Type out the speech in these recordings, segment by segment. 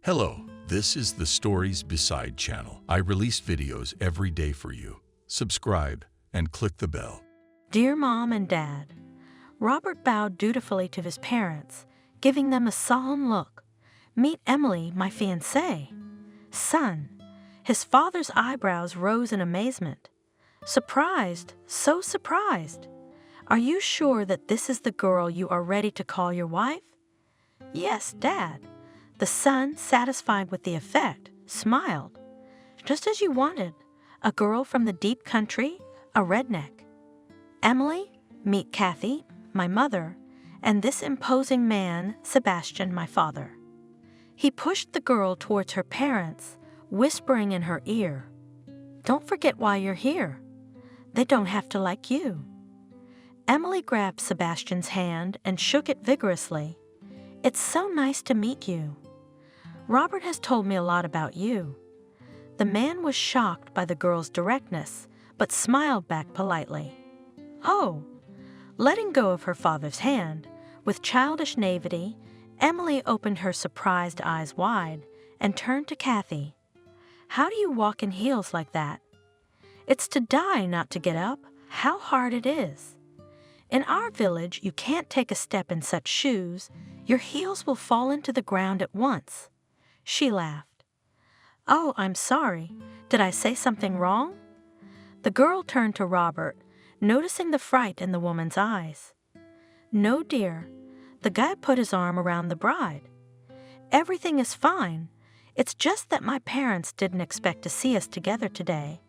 Hello, this is the Stories Beside channel. I release videos every day for you. Subscribe and click the bell. Dear Mom and Dad, Robert bowed dutifully to his parents, giving them a solemn look. Meet Emily, my fiancée. Son. His father's eyebrows rose in amazement. Surprised, so surprised. Are you sure that this is the girl you are ready to call your wife? Yes, Dad. The son, satisfied with the effect, smiled. Just as you wanted, a girl from the deep country, a redneck. Emily, meet Kathy, my mother, and this imposing man, Sebastian, my father. He pushed the girl towards her parents, whispering in her ear, "Don't forget why you're here. They don't have to like you." Emily grabbed Sebastian's hand and shook it vigorously. "It's so nice to meet you. Robert has told me a lot about you." The man was shocked by the girl's directness, but smiled back politely. "Oh." Letting go of her father's hand, with childish naivety, Emily opened her surprised eyes wide and turned to Kathy. "How do you walk in heels like that? It's to die not to get up. How hard it is. In our village, you can't take a step in such shoes. Your heels will fall into the ground at once." She laughed. "Oh, I'm sorry. Did I say something wrong?" The girl turned to Robert, noticing the fright in the woman's eyes. "No, dear." The guy put his arm around the bride. "Everything is fine. It's just that my parents didn't expect to see us together today,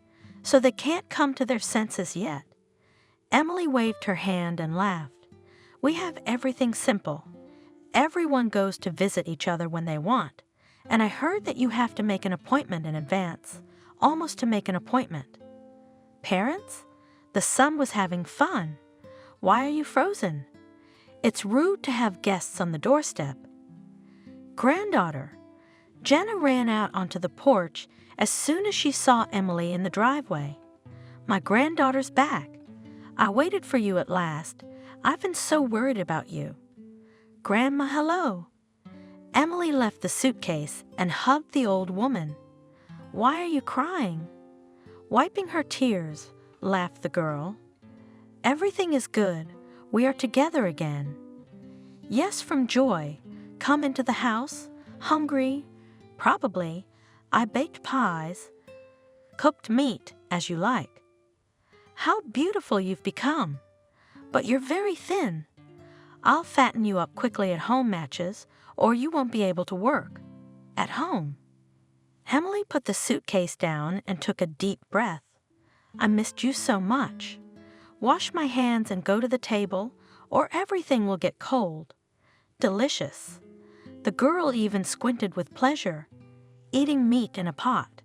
so they can't come to their senses yet." Emily waved her hand and laughed. "We have everything simple. Everyone goes to visit each other when they want, and I heard that you have to make an appointment in advance, almost to make an appointment." "Parents?" The son was having fun. "Why are you frozen? It's rude to have guests on the doorstep." "Granddaughter." Jenna ran out onto the porch as soon as she saw Emily in the driveway. "My granddaughter's back. I waited for you at last. I've been so worried about you." "Grandma, hello." Emily left the suitcase and hugged the old woman. "Why are you crying?" Wiping her tears, laughed the girl. "Everything is good. We are together again." "Yes, from joy. Come into the house. Hungry? Probably. I baked pies. Cooked meat, as you like." "How beautiful you've become. But you're very thin. I'll fatten you up quickly at home, Matches, or you won't be able to work. At home." Emily put the suitcase down and took a deep breath. "I missed you so much. Wash my hands and go to the table, or everything will get cold." Delicious. The girl even squinted with pleasure, eating meat in a pot.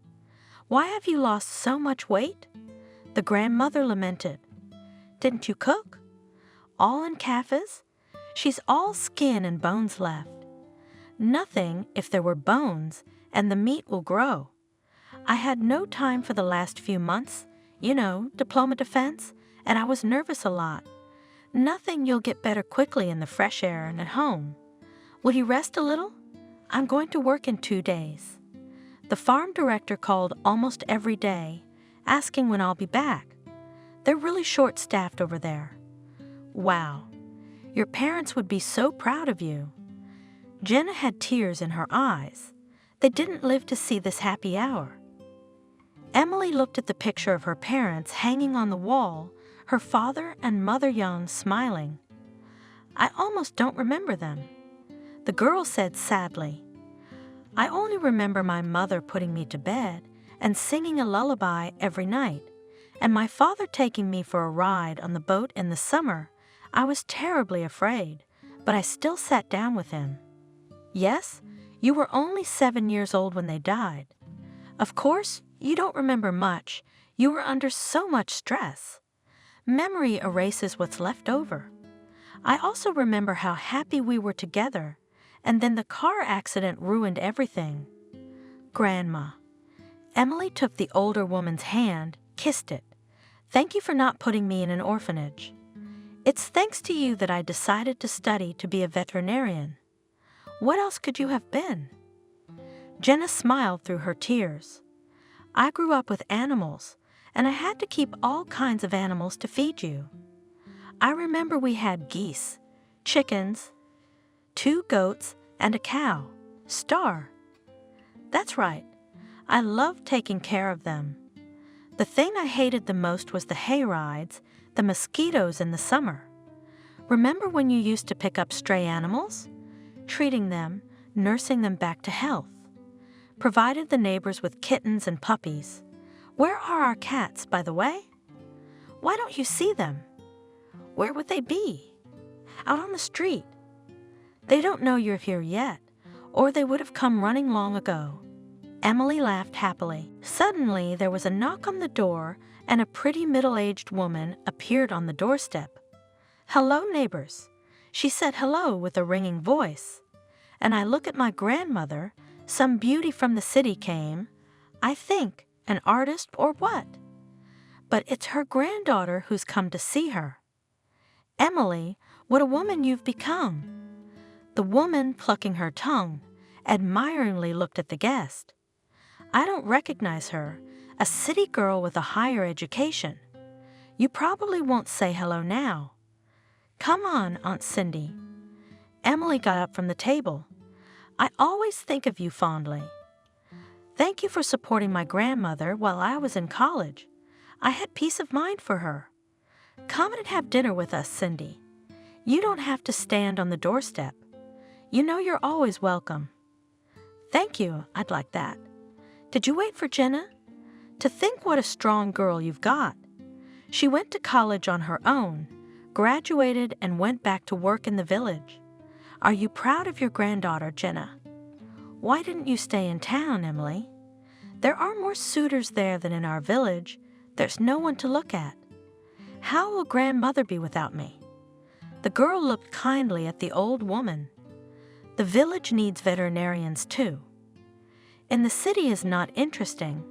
"Why have you lost so much weight?" The grandmother lamented. "Didn't you cook?" "All in Kaffi's. She's all skin and bones left." "Nothing if there were bones, and the meat will grow. I had no time for the last few months, diploma defense, and I was nervous a lot. Nothing, you'll get better quickly in the fresh air and at home. Will you rest a little? I'm going to work in 2 days." The farm director called almost every day, asking when I'll be back. They're really short-staffed over there. "Wow. Your parents would be so proud of you." Jenna had tears in her eyes. They didn't live to see this happy hour. Emily looked at the picture of her parents hanging on the wall, her father and Mother Young smiling. "I almost don't remember them." The girl said sadly, "I only remember my mother putting me to bed and singing a lullaby every night, and my father taking me for a ride on the boat in the summer. I was terribly afraid, but I still sat down with him." "Yes, you were only 7 years old when they died. Of course, you don't remember much. You were under so much stress. Memory erases what's left over. I also remember how happy we were together, and then the car accident ruined everything." "Grandma." Emily took the older woman's hand, kissed it. "Thank you for not putting me in an orphanage. It's thanks to you that I decided to study to be a veterinarian. What else could you have been?" Jenna smiled through her tears. I grew up with animals, and I had to keep all kinds of animals to feed you. I remember we had geese, chickens, 2 goats, and a cow, Star. That's right. I loved taking care of them. The thing I hated the most was the hay rides, the mosquitoes in the summer. Remember when you used to pick up stray animals? Treating them, nursing them back to health. Provided the neighbors with kittens and puppies. Where are our cats, by the way? Why don't you see them? Where would they be? Out on the street. They don't know you're here yet, or they would have come running long ago. Emily laughed happily. Suddenly, there was a knock on the door, and a pretty middle-aged woman appeared on the doorstep. "Hello, neighbors." She said hello with a ringing voice. And I look at my grandmother. Some beauty from the city came. I think, an artist or what? But it's her granddaughter who's come to see her. Emily, what a woman you've become. The woman, plucking her tongue, admiringly looked at the guest. I don't recognize her, a city girl with a higher education. You probably won't say hello now. Come on, Aunt Cindy. Emily got up from the table. I always think of you fondly. Thank you for supporting my grandmother while I was in college. I had peace of mind for her. Come and have dinner with us, Cindy. You don't have to stand on the doorstep. You know you're always welcome. Thank you, I'd like that. Did you wait for Jenna? To think what a strong girl you've got. She went to college on her own, graduated, and went back to work in the village. Are you proud of your granddaughter, Jenna? Why didn't you stay in town, Emily? There are more suitors there than in our village. There's no one to look at. How will grandmother be without me? The girl looked kindly at the old woman. The village needs veterinarians too. In the city is not interesting.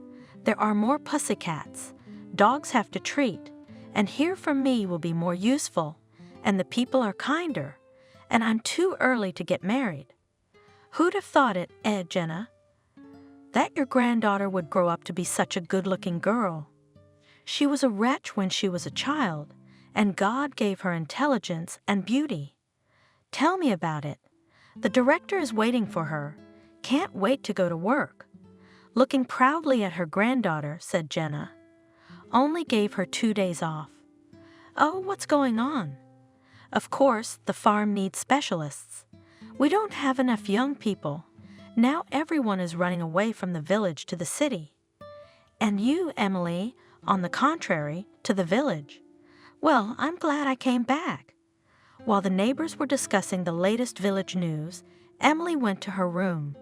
There are more pussycats. Dogs have to treat, and here from me will be more useful, and the people are kinder, and I'm too early to get married. Who'd have thought it, Jenna? That your granddaughter would grow up to be such a good-looking girl. She was a wretch when she was a child, and God gave her intelligence and beauty. Tell me about it. The director is waiting for her. Can't wait to go to work. Looking proudly at her granddaughter, said Jenna. Only gave her 2 days off. Oh, what's going on? Of course, the farm needs specialists. We don't have enough young people. Now everyone is running away from the village to the city. And you, Emily, on the contrary, to the village. Well, I'm glad I came back. While the neighbors were discussing the latest village news, Emily went to her room.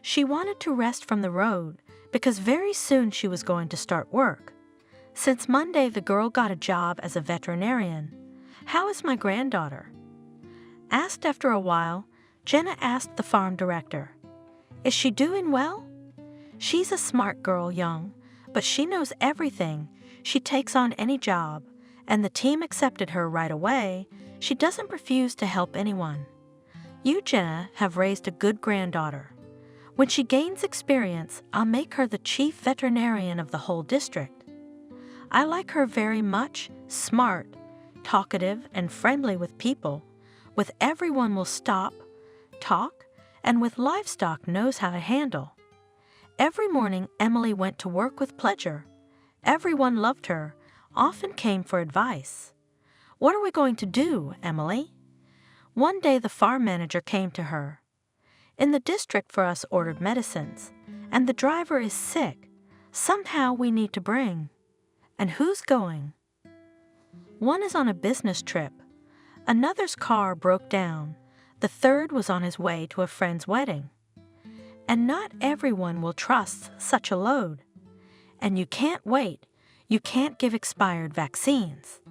She wanted to rest from the road because very soon she was going to start work. Since Monday, the girl got a job as a veterinarian. How is my granddaughter? Asked after a while, Jenna asked the farm director, Is she doing well? She's a smart girl, young, but she knows everything. She takes on any job, and the team accepted her right away. She doesn't refuse to help anyone. You, Jenna, have raised a good granddaughter. When she gains experience, I'll make her the chief veterinarian of the whole district. I like her very much, smart, talkative, and friendly with people. With everyone will stop, talk, and with livestock knows how to handle. Every morning, Emily went to work with pleasure. Everyone loved her, often came for advice. What are we going to do, Emily? One day the farm manager came to her. In the district for us ordered medicines, and the driver is sick. Somehow we need to bring. And who's going? One is on a business trip. Another's car broke down. The third was on his way to a friend's wedding. And not everyone will trust such a load. And you can't wait. You can't give expired vaccines.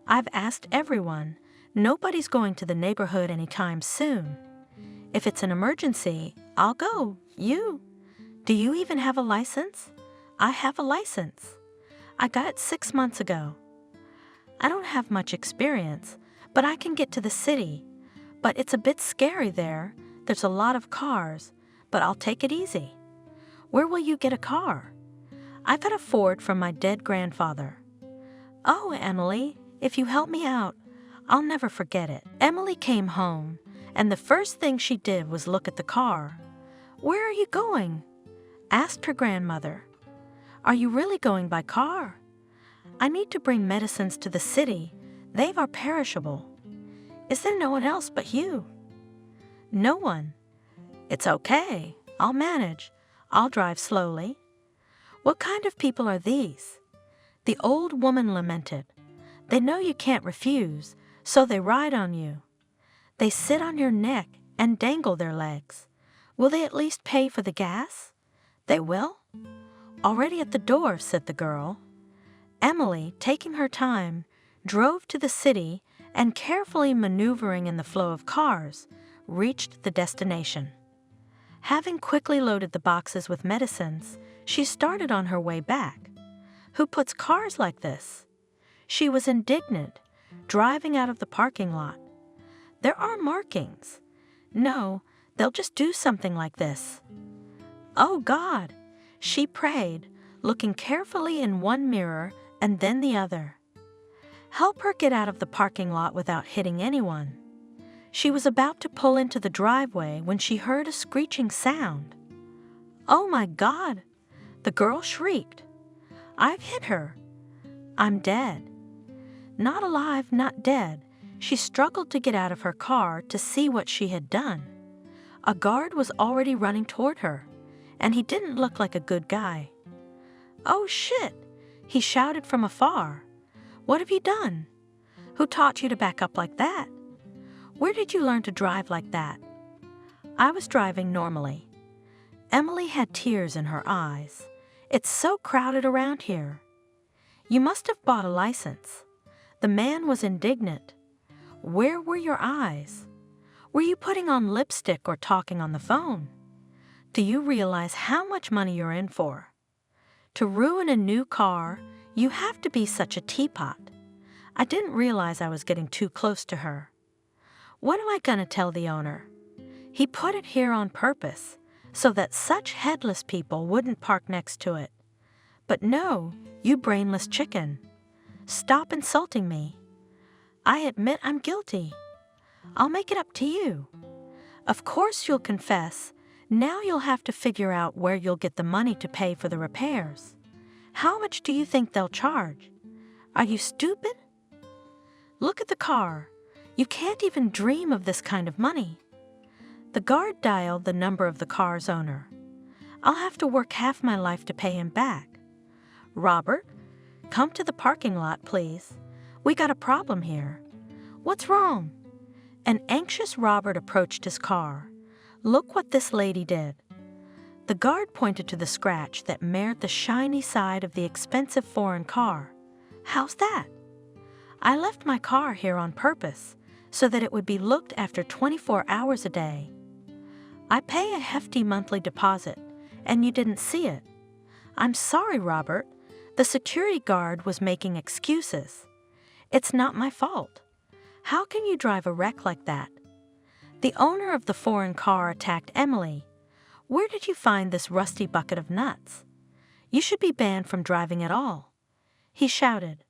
I've asked everyone. Nobody's going to the neighborhood anytime soon. If it's an emergency, I'll go. You? Do you even have a license? I have a license. I got it 6 months ago. I don't have much experience, but I can get to the city. But it's a bit scary there. There's a lot of cars. but I'll take it easy. Where will you get a car? I got a Ford from my dead grandfather. Oh, Emily, if you help me out, I'll never forget it. Emily came home, and the first thing she did was look at the car. Where are you going? Asked her grandmother. Are you really going by car? I need to bring medicines to the city. They are perishable. Is there no one else but you? No one. It's okay. I'll manage. I'll drive slowly. What kind of people are these? The old woman lamented. They know you can't refuse, so they ride on you. They sit on your neck and dangle their legs. Will they at least pay for the gas? They will? Already at the door, said the girl. Emily, taking her time, drove to the city and, carefully maneuvering in the flow of cars, reached the destination. Having quickly loaded the boxes with medicines, she started on her way back. Who puts cars like this? She was indignant, driving out of the parking lot. There are markings. No, they'll just do something like this. Oh, God! She prayed, looking carefully in one mirror and then the other. Help her get out of the parking lot without hitting anyone. She was about to pull into the driveway when she heard a screeching sound. Oh, my God! The girl shrieked. I've hit her. I'm dead. Not alive, not dead. She struggled to get out of her car to see what she had done. A guard was already running toward her, and he didn't look like a good guy. Oh, shit! He shouted from afar. What have you done? Who taught you to back up like that? Where did you learn to drive like that? I was driving normally. Emily had tears in her eyes. It's so crowded around here. You must have bought a license. The man was indignant. Where were your eyes? Were you putting on lipstick or talking on the phone? Do you realize how much money you're in for? To ruin a new car, you have to be such a teapot. I didn't realize I was getting too close to her. What am I going to tell the owner? He put it here on purpose, so that such headless people wouldn't park next to it. But no, you brainless chicken. Stop insulting me. I admit I'm guilty. I'll make it up to you. Of course you'll confess. Now you'll have to figure out where you'll get the money to pay for the repairs. How much do you think they'll charge? Are you stupid? Look at the car. You can't even dream of this kind of money. The guard dialed the number of the car's owner. I'll have to work half my life to pay him back. Robert, come to the parking lot, please. We got a problem here. What's wrong? An anxious Robert approached his car. Look what this lady did. The guard pointed to the scratch that marred the shiny side of the expensive foreign car. How's that? I left my car here on purpose so that it would be looked after 24 hours a day. I pay a hefty monthly deposit, and you didn't see it. I'm sorry, Robert. The security guard was making excuses. It's not my fault. How can you drive a wreck like that? The owner of the foreign car attacked Emily. Where did you find this rusty bucket of nuts? You should be banned from driving at all. He shouted.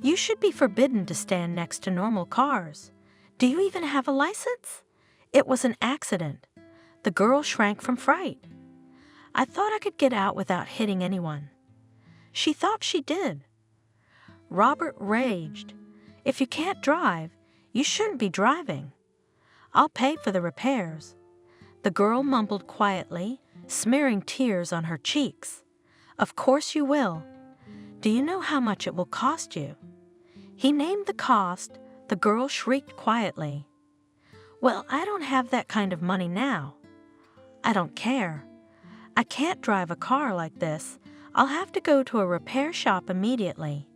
You should be forbidden to stand next to normal cars. Do you even have a license? It was an accident. The girl shrank from fright. I thought I could get out without hitting anyone. She thought she did. Robert raged. If you can't drive, you shouldn't be driving. I'll pay for the repairs. The girl mumbled quietly, smearing tears on her cheeks. Of course you will. Do you know how much it will cost you? He named the cost. The girl shrieked quietly. Well, I don't have that kind of money now. I don't care. I can't drive a car like this. I'll have to go to a repair shop immediately.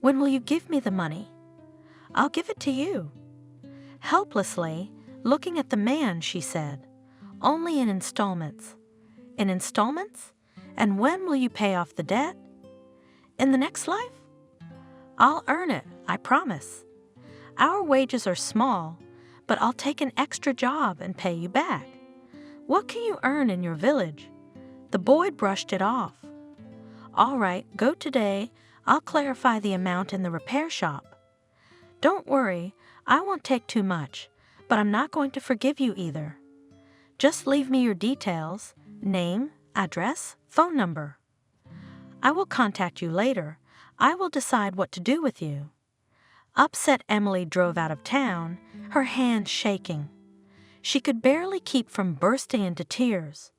When will you give me the money? I'll give it to you. Helplessly, looking at the man, she said, only in installments. In installments? And when will you pay off the debt? In the next life? I'll earn it, I promise. Our wages are small, but I'll take an extra job and pay you back. What can you earn in your village?" The boy brushed it off. "All right, go today. I'll clarify the amount in the repair shop." "Don't worry, I won't take too much, but I'm not going to forgive you either. Just leave me your details, name, address, phone number. I will contact you later. I will decide what to do with you." Upset Emily drove out of town, her hands shaking. She could barely keep from bursting into tears.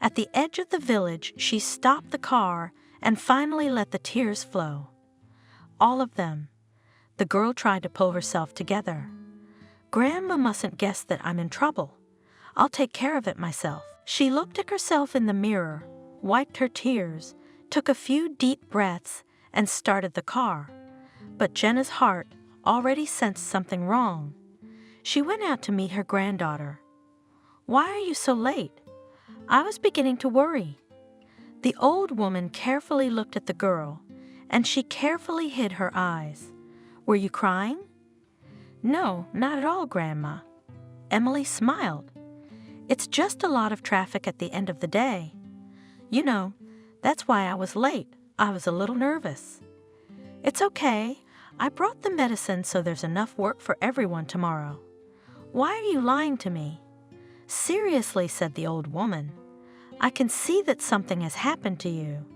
At the edge of the village, she stopped the car and finally let the tears flow. All of them. The girl tried to pull herself together. "Grandma mustn't guess that I'm in trouble. I'll take care of it myself." She looked at herself in the mirror, wiped her tears, took a few deep breaths, and started the car. But Jenna's heart already sensed something wrong. She went out to meet her granddaughter. "Why are you so late? I was beginning to worry." The old woman carefully looked at the girl, and she carefully hid her eyes. "Were you crying?" "No, not at all, Grandma." Emily smiled. "It's just a lot of traffic at the end of the day. You know, that's why I was late. I was a little nervous." "It's okay. I brought the medicine so there's enough work for everyone tomorrow." "Why are you lying to me?" "Seriously," said the old woman. "I can see that something has happened to you.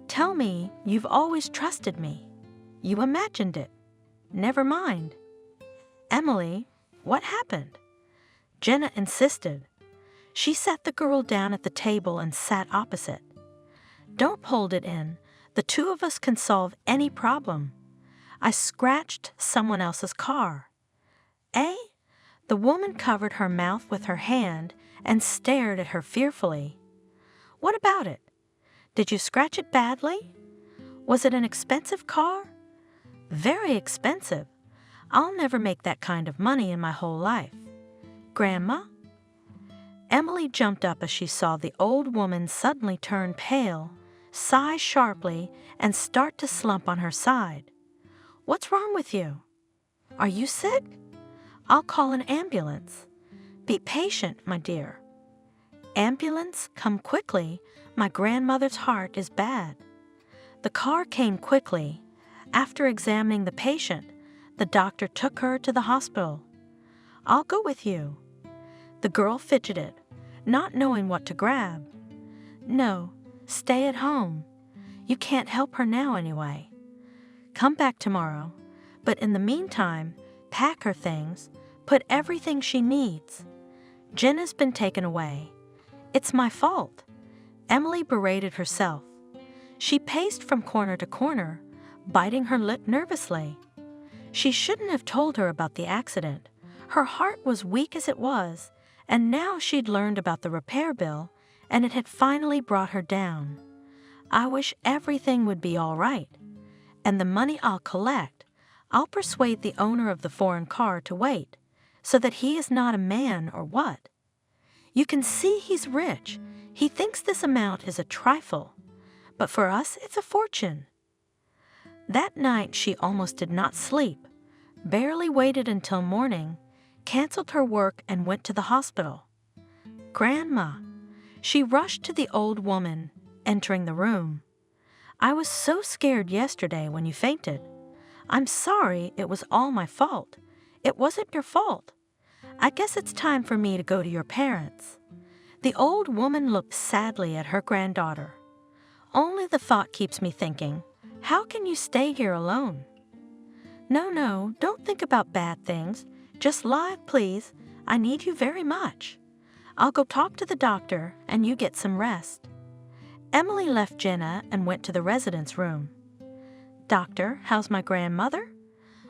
Tell me you've always trusted me. You imagined it. Never mind." "Emily, what happened?" Jenna insisted. She sat the girl down at the table and sat opposite. "Don't hold it in. The two of us can solve any problem. I scratched someone else's car." "Eh?" The woman covered her mouth with her hand and stared at her fearfully. "What about it? Did you scratch it badly? Was it an expensive car?" "Very expensive. I'll never make that kind of money in my whole life." "Grandma?" Emily jumped up as she saw the old woman suddenly turn pale, sigh sharply, and start to slump on her side. "What's wrong with you? Are you sick? I'll call an ambulance. Be patient, my dear." "Ambulance, come quickly. My grandmother's heart is bad." The car came quickly. After examining the patient, the doctor took her to the hospital. "I'll go with you." The girl fidgeted, not knowing what to grab. "No, stay at home. You can't help her now anyway. Come back tomorrow, but in the meantime, pack her things, put everything she needs. Jenna's been taken away. It's my fault." Emily berated herself. She paced from corner to corner, biting her lip nervously. She shouldn't have told her about the accident. Her heart was weak as it was, and now she'd learned about the repair bill, and it had finally brought her down. "I wish everything would be all right. And the money I'll collect, I'll persuade the owner of the foreign car to wait, so that he is not a man or what. You can see he's rich. He thinks this amount is a trifle, but for us it's a fortune." That night she almost did not sleep, barely waited until morning, canceled her work and went to the hospital. "Grandma." She rushed to the old woman, entering the room. "I was so scared yesterday when you fainted. I'm sorry, it was all my fault. It wasn't your fault. I guess it's time for me to go to your parents." The old woman looked sadly at her granddaughter. "Only the thought keeps me thinking, how can you stay here alone?" No, don't think about bad things. Just lie, please. I need you very much. I'll go talk to the doctor and you get some rest." Emily left Jenna and went to the residence room. "Doctor, how's my grandmother?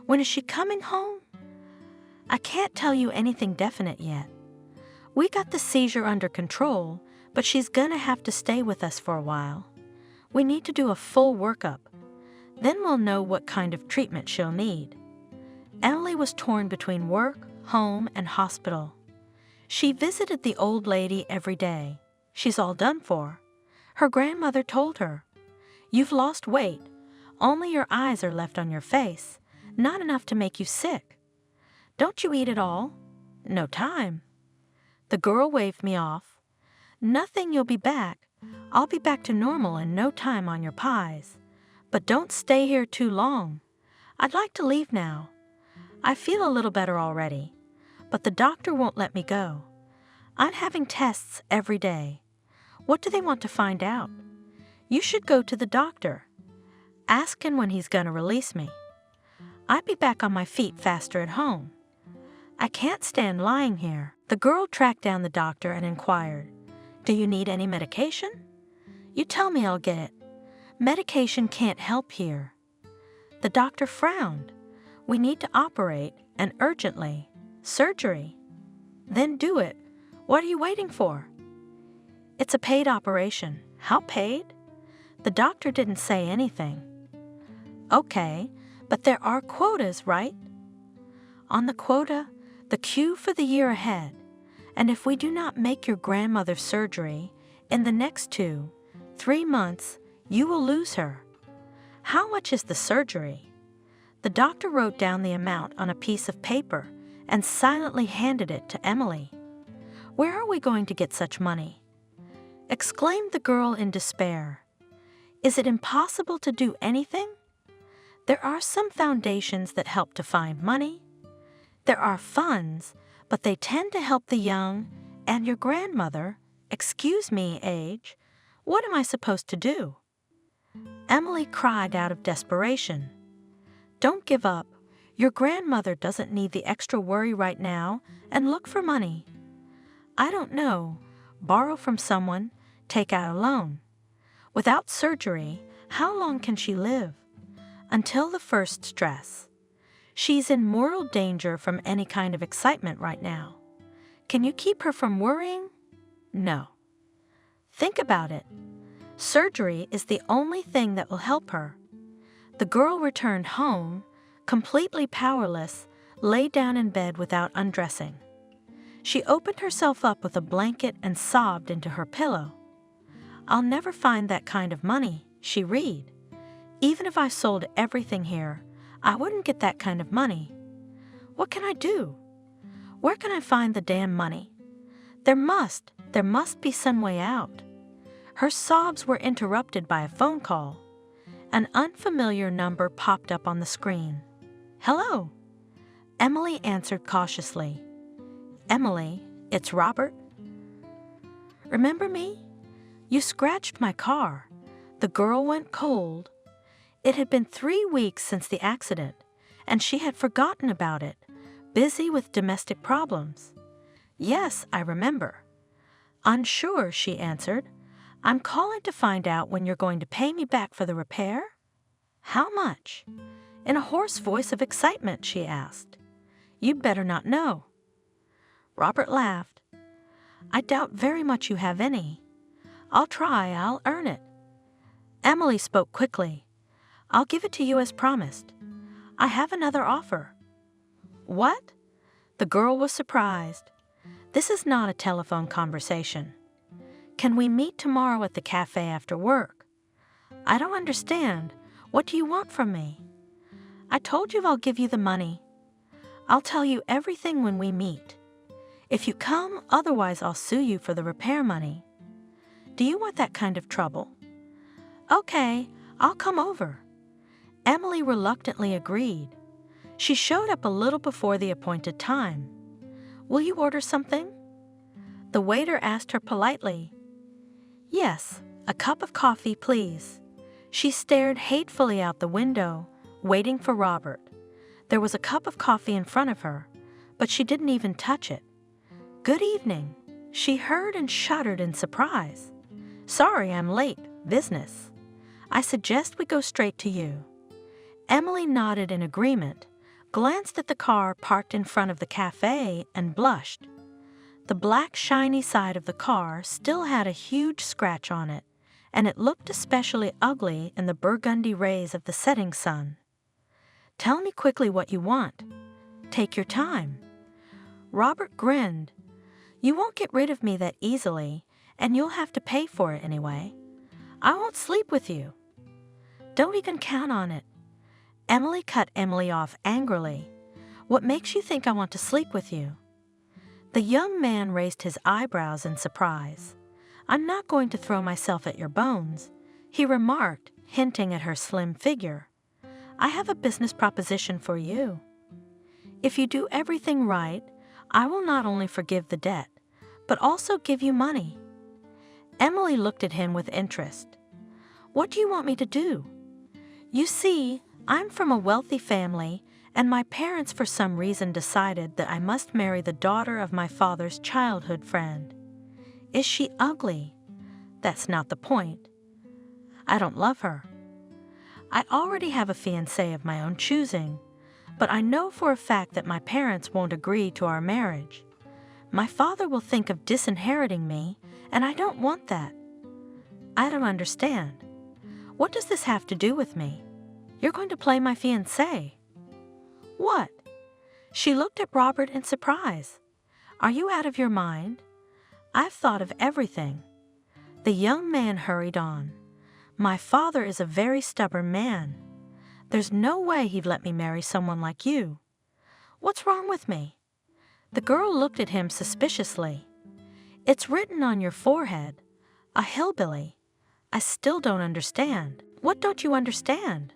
When is she coming home?" "I can't tell you anything definite yet. We got the seizure under control, but she's gonna have to stay with us for a while. We need to do a full workup. Then we'll know what kind of treatment she'll need." Emily was torn between work, home, and hospital. She visited the old lady every day. She's all done for. Her grandmother told her, "You've lost weight. Only your eyes are left on your face, not enough to make you sick. Don't you eat at all?" "No time." The girl waved me off. Nothing, you'll be back. I'll be back to normal in no time on your pies. But don't stay here too long. I'd like to leave now. I feel a little better already, but the doctor won't let me go. I'm having tests every day. What do they want to find out? You should go to the doctor. Ask him when he's going to release me. I'd be back on my feet faster at home. I can't stand lying here. The girl tracked down the doctor and inquired, "Do you need any medication?" "You tell me, I'll get it. Medication can't help here." The doctor frowned. "We need to operate, and urgently. Surgery." "Then do it. What are you waiting for?" "It's a paid operation." "How paid?" The doctor didn't say anything. "Okay, but there are quotas, right?" "On the quota, the queue for the year ahead, and if we do not make your grandmother's surgery in the next 2-3 months, you will lose her." "How much is the surgery?" The doctor wrote down the amount on a piece of paper and silently handed it to Emily. "Where are we going to get such money?" exclaimed the girl in despair. "Is it impossible to do anything? There are some foundations that help to find money. There are funds, but they tend to help the young and your grandmother. Excuse me, age. What am I supposed to do?" Emily cried out of desperation. "Don't give up. Your grandmother doesn't need the extra worry right now, and look for money. I don't know. Borrow from someone, take out a loan. Without surgery, how long can she live? Until the first stress. She's in mortal danger from any kind of excitement right now. Can you keep her from worrying? No. Think about it. Surgery is the only thing that will help her." The girl returned home, completely powerless, lay down in bed without undressing. She opened herself up with a blanket and sobbed into her pillow. "I'll never find that kind of money," she read. "Even if I sold everything here, I wouldn't get that kind of money. What can I do? Where can I find the damn money? There must be some way out." Her sobs were interrupted by a phone call. An unfamiliar number popped up on the screen. "Hello." Emily answered cautiously. "Emily, it's Robert." "Remember me? You scratched my car." The girl went cold. It had been 3 weeks since the accident, and she had forgotten about it, busy with domestic problems. "Yes, I remember." "Unsure," she answered. "I'm calling to find out when you're going to pay me back for the repair." "How much?" In a hoarse voice of excitement, she asked. "You'd better not know." Robert laughed. "I doubt very much you have any. I'll try, I'll earn it." Emily spoke quickly. "I'll give it to you as promised. I have another offer." "What?" The girl was surprised. "This is not a telephone conversation. Can we meet tomorrow at the cafe after work?" "I don't understand. What do you want from me?" "I told you I'll give you the money. I'll tell you everything when we meet. If you come, otherwise I'll sue you for the repair money. Do you want that kind of trouble?" "Okay, I'll come over." Emily reluctantly agreed. She showed up a little before the appointed time. "Will you order something?" The waiter asked her politely. "Yes, a cup of coffee, please." She stared hatefully out the window, waiting for Robert. There was a cup of coffee in front of her, but she didn't even touch it. "Good evening." She heard and shuddered in surprise. "Sorry, I'm late. Business. I suggest we go straight to you." Emily nodded in agreement, glanced at the car parked in front of the cafe, and blushed. The black, shiny side of the car still had a huge scratch on it, and it looked especially ugly in the burgundy rays of the setting sun. "Tell me quickly what you want. Take your time." Robert grinned. "You won't get rid of me that easily, and you'll have to pay for it anyway. I won't sleep with you." "Don't even count on it." Emily cut Emily off angrily. "What makes you think I want to sleep with you?" The young man raised his eyebrows in surprise. I'm not going to throw myself at your bones, he remarked, hinting at her slim figure. I have a business proposition for you. If you do everything right, I will not only forgive the debt, but also give you money. Emily looked at him with interest. What do you want me to do? You see, I'm from a wealthy family, and my parents for some reason decided that I must marry the daughter of my father's childhood friend. Is she ugly? That's not the point. I don't love her. I already have a fiancé of my own choosing, but I know for a fact that my parents won't agree to our marriage. My father will think of disinheriting me, and I don't want that. I don't understand. What does this have to do with me? You're going to play my fiancé. What? She looked at Robert in surprise. Are you out of your mind? I've thought of everything. The young man hurried on. My father is a very stubborn man. There's no way he'd let me marry someone like you. What's wrong with me? The girl looked at him suspiciously. It's written on your forehead. A hillbilly. I still don't understand. What don't you understand?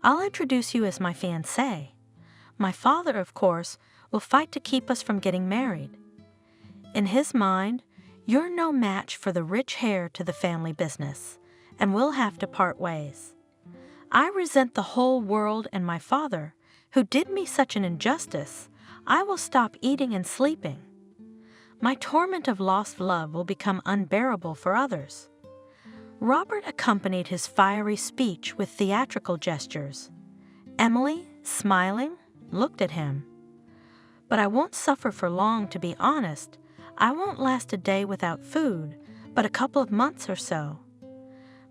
I'll introduce you as my fiancé. My father, of course, will fight to keep us from getting married. In his mind, you're no match for the rich heir to the family business, and we'll have to part ways. I resent the whole world and my father, who did me such an injustice. I will stop eating and sleeping. My torment of lost love will become unbearable for others. Robert accompanied his fiery speech with theatrical gestures. Emily, smiling, looked at him. But I won't suffer for long, to be honest. I won't last a day without food, but a couple of months or so.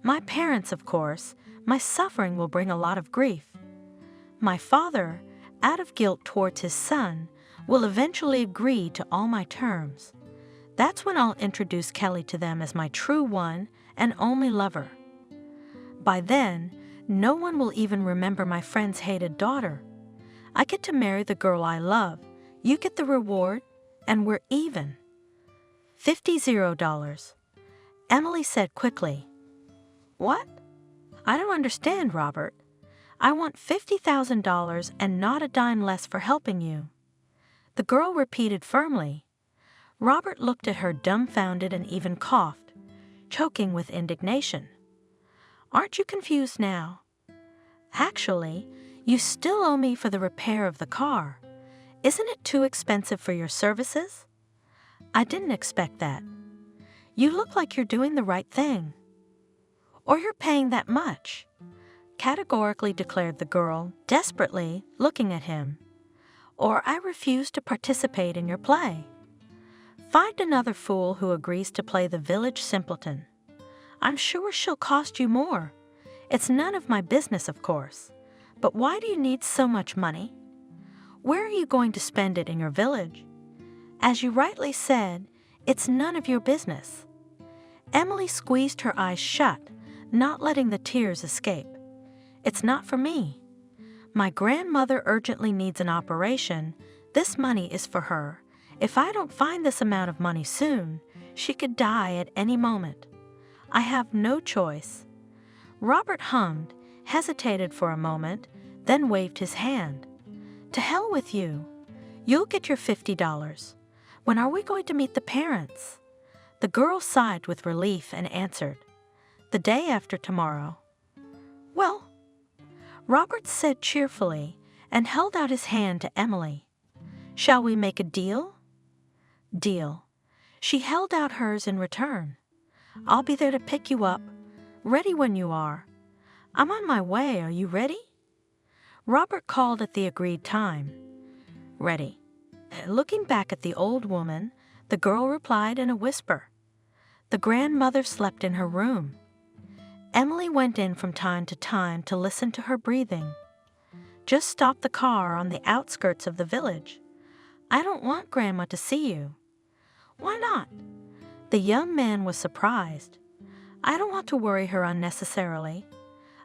My parents, of course, my suffering will bring a lot of grief. My father, out of guilt towards his son, will eventually agree to all my terms. That's when I'll introduce Kelly to them as my true one and only lover. By then, no one will even remember my friend's hated daughter. I get to marry the girl I love, you get the reward, and we're even. $50. Emily said quickly. What? I don't understand, Robert. I want $50,000 and not a dime less for helping you. The girl repeated firmly. Robert looked at her dumbfounded and even coughed, choking with indignation. Aren't you confused now? Actually, you still owe me for the repair of the car. Isn't it too expensive for your services? I didn't expect that. You look like you're doing the right thing. Or you're paying that much, categorically declared the girl, desperately looking at him. Or I refuse to participate in your play. Find another fool who agrees to play the village simpleton. I'm sure she'll cost you more. It's none of my business, of course. But why do you need so much money? Where are you going to spend it in your village? As you rightly said, it's none of your business. Emily squeezed her eyes shut, not letting the tears escape. It's not for me. My grandmother urgently needs an operation. This money is for her. If I don't find this amount of money soon, she could die at any moment. I have no choice. Robert hummed, hesitated for a moment, then waved his hand. To hell with you. You'll get your $50. When are we going to meet the parents? The girl sighed with relief and answered, the day after tomorrow. Well, Robert said cheerfully and held out his hand to Emily. Shall we make a deal? Deal. She held out hers in return. I'll be there to pick you up, ready when you are. I'm on my way. Are you ready? Robert called at the agreed time. Ready. Looking back at the old woman, the girl replied in a whisper. The grandmother slept in her room. Emily went in from time to listen to her breathing. Just stop the car on the outskirts of the village. I don't want Grandma to see you. Why not? The young man was surprised. I don't want to worry her unnecessarily.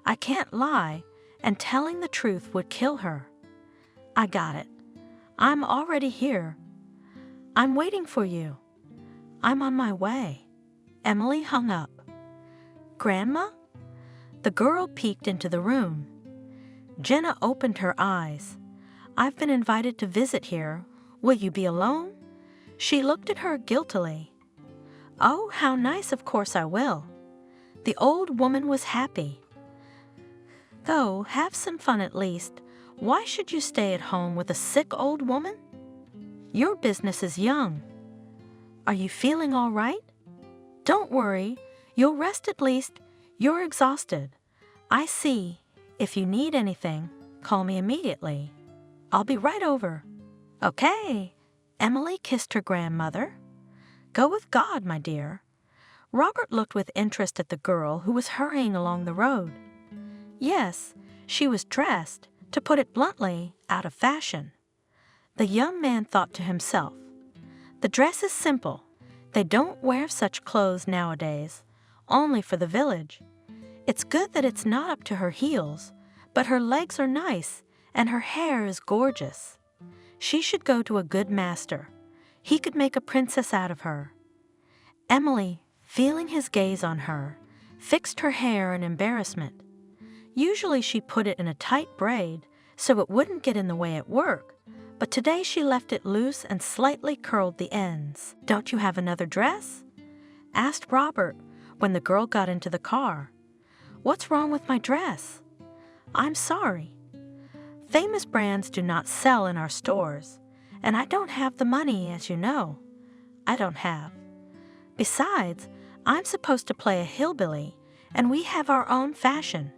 I can't lie, and telling the truth would kill her. I got it. I'm already here. I'm waiting for you. I'm on my way. Emily hung up. "Grandma?" The girl peeked into the room. Jenna opened her eyes. "I've been invited to visit here. Will you be alone?" She looked at her guiltily. "Oh, how nice, of course I will." The old woman was happy. "Though, have some fun at least. Why should you stay at home with a sick old woman? Your business is young. Are you feeling all right? Don't worry, you'll rest at least. You're exhausted. I see. If you need anything, call me immediately. I'll be right over." "Okay." Emily kissed her grandmother. "Go with God, my dear." Robert looked with interest at the girl who was hurrying along the road. Yes, she was dressed, to put it bluntly, out of fashion. The young man thought to himself, "The dress is simple. They don't wear such clothes nowadays, only for the village. It's good that it's not up to her heels, but her legs are nice, and her hair is gorgeous. She should go to a good master. He could make a princess out of her." Emily, feeling his gaze on her, fixed her hair in embarrassment. Usually she put it in a tight braid so it wouldn't get in the way at work, but today she left it loose and slightly curled the ends. "Don't you have another dress?" asked Robert when the girl got into the car. "What's wrong with my dress?" "I'm sorry. Famous brands do not sell in our stores, and I don't have the money, as you know. I don't have. Besides, I'm supposed to play a hillbilly, and we have our own fashion.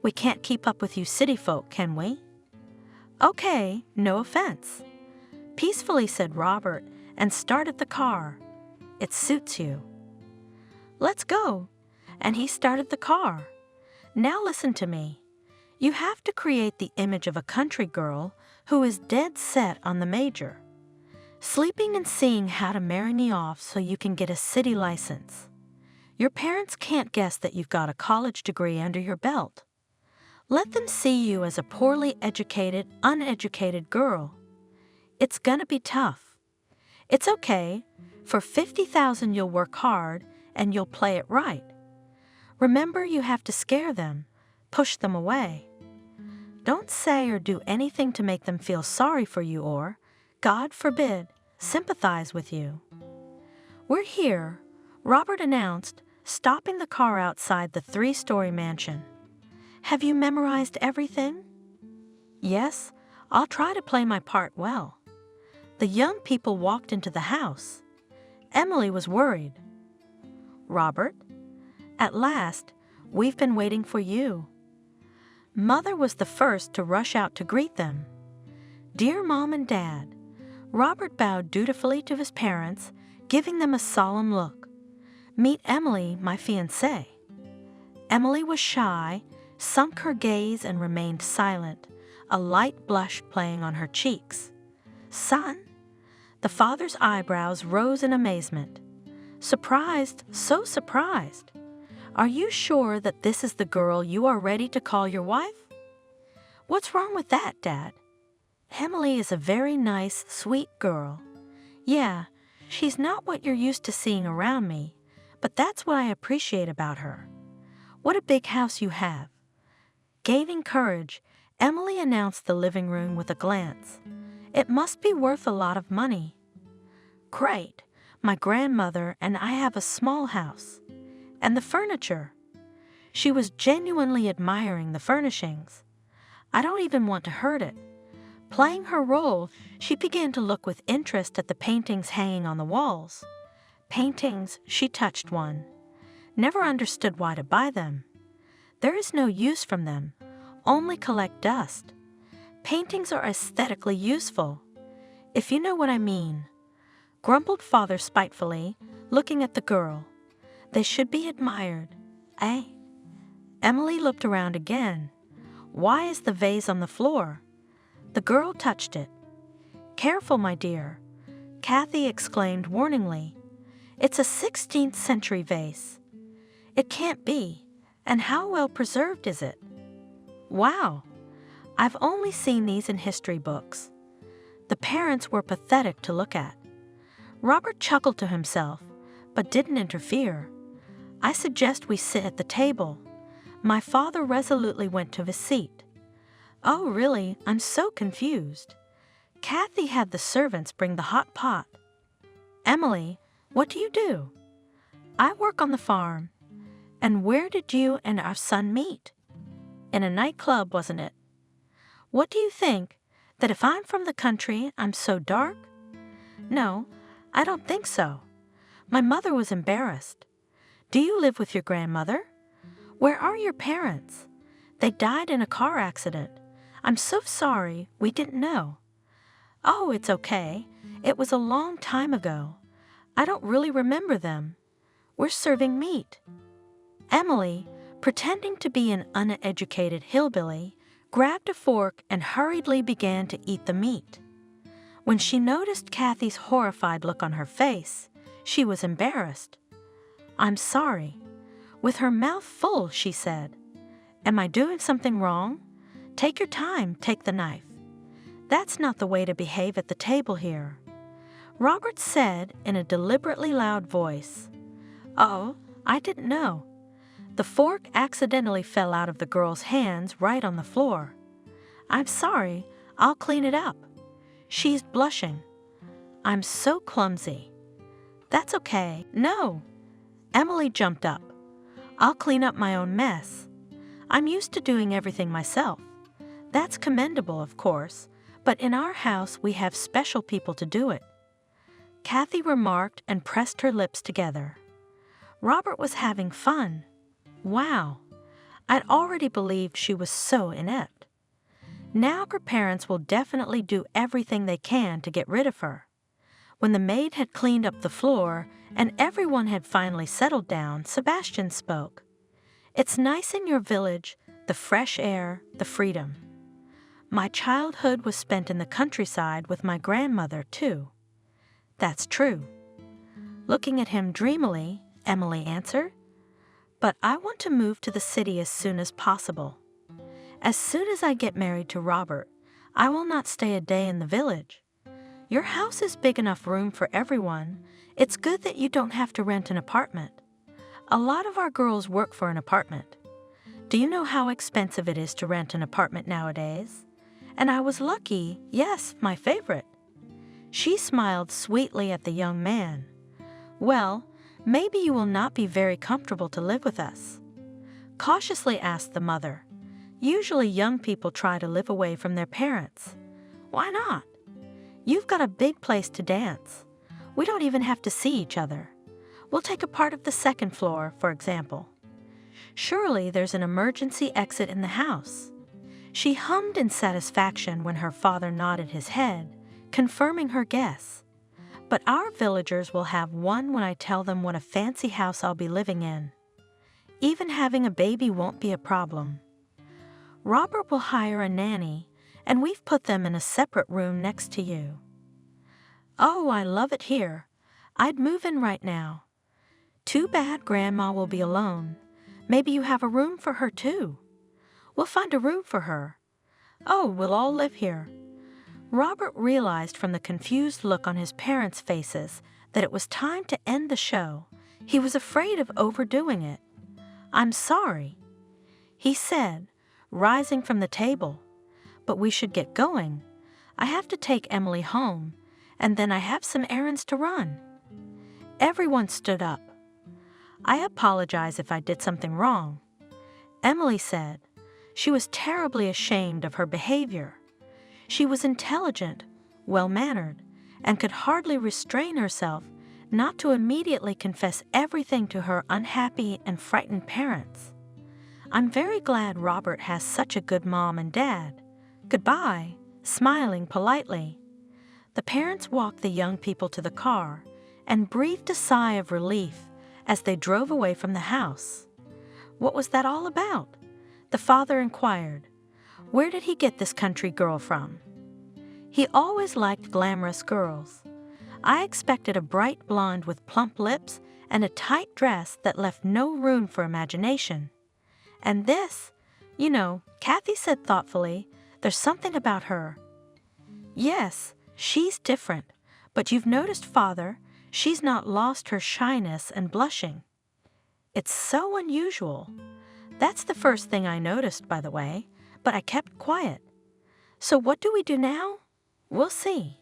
We can't keep up with you city folk, can we?" "Okay, no offense," peacefully said Robert and started the car. "It suits you." "Let's go." And he started the car. "Now listen to me. You have to create the image of a country girl who is dead set on the major. Sleeping and seeing how to marry me off so you can get a city license. Your parents can't guess that you've got a college degree under your belt. Let them see you as a poorly educated, uneducated girl. It's gonna be tough. It's okay. For 50,000 you'll work hard and you'll play it right. Remember, you have to scare them, push them away. Don't say or do anything to make them feel sorry for you or, God forbid, sympathize with you." "We're here," Robert announced, stopping the car outside the 3-story mansion. "Have you memorized everything?" "Yes, I'll try to play my part well." The young people walked into the house. Emily was worried. "Robert, at last, we've been waiting for you." Mother was the first to rush out to greet them. "Dear Mom and Dad," Robert bowed dutifully to his parents, giving them a solemn look. "Meet Emily, my fiancée." Emily was shy, sunk her gaze and remained silent, a light blush playing on her cheeks. "Son?" The father's eyebrows rose in amazement. "Surprised, so surprised. Are you sure that this is the girl you are ready to call your wife?" "What's wrong with that, Dad?" "Emily is a very nice, sweet girl. Yeah, she's not what you're used to seeing around me, but that's what I appreciate about her. What a big house you have." Gaining courage, Emily announced the living room with a glance. "It must be worth a lot of money." "Great. My grandmother and I have a small house. And the furniture." She was genuinely admiring the furnishings. "I don't even want to hurt it." Playing her role, she began to look with interest at the paintings hanging on the walls. Paintings, she touched one. Never understood why to buy them. There is no use from them, only collect dust. Paintings are aesthetically useful, if you know what I mean, grumbled Father spitefully, looking at the girl. "They should be admired, eh?" Emily looked around again. "Why is the vase on the floor?" The girl touched it. "Careful, my dear," Kathy exclaimed warningly. "It's a 16th century vase. It can't be. And how well preserved is it?" "Wow. I've only seen these in history books." The parents were pathetic to look at. Robert chuckled to himself, but didn't interfere. I suggest we sit at the table. My father resolutely went to his seat. Oh, really? I'm so confused. Kathy had the servants bring the hot pot. Emily, what do you do? I work on the farm. And where did you and our son meet? In a nightclub, wasn't it? What do you think? That if I'm from the country, I'm so dark? No, I don't think so. My mother was embarrassed. Do you live with your grandmother? Where are your parents? They died in a car accident. I'm so sorry, we didn't know. Oh, it's okay. It was a long time ago. I don't really remember them. We're serving meat. Emily, pretending to be an uneducated hillbilly, grabbed a fork and hurriedly began to eat the meat. When she noticed Kathy's horrified look on her face, she was embarrassed. I'm sorry. With her mouth full, she said, Am I doing something wrong? Take your time, take the knife. That's not the way to behave at the table here. Robert said in a deliberately loud voice, Oh, I didn't know. The fork accidentally fell out of the girl's hands right on the floor. I'm sorry, I'll clean it up. She's blushing. I'm so clumsy. That's okay. No. Emily jumped up. I'll clean up my own mess. I'm used to doing everything myself. That's commendable, of course, but in our house we have special people to do it. Kathy remarked and pressed her lips together. Robert was having fun. Wow, I'd already believed she was so inept. Now her parents will definitely do everything they can to get rid of her. When the maid had cleaned up the floor and everyone had finally settled down, Sebastian spoke. It's nice in your village, the fresh air, the freedom. My childhood was spent in the countryside with my grandmother, too. That's true. Looking at him dreamily, Emily answered. But I want to move to the city as soon as possible. As soon as I get married to Robert, I will not stay a day in the village. Your house is big enough room for everyone. It's good that you don't have to rent an apartment. A lot of our girls work for an apartment. Do you know how expensive it is to rent an apartment nowadays? And I was lucky, yes, my favorite. She smiled sweetly at the young man. Well, maybe you will not be very comfortable to live with us. Cautiously asked the mother. Usually young people try to live away from their parents. Why not? You've got a big place to dance. We don't even have to see each other. We'll take a part of the second floor, for example. Surely there's an emergency exit in the house. She hummed in satisfaction when her father nodded his head, confirming her guess. But our villagers will have one when I tell them what a fancy house I'll be living in. Even having a baby won't be a problem. Robert will hire a nanny, and we've put them in a separate room next to you. Oh, I love it here. I'd move in right now. Too bad Grandma will be alone. Maybe you have a room for her, too. We'll find a room for her. Oh, we'll all live here. Robert realized from the confused look on his parents' faces that it was time to end the show. He was afraid of overdoing it. I'm sorry, he said, rising from the table. But we should get going. I have to take Emily home, and then I have some errands to run. Everyone stood up. I apologize if I did something wrong, Emily said. She was terribly ashamed of her behavior. She was intelligent, well-mannered, and could hardly restrain herself not to immediately confess everything to her unhappy and frightened parents. I'm very glad Robert has such a good mom and dad. Goodbye, smiling politely. The parents walked the young people to the car and breathed a sigh of relief as they drove away from the house. What was that all about? The father inquired. Where did he get this country girl from? He always liked glamorous girls. I expected a bright blonde with plump lips and a tight dress that left no room for imagination. And this, Kathy said thoughtfully, there's something about her. Yes, she's different, but you've noticed, Father, she's not lost her shyness and blushing. It's so unusual. That's the first thing I noticed, by the way, but I kept quiet. So what do we do now? We'll see.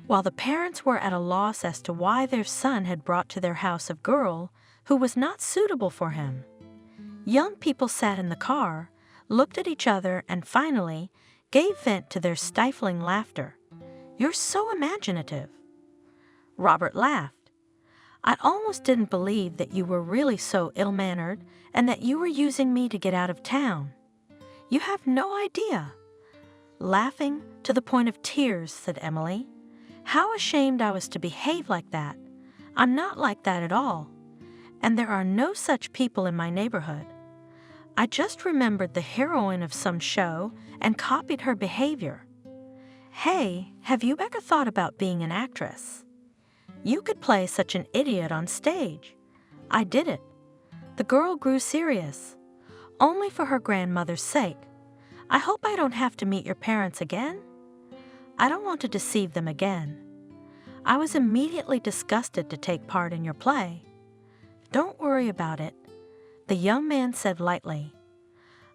While the parents were at a loss as to why their son had brought to their house a girl who was not suitable for him, young people sat in the car, looked at each other, and finally gave vent to their stifling laughter. "You're so imaginative." Robert laughed. "I almost didn't believe that you were really so ill-mannered and that you were using me to get out of town. You have no idea." Laughing to the point of tears, said Emily. "How ashamed I was to behave like that. I'm not like that at all. And there are no such people in my neighborhood. I just remembered the heroine of some show and copied her behavior. Hey, have you ever thought about being an actress? You could play such an idiot on stage. I did it." The girl grew serious. "Only for her grandmother's sake. I hope I don't have to meet your parents again. I don't want to deceive them again. I was immediately disgusted to take part in your play." "Don't worry about it," the young man said lightly.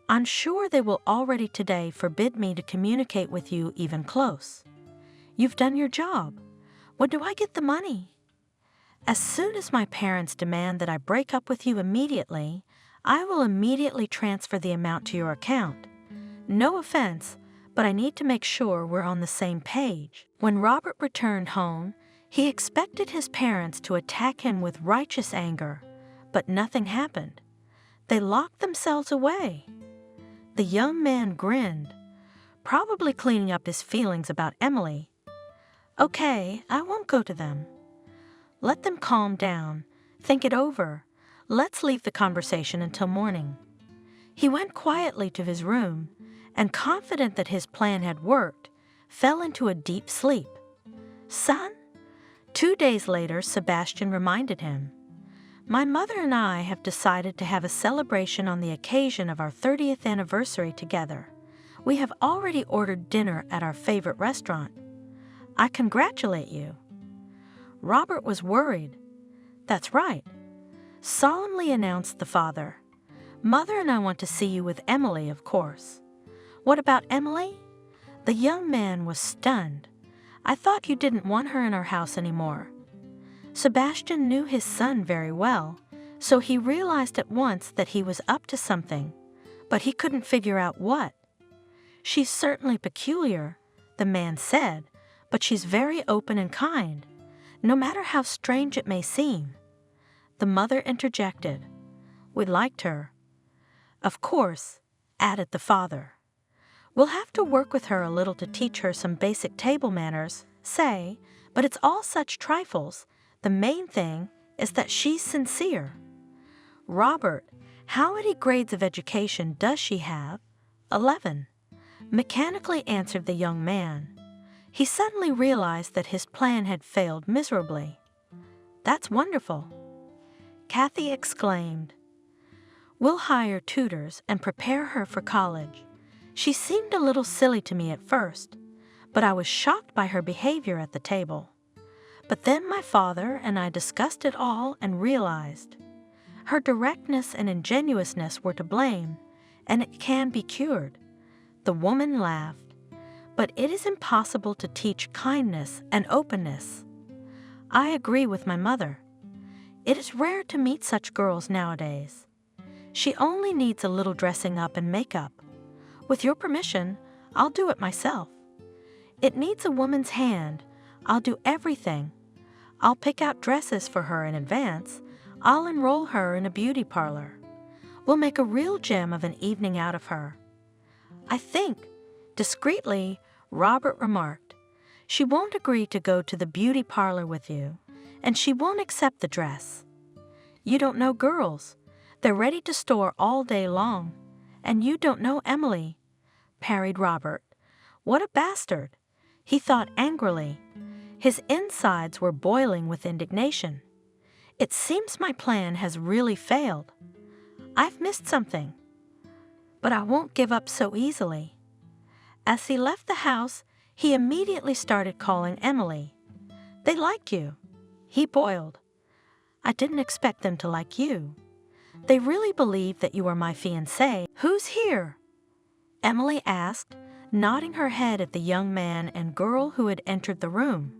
"I'm sure they will already today forbid me to communicate with you even close. You've done your job. When do I get the money?" "As soon as my parents demand that I break up with you immediately, I will immediately transfer the amount to your account. No offense, but I need to make sure we're on the same page." When Robert returned home, he expected his parents to attack him with righteous anger, but nothing happened. They locked themselves away. The young man grinned, probably cleaning up his feelings about Emily. "Okay, I won't go to them. Let them calm down, think it over. Let's leave the conversation until morning." He went quietly to his room, and confident that his plan had worked, fell into a deep sleep. "Son?" 2 days later, Sebastian reminded him. "My mother and I have decided to have a celebration on the occasion of our 30th anniversary together. We have already ordered dinner at our favorite restaurant. I congratulate you." Robert was worried. "That's right," solemnly announced the father. "Mother and I want to see you with Emily, of course." "What about Emily?" The young man was stunned. "I thought you didn't want her in our house anymore." Sebastian knew his son very well, so he realized at once that he was up to something, but he couldn't figure out what. "She's certainly peculiar," the man said, "but she's very open and kind, no matter how strange it may seem." The mother interjected. "We liked her." "Of course," added the father. "We'll have to work with her a little to teach her some basic table manners, say, but it's all such trifles. The main thing is that she's sincere." "Robert, how many grades of education does she have?" 11, mechanically answered the young man. He suddenly realized that his plan had failed miserably. "That's wonderful," Kathy exclaimed. "We'll hire tutors and prepare her for college. She seemed a little silly to me at first, but I was shocked by her behavior at the table. But then my father and I discussed it all and realized her directness and ingenuousness were to blame, and it can be cured." The woman laughed. "But it is impossible to teach kindness and openness." "I agree with my mother. It is rare to meet such girls nowadays. She only needs a little dressing up and makeup. With your permission, I'll do it myself. It needs a woman's hand. I'll do everything. I'll pick out dresses for her in advance. I'll enroll her in a beauty parlor. We'll make a real gem of an evening out of her." "I think," discreetly, Robert remarked, "she won't agree to go to the beauty parlor with you, and she won't accept the dress. You don't know girls. They're ready to store all day long. And you don't know Emily," parried Robert. "What a bastard!" he thought angrily. His insides were boiling with indignation. "It seems my plan has really failed. I've missed something. But I won't give up so easily." As he left the house, he immediately started calling Emily. "They like you." He boiled. I didn't expect them to like you. They really believe that you are my fiancé. Who's here? Emily asked, nodding her head at the young man and girl who had entered the room.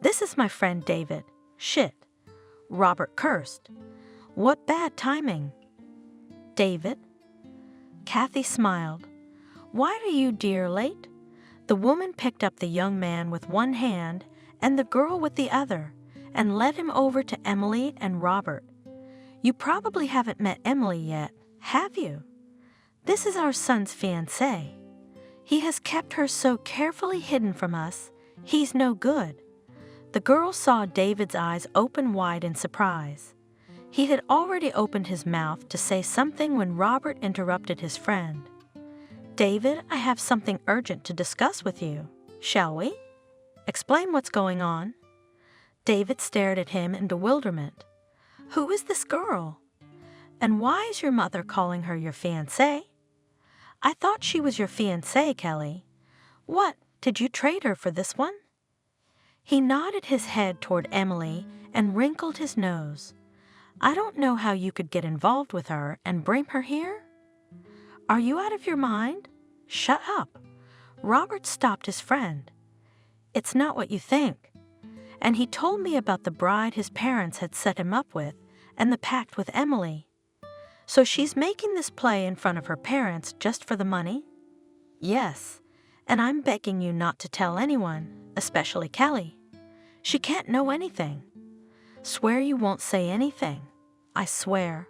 This is my friend David. Shit. Robert cursed. What bad timing. David? Kathy smiled. Why are you dear late? The woman picked up the young man with one hand and the girl with the other and led him over to Emily and Robert. You probably haven't met Emily yet, have you? This is our son's fiancée. He has kept her so carefully hidden from us, he's no good. The girl saw David's eyes open wide in surprise. He had already opened his mouth to say something when Robert interrupted his friend. David, I have something urgent to discuss with you. Shall we? Explain what's going on. David stared at him in bewilderment. Who is this girl? And why is your mother calling her your fiancée? I thought she was your fiancée, Kelly. What, did you trade her for this one? He nodded his head toward Emily and wrinkled his nose. I don't know how you could get involved with her and bring her here. Are you out of your mind? Shut up. Robert stopped his friend. It's not what you think. And he told me about the bride his parents had set him up with and the pact with Emily. So she's making this play in front of her parents just for the money? Yes, and I'm begging you not to tell anyone, especially Kelly. She can't know anything. Swear you won't say anything. I swear.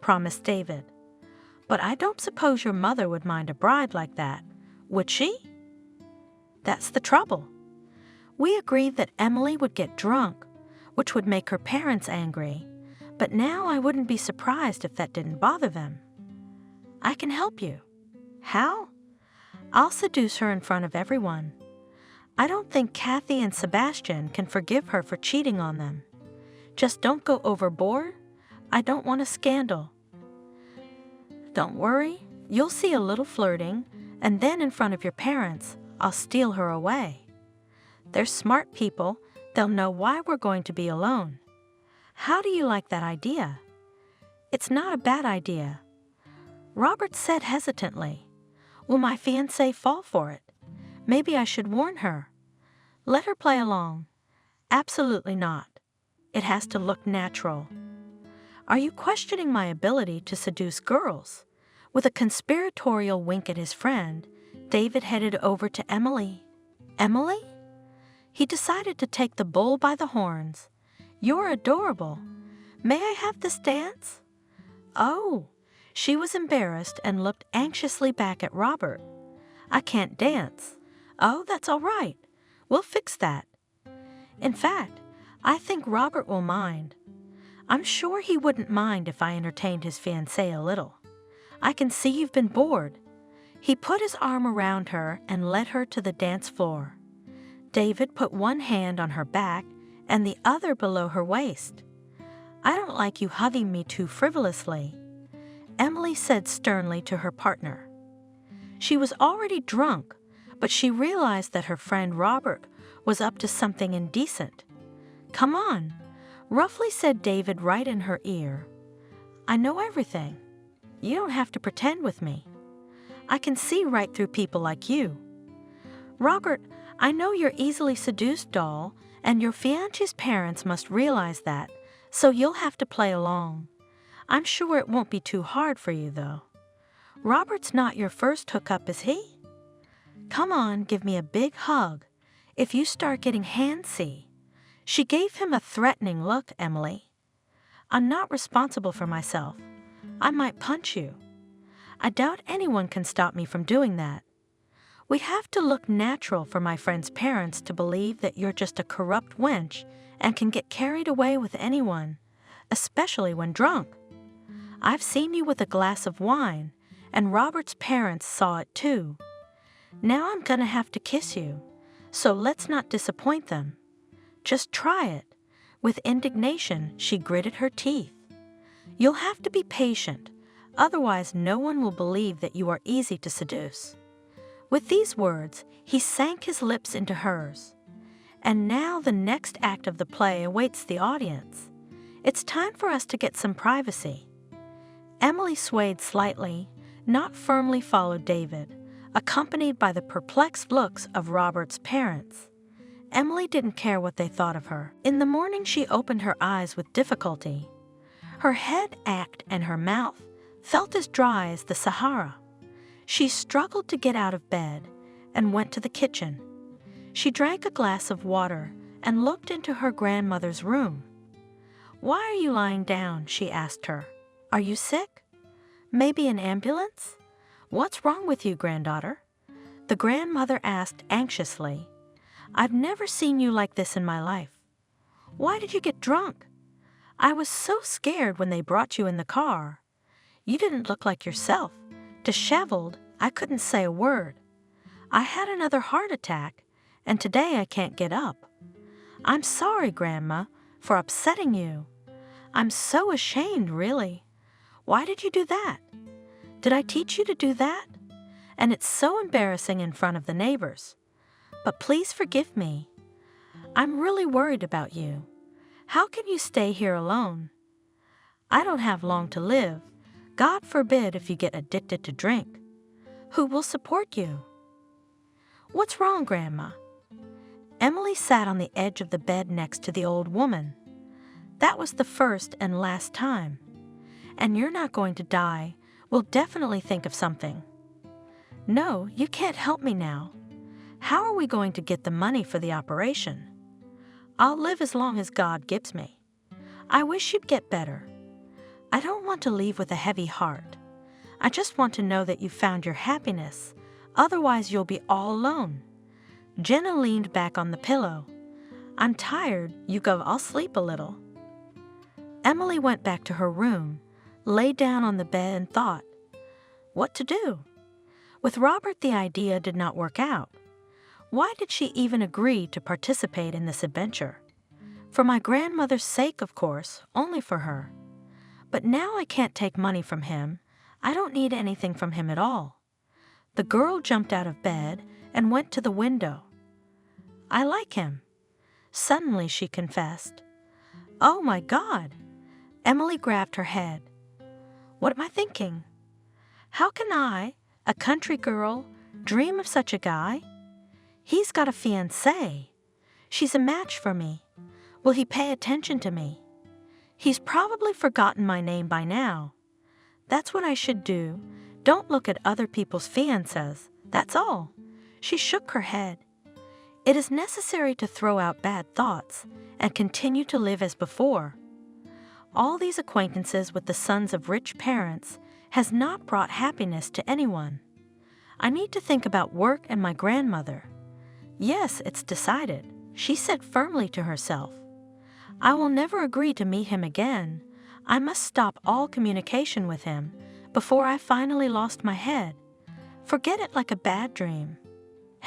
Promised David. But I don't suppose your mother would mind a bride like that, would she? That's the trouble. We agreed that Emily would get drunk, which would make her parents angry, but now I wouldn't be surprised if that didn't bother them. I can help you. How? I'll seduce her in front of everyone. I don't think Kathy and Sebastian can forgive her for cheating on them. Just don't go overboard. I don't want a scandal. Don't worry, you'll see a little flirting, and then in front of your parents, I'll steal her away. They're smart people. They'll know why we're going to be alone. How do you like that idea? It's not a bad idea. Robert said hesitantly, Will my fiancée fall for it? Maybe I should warn her. Let her play along. Absolutely not. It has to look natural. Are you questioning my ability to seduce girls? With a conspiratorial wink at his friend, David headed over to Emily. Emily? He decided to take the bull by the horns. You're adorable. May I have this dance? Oh, she was embarrassed and looked anxiously back at Robert. I can't dance. Oh, that's all right. We'll fix that. In fact, I think Robert will mind. I'm sure he wouldn't mind if I entertained his fiancée a little. I can see you've been bored. He put his arm around her and led her to the dance floor. David put one hand on her back and the other below her waist. I don't like you hugging me too frivolously, Emily said sternly to her partner. She was already drunk, but she realized that her friend Robert was up to something indecent. Come on, roughly said David right in her ear. I know everything. You don't have to pretend with me. I can see right through people like you. Robert, I know you're easily seduced, doll, and your fiancé's parents must realize that, so you'll have to play along. I'm sure it won't be too hard for you, though. Robert's not your first hookup, is he? Come on, give me a big hug. If you start getting handsy. She gave him a threatening look, Emily. I'm not responsible for myself. I might punch you. I doubt anyone can stop me from doing that. We have to look natural for my friend's parents to believe that you're just a corrupt wench and can get carried away with anyone, especially when drunk. I've seen you with a glass of wine, and Robert's parents saw it too. Now I'm gonna have to kiss you, so let's not disappoint them. Just try it. With indignation, she gritted her teeth. You'll have to be patient, otherwise no one will believe that you are easy to seduce. With these words, he sank his lips into hers. And now the next act of the play awaits the audience. It's time for us to get some privacy." Emily swayed slightly, not firmly followed David, accompanied by the perplexed looks of Robert's parents. Emily didn't care what they thought of her. In the morning, she opened her eyes with difficulty. Her head ached and her mouth felt as dry as the Sahara. She struggled to get out of bed and went to the kitchen. She drank a glass of water and looked into her grandmother's room. "Why are you lying down?" she asked her. "Are you sick? Maybe an ambulance? What's wrong with you, granddaughter?" The grandmother asked anxiously. "I've never seen you like this in my life. Why did you get drunk? I was so scared when they brought you in the car. You didn't look like yourself. Disheveled, I couldn't say a word. I had another heart attack, and today I can't get up. I'm sorry, Grandma, for upsetting you. I'm so ashamed, really. Why did you do that? Did I teach you to do that? And it's so embarrassing in front of the neighbors. But please forgive me. I'm really worried about you. How can you stay here alone? I don't have long to live. God forbid if you get addicted to drink. Who will support you?" "What's wrong, Grandma?" Emily sat on the edge of the bed next to the old woman. "That was the first and last time. And you're not going to die. We'll definitely think of something." "No, you can't help me now. How are we going to get the money for the operation? I'll live as long as God gives me. I wish you'd get better. I don't want to leave with a heavy heart. I just want to know that you found your happiness. Otherwise, you'll be all alone." Jenna leaned back on the pillow. "I'm tired. You go, I'll sleep a little." Emily went back to her room, lay down on the bed and thought, what to do? With Robert, the idea did not work out. Why did she even agree to participate in this adventure? For my grandmother's sake, of course, only for her. But now I can't take money from him. I don't need anything from him at all. The girl jumped out of bed and went to the window. "I like him." Suddenly she confessed. "Oh my God!" Emily grabbed her head. "What am I thinking? How can I, a country girl, dream of such a guy? He's got a fiancée. She's a match for me. Will he pay attention to me? He's probably forgotten my name by now. That's what I should do. Don't look at other people's fiancés. That's all." She shook her head. It is necessary to throw out bad thoughts and continue to live as before. All these acquaintances with the sons of rich parents has not brought happiness to anyone. I need to think about work and my grandmother. Yes, it's decided, she said firmly to herself. I will never agree to meet him again. I must stop all communication with him before I finally lost my head. Forget it like a bad dream.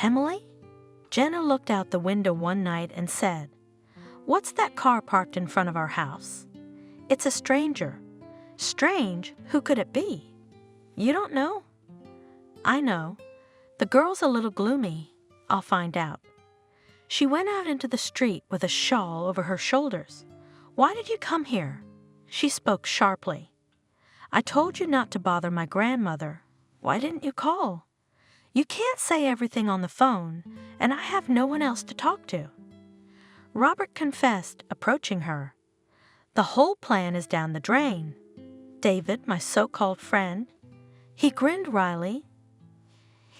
Emily? Jenna looked out the window one night and said, "What's that car parked in front of our house?" "It's a stranger." "Strange? Who could it be?" "You don't know?" "I know. The girl's a little gloomy. I'll find out." She went out into the street with a shawl over her shoulders. "Why did you come here?" She spoke sharply. "I told you not to bother my grandmother. Why didn't you call? You can't say everything on the phone, and I have no one else to talk to." Robert confessed, approaching her. "The whole plan is down the drain. David, my so-called friend," he grinned wryly.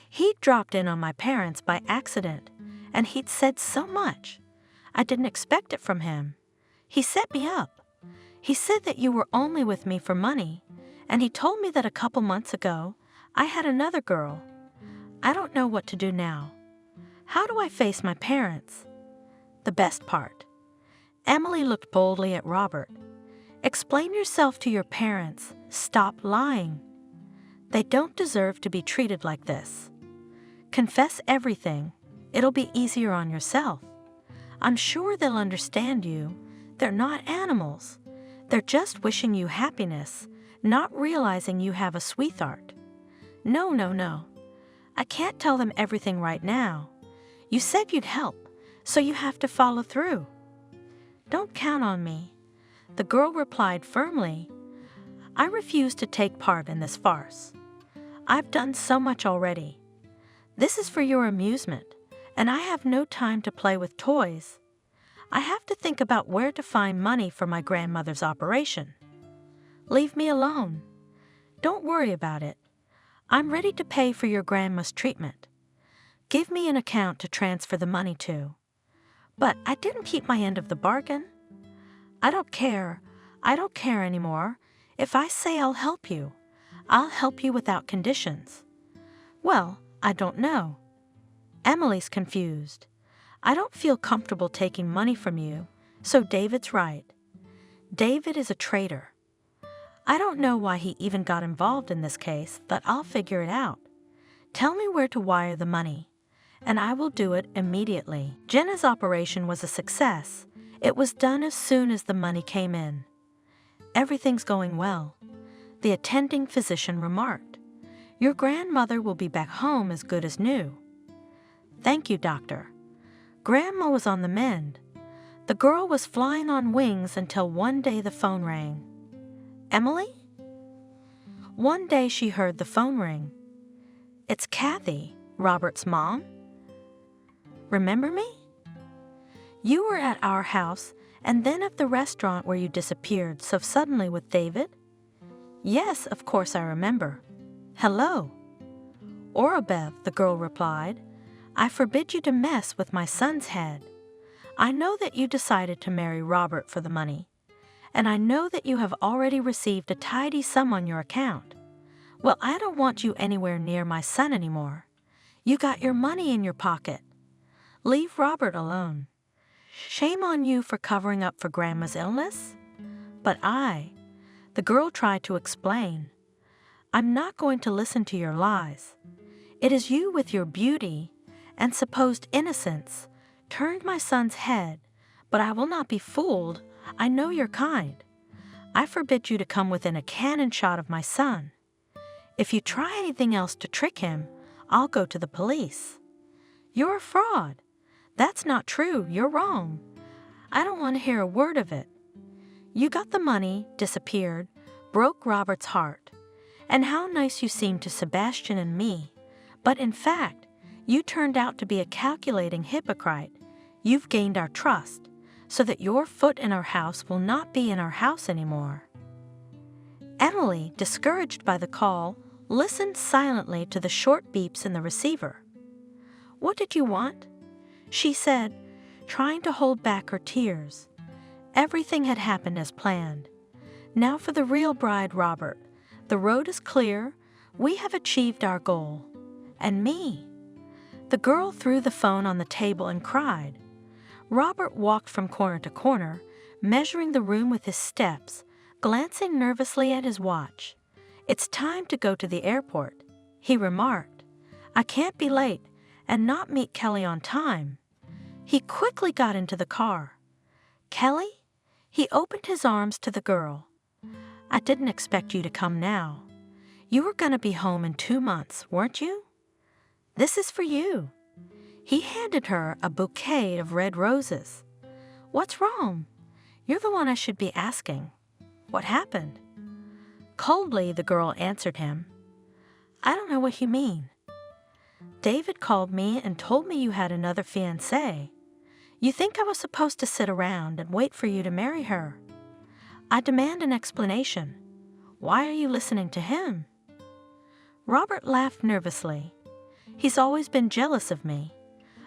"He'd dropped in on my parents by accident, and he'd said so much. I didn't expect it from him. He set me up. He said that you were only with me for money, and he told me that a couple months ago I had another girl. I don't know what to do now. How do I face my parents?" The best part. Emily looked boldly at Robert. "Explain yourself to your parents. Stop lying. They don't deserve to be treated like this. Confess everything. It'll be easier on yourself. I'm sure they'll understand you. They're not animals. They're just wishing you happiness, not realizing you have a sweetheart. No. I can't tell them everything right now. You said you'd help, so you have to follow through. Don't count on me. The girl replied firmly, "I refuse to take part in this farce. I've done so much already. This is for your amusement, and I have no time to play with toys. I have to think about where to find money for my grandmother's operation. Leave me alone. Don't worry about it. I'm ready to pay for your grandma's treatment. Give me an account to transfer the money to." "But I didn't keep my end of the bargain." "I don't care. I don't care anymore. If I say I'll help you, I'll help you without conditions." "Well, I don't know." Emily's confused. "I don't feel comfortable taking money from you, so David's right. David is a traitor. I don't know why he even got involved in this case, but I'll figure it out. Tell me where to wire the money, and I will do it immediately." Jenna's operation was a success. It was done as soon as the money came in. "Everything's going well," the attending physician remarked. "Your grandmother will be back home as good as new." "Thank you, doctor." Grandma was on the mend. The girl was flying on wings until one day the phone rang. "Emily?" One day she heard the phone ring. "It's Kathy, Robert's mom. Remember me? You were at our house and then at the restaurant where you disappeared so suddenly with David?" "Yes, of course I remember. Hello." "Orabev," the girl replied, "I forbid you to mess with my son's head. I know that you decided to marry Robert for the money, and I know that you have already received a tidy sum on your account. Well, I don't want you anywhere near my son anymore. You got your money in your pocket. Leave Robert alone. Shame on you for covering up for Grandma's illness." "But the girl tried to explain. "I'm not going to listen to your lies. It is you with your beauty and supposed innocence turned my son's head, but I will not be fooled. I know you're kind. I forbid you to come within a cannon shot of my son. If you try anything else to trick him, I'll go to the police." "You're a fraud. That's not true. You're wrong. I don't want to hear a word of it. You got the money, disappeared, broke Robert's heart. And how nice you seemed to Sebastian and me. But in fact, you turned out to be a calculating hypocrite. You've gained our trust, so that your foot in our house will not be in our house anymore." Emily, discouraged by the call, listened silently to the short beeps in the receiver. "What did you want?" she said, trying to hold back her tears. Everything had happened as planned. Now for the real bride, Robert. The road is clear. We have achieved our goal. And me. The girl threw the phone on the table and cried. Robert walked from corner to corner, measuring the room with his steps, glancing nervously at his watch. "It's time to go to the airport," he remarked. "I can't be late and not meet Kelly on time." He quickly got into the car. "Kelly?" He opened his arms to the girl. "I didn't expect you to come now. You were going to be home in 2 months, weren't you? This is for you." He handed her a bouquet of red roses. "What's wrong? You're the one I should be asking. What happened?" Coldly, the girl answered him. "I don't know what you mean." "David called me and told me you had another fiancé. You think I was supposed to sit around and wait for you to marry her? I demand an explanation. Why are you listening to him?" Robert laughed nervously. "He's always been jealous of me.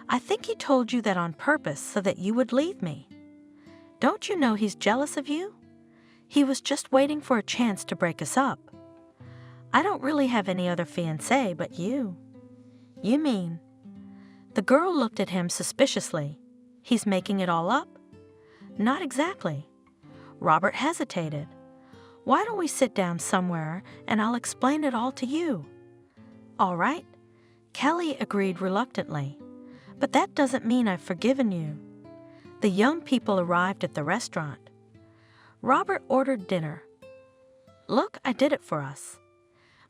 I think he told you that on purpose so that you would leave me. Don't you know he's jealous of you? He was just waiting for a chance to break us up. I don't really have any other fiancé but you." "You mean?" The girl looked at him suspiciously. "He's making it all up?" "Not exactly." Robert hesitated. "Why don't we sit down somewhere and I'll explain it all to you?" "All right." Kelly agreed reluctantly. "But that doesn't mean I've forgiven you." The young people arrived at the restaurant. Robert ordered dinner. "Look, I did it for us.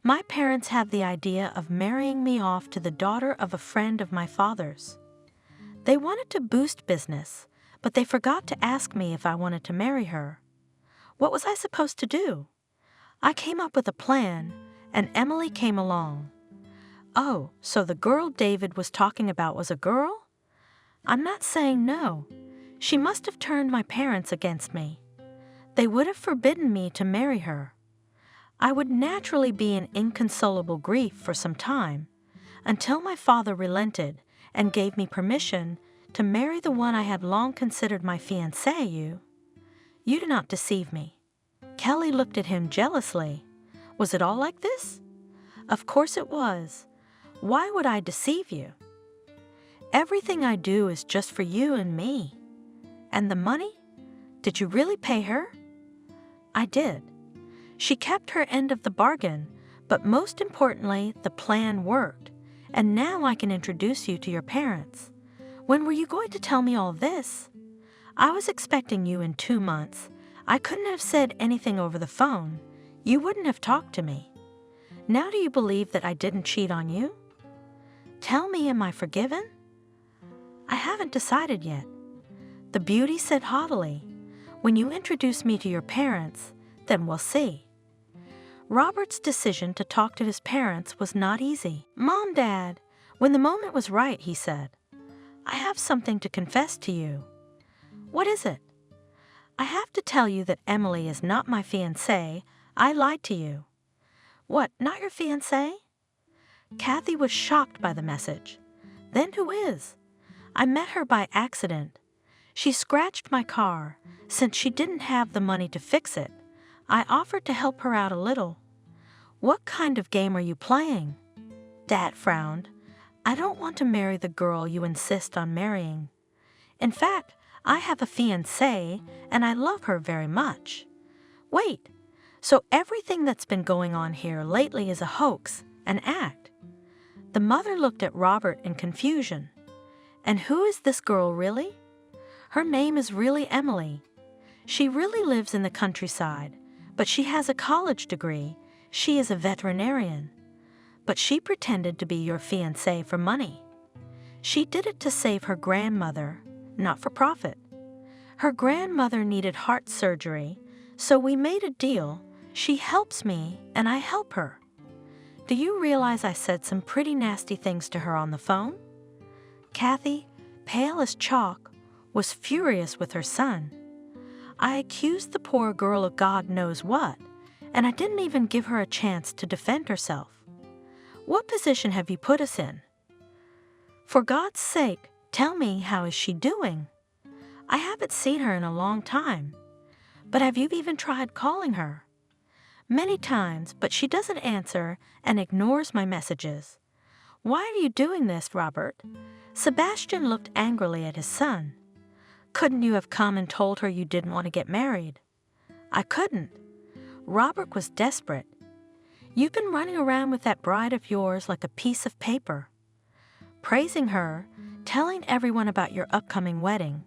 My parents have the idea of marrying me off to the daughter of a friend of my father's. They wanted to boost business, but they forgot to ask me if I wanted to marry her. What was I supposed to do? I came up with a plan, and Emily came along. Oh, so the girl David was talking about was a girl? I'm not saying no. She must have turned my parents against me. They would have forbidden me to marry her. I would naturally be in inconsolable grief for some time, until my father relented and gave me permission to marry the one I had long considered my fiancée. You do not deceive me. Kelly looked at him jealously. Was it all like this? Of course it was. Why would I deceive you? Everything I do is just for you and me. And the money? Did you really pay her? I did. She kept her end of the bargain, but most importantly, the plan worked, and now I can introduce you to your parents. When were you going to tell me all this? I was expecting you in 2 months. I couldn't have said anything over the phone. You wouldn't have talked to me. Now do you believe that I didn't cheat on you? Tell me, am I forgiven? I haven't decided yet. The beauty said haughtily, when you introduce me to your parents, then we'll see. Robert's decision to talk to his parents was not easy. Mom, Dad, when the moment was right, he said, I have something to confess to you. What is it? I have to tell you that Emily is not my fiancée. I lied to you. What, not your fiancée? Kathy was shocked by the message. Then who is? I met her by accident. She scratched my car. Since she didn't have the money to fix it, I offered to help her out a little. What kind of game are you playing? Dad frowned. I don't want to marry the girl you insist on marrying. In fact, I have a fiancée, and I love her very much. Wait, so everything that's been going on here lately is a hoax, an act? The mother looked at Robert in confusion. And who is this girl really? Her name is really Emily. She really lives in the countryside, but she has a college degree. She is a veterinarian. But she pretended to be your fiancée for money. She did it to save her grandmother, not for profit. Her grandmother needed heart surgery, so we made a deal. She helps me, and I help her. Do you realize I said some pretty nasty things to her on the phone? Kathy, pale as chalk, was furious with her son. I accused the poor girl of God knows what, and I didn't even give her a chance to defend herself. What position have you put us in? For God's sake, tell me, how is she doing? I haven't seen her in a long time. But have you even tried calling her? Many times, but she doesn't answer and ignores my messages. Why are you doing this, Robert? Sebastian looked angrily at his son. Couldn't you have come and told her you didn't want to get married? I couldn't. Robert was desperate. You've been running around with that bride of yours like a piece of paper, praising her, telling everyone about your upcoming wedding.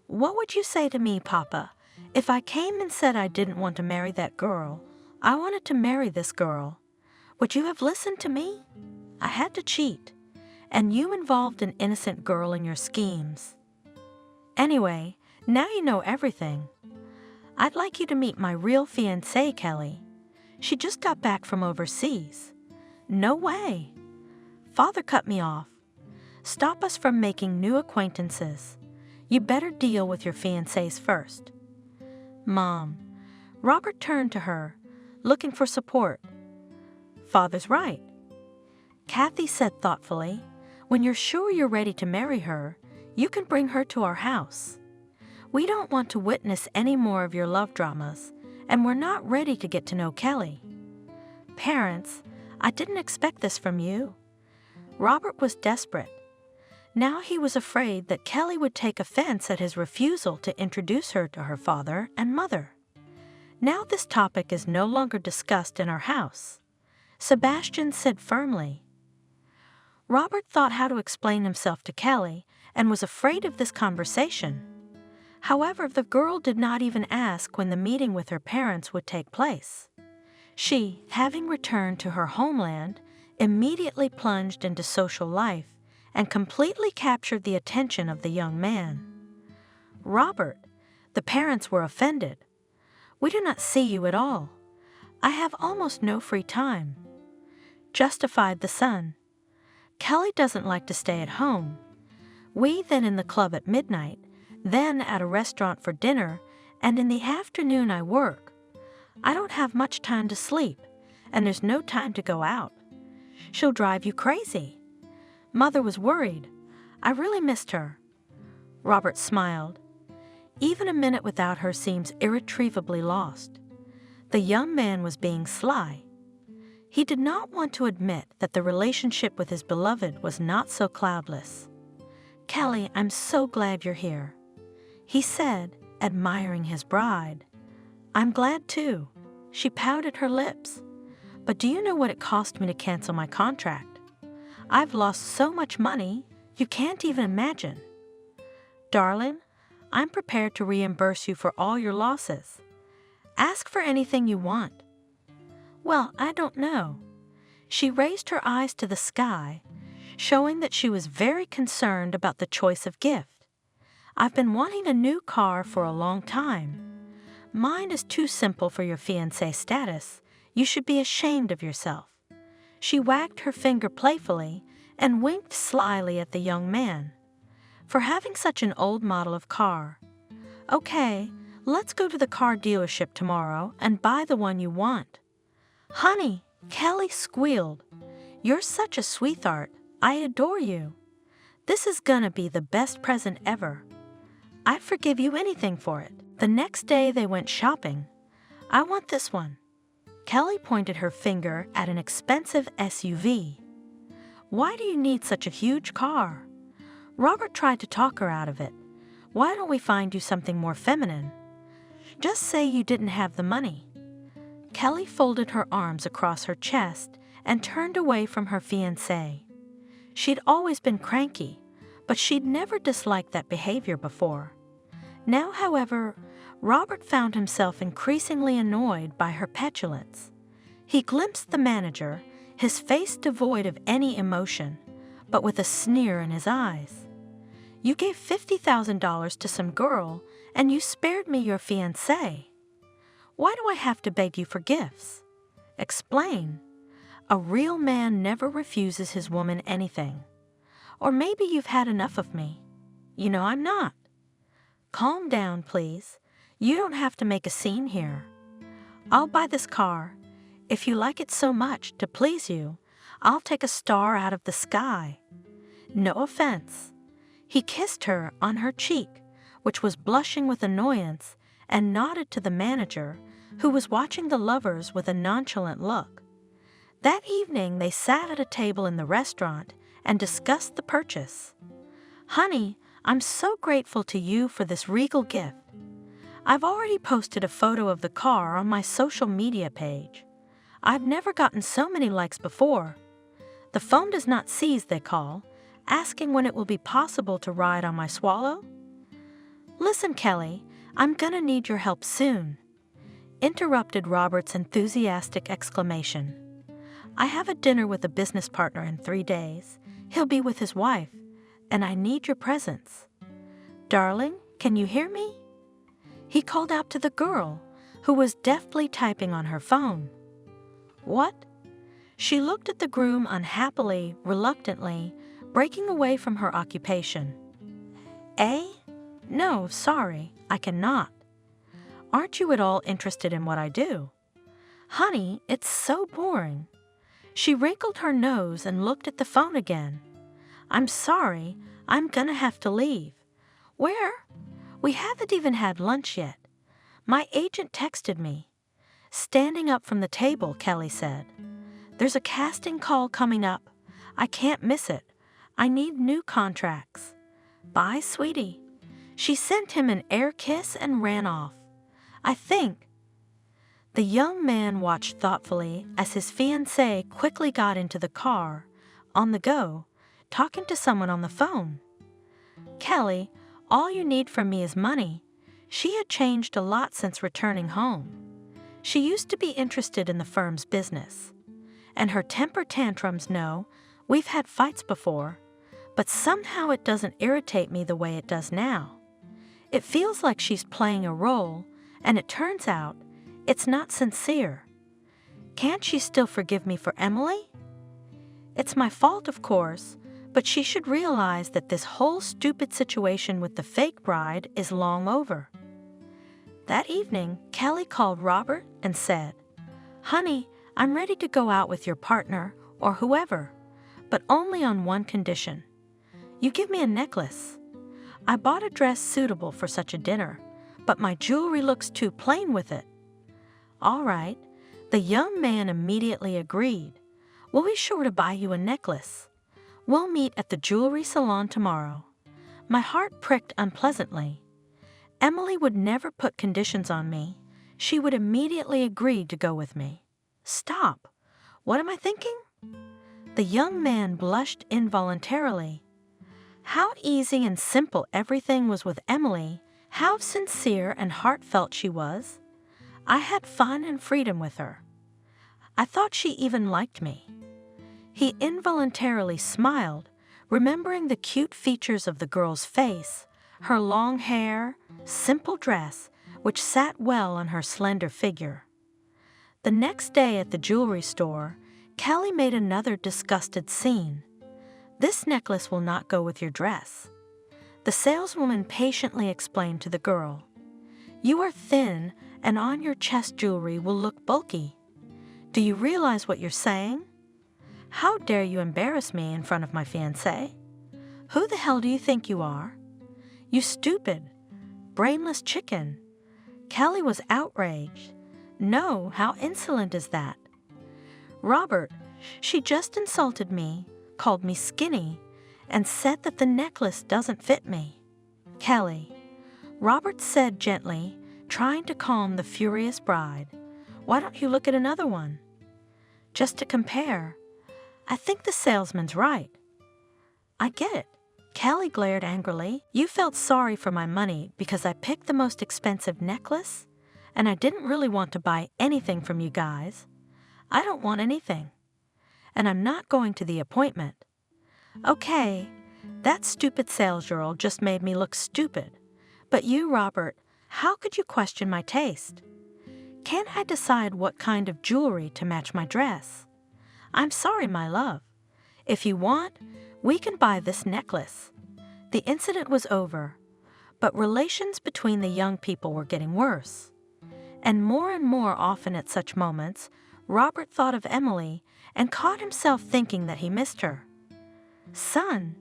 What would you say to me, Papa, if I came and said I didn't want to marry that girl? I wanted to marry this girl. Would you have listened to me? I had to cheat, and you involved an innocent girl in your schemes. Anyway, now you know everything. I'd like you to meet my real fiancée, Kelly. She just got back from overseas. No way. Father cut me off. Stop us from making new acquaintances. You better deal with your fiancés first. Mom. Robert turned to her, looking for support. Father's right. Kathy said thoughtfully, when you're sure you're ready to marry her, you can bring her to our house. We don't want to witness any more of your love dramas, and we're not ready to get to know Kelly. Parents, I didn't expect this from you. Robert was desperate. Now he was afraid that Kelly would take offense at his refusal to introduce her to her father and mother. Now this topic is no longer discussed in our house. Sebastian said firmly. Robert thought how to explain himself to Kelly and was afraid of this conversation. However, the girl did not even ask when the meeting with her parents would take place. She, having returned to her homeland, immediately plunged into social life and completely captured the attention of the young man. Robert, the parents were offended. We do not see you at all. I have almost no free time," justified the son. "Kelly doesn't like to stay at home. We then in the club at midnight, then at a restaurant for dinner, and in the afternoon I work. I don't have much time to sleep, and there's no time to go out. She'll drive you crazy. Mother was worried. I really missed her." Robert smiled. Even a minute without her seems irretrievably lost. The young man was being sly. He did not want to admit that the relationship with his beloved was not so cloudless. "Kelly, I'm so glad you're here," he said, admiring his bride. "I'm glad too." She pouted her lips. "But do you know what it cost me to cancel my contract? I've lost so much money, you can't even imagine." "Darling, I'm prepared to reimburse you for all your losses. Ask for anything you want." "Well, I don't know." She raised her eyes to the sky, showing that she was very concerned about the choice of gift. "I've been wanting a new car for a long time. Mine is too simple for your fiancé status. You should be ashamed of yourself." She wagged her finger playfully and winked slyly at the young man. "For having such an old model of car. Okay, let's go to the car dealership tomorrow and buy the one you want." "Honey," Kelly squealed, "you're such a sweetheart. I adore you. This is gonna be the best present ever. I'd forgive you anything for it." The next day they went shopping. "I want this one." Kelly pointed her finger at an expensive SUV. "Why do you need such a huge car?" Robert tried to talk her out of it. "Why don't we find you something more feminine? Just say you didn't have the money." Kelly folded her arms across her chest and turned away from her fiancé. She'd always been cranky, but she'd never disliked that behavior before. Now, however, Robert found himself increasingly annoyed by her petulance. He glimpsed the manager, his face devoid of any emotion, but with a sneer in his eyes. "You gave $50,000 to some girl, and you spared me your fiancé. Why do I have to beg you for gifts? Explain. A real man never refuses his woman anything. Or maybe you've had enough of me. You know I'm not. Calm down, please. You don't have to make a scene here. I'll buy this car. If you like it so much, to please you, I'll take a star out of the sky. No offense." He kissed her on her cheek, which was blushing with annoyance, and nodded to the manager, who was watching the lovers with a nonchalant look. That evening they sat at a table in the restaurant and discussed the purchase. "Honey, I'm so grateful to you for this regal gift. I've already posted a photo of the car on my social media page. I've never gotten so many likes before. The phone does not seize, they call, asking when it will be possible to ride on my Swallow." "Listen, Kelly, I'm gonna need your help soon," interrupted Robert's enthusiastic exclamation. "I have a dinner with a business partner in 3 days. He'll be with his wife, and I need your presence. Darling, can you hear me?" He called out to the girl, who was deftly typing on her phone. "What?" She looked at the groom unhappily, reluctantly, breaking away from her occupation. "Eh? No, sorry, I cannot. Aren't you at all interested in what I do?" "Honey, it's so boring." She wrinkled her nose and looked at the phone again. "I'm sorry, I'm gonna have to leave." "Where?" "We haven't even had lunch yet. My agent texted me." Standing up from the table, Kelly said, "There's a casting call coming up. I can't miss it. I need new contracts. Bye, sweetie." She sent him an air kiss and ran off. "I think." The young man watched thoughtfully as his fiancée quickly got into the car, on the go, talking to someone on the phone. "Kelly, all you need from me is money." She had changed a lot since returning home. She used to be interested in the firm's business. And her temper tantrums, no, we've had fights before, but somehow it doesn't irritate me the way it does now. It feels like she's playing a role, and it turns out It's not sincere. Can't she still forgive me for Emily? It's my fault, of course, but she should realize that this whole stupid situation with the fake bride is long over. That evening, Kelly called Robert and said, "Honey, I'm ready to go out with your partner or whoever, but only on one condition. You give me a necklace. I bought a dress suitable for such a dinner, but my jewelry looks too plain with it." "All right." The young man immediately agreed. "We'll be sure to buy you a necklace. We'll meet at the jewelry salon tomorrow." My heart pricked unpleasantly. Emily would never put conditions on me. She would immediately agree to go with me. Stop! What am I thinking? The young man blushed involuntarily. How easy and simple everything was with Emily, how sincere and heartfelt she was. I had fun and freedom with her. I thought she even liked me. He involuntarily smiled, remembering the cute features of the girl's face, her long hair, simple dress, which sat well on her slender figure. The next day at the jewelry store, Kelly made another disgusted scene. "This necklace will not go with your dress." The saleswoman patiently explained to the girl, "You are thin, and on your chest jewelry will look bulky. Do you realize what you're saying? How dare you embarrass me in front of my fiancé? Who the hell do you think you are? You stupid, brainless chicken." Kelly was outraged. "No, how insolent is that? Robert, she just insulted me, called me skinny, and said that the necklace doesn't fit me." "Kelly," Robert said gently, trying to calm the furious bride, "why don't you look at another one? Just to compare. I think the salesman's right." "I get it." Kelly glared angrily. "You felt sorry for my money because I picked the most expensive necklace? And I didn't really want to buy anything from you guys. I don't want anything. And I'm not going to the appointment. Okay, that stupid sales girl just made me look stupid. But you, Robert, how could you question my taste? Can't I decide what kind of jewelry to match my dress? I'm sorry, my love. If you want, we can buy this necklace." The incident was over, but relations between the young people were getting worse. And more often at such moments, Robert thought of Emily and caught himself thinking that he missed her. "Son,"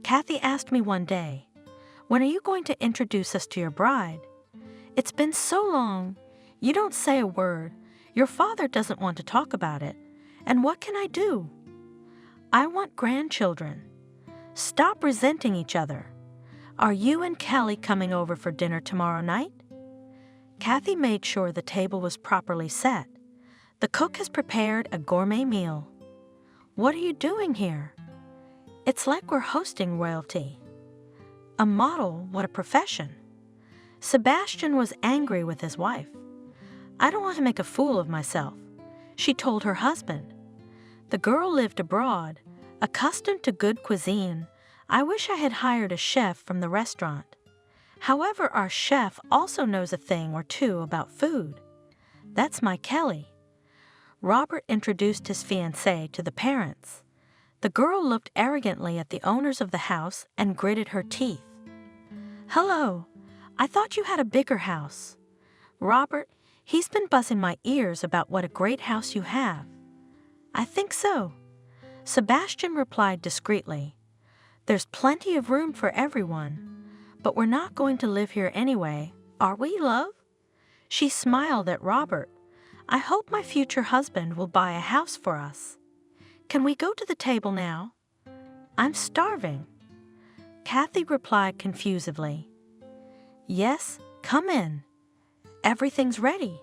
Kathy asked me one day, "when are you going to introduce us to your bride? It's been so long. You don't say a word. Your father doesn't want to talk about it. And what can I do? I want grandchildren. Stop resenting each other. Are you and Kelly coming over for dinner tomorrow night?" Kathy made sure the table was properly set. "The cook has prepared a gourmet meal." "What are you doing here?" "It's like we're hosting royalty." A model, what a profession. Sebastian was angry with his wife. "I don't want to make a fool of myself," she told her husband. The girl lived abroad, accustomed to good cuisine. I wish I had hired a chef from the restaurant. However, our chef also knows a thing or two about food. That's my Kelly. Robert introduced his fiancée to the parents. The girl looked arrogantly at the owners of the house and gritted her teeth. "Hello, I thought you had a bigger house. Robert, he's been buzzing my ears about what a great house you have." "I think so." Sebastian replied discreetly. "There's plenty of room for everyone, but we're not going to live here anyway, are we, love?" She smiled at Robert. "I hope my future husband will buy a house for us. Can we go to the table now?" "I'm starving." Kathy replied confusedly. "Yes, come in. Everything's ready."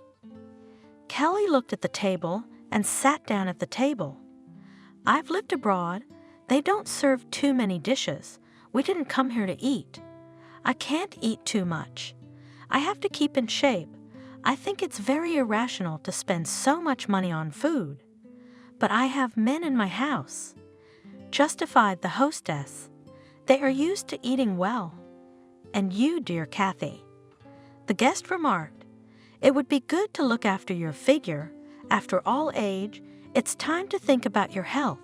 Kelly looked at the table and sat down at the table. "I've lived abroad. They don't serve too many dishes. We didn't come here to eat. I can't eat too much. I have to keep in shape. I think it's very irrational to spend so much money on food. But I have men in my house," justified the hostess. "They are used to eating well. And you, dear Kathy." The guest remarked, It would be good to look after your figure. After all age, it's time to think about your health.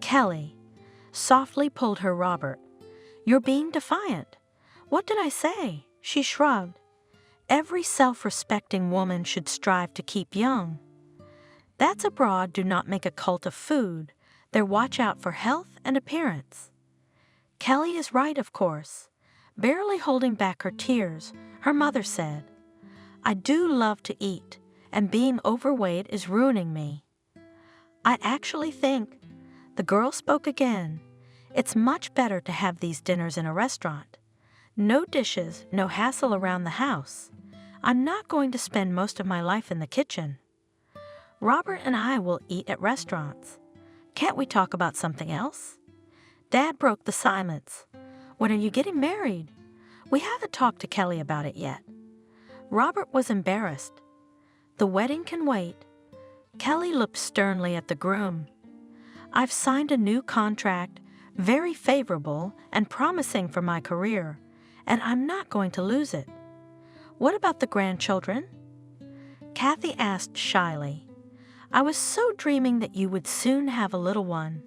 Kelly softly pulled her Robert. You're being defiant. What did I say? She shrugged. Every self-respecting woman should strive to keep young. Dads abroad do not make a cult of food. They watch out for health and appearance. Kelly is right, of course. Barely holding back her tears, her mother said, I do love to eat, and being overweight is ruining me. I actually think, the girl spoke again, it's much better to have these dinners in a restaurant. No dishes, no hassle around the house. I'm not going to spend most of my life in the kitchen. Robert and I will eat at restaurants. Can't we talk about something else? Dad broke the silence. When are you getting married? We haven't talked to Kelly about it yet. Robert was embarrassed. The wedding can wait. Kelly looked sternly at the groom. I've signed a new contract, very favorable and promising for my career, and I'm not going to lose it. What about the grandchildren? Kathy asked shyly. I was so dreaming that you would soon have a little one.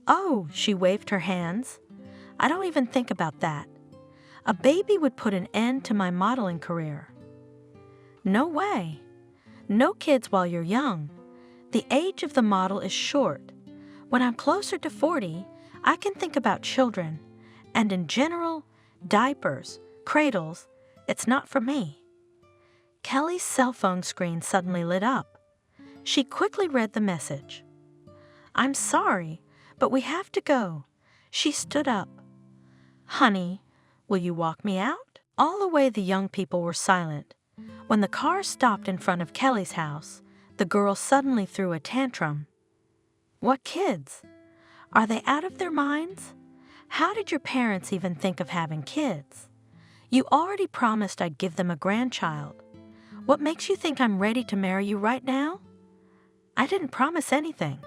Oh, she waved her hands. I don't even think about that. A baby would put an end to my modeling career. No way. No kids while you're young. The age of the model is short. When I'm closer to 40, I can think about children. And in general, diapers, cradles, it's not for me. Kelly's cell phone screen suddenly lit up. She quickly read the message. I'm sorry, but we have to go. She stood up. Honey, will you walk me out? All the way the young people were silent. When the car stopped in front of Kelly's house, the girl suddenly threw a tantrum. What kids? Are they out of their minds? How did your parents even think of having kids? You already promised I'd give them a grandchild. What makes you think I'm ready to marry you right now? I didn't promise anything,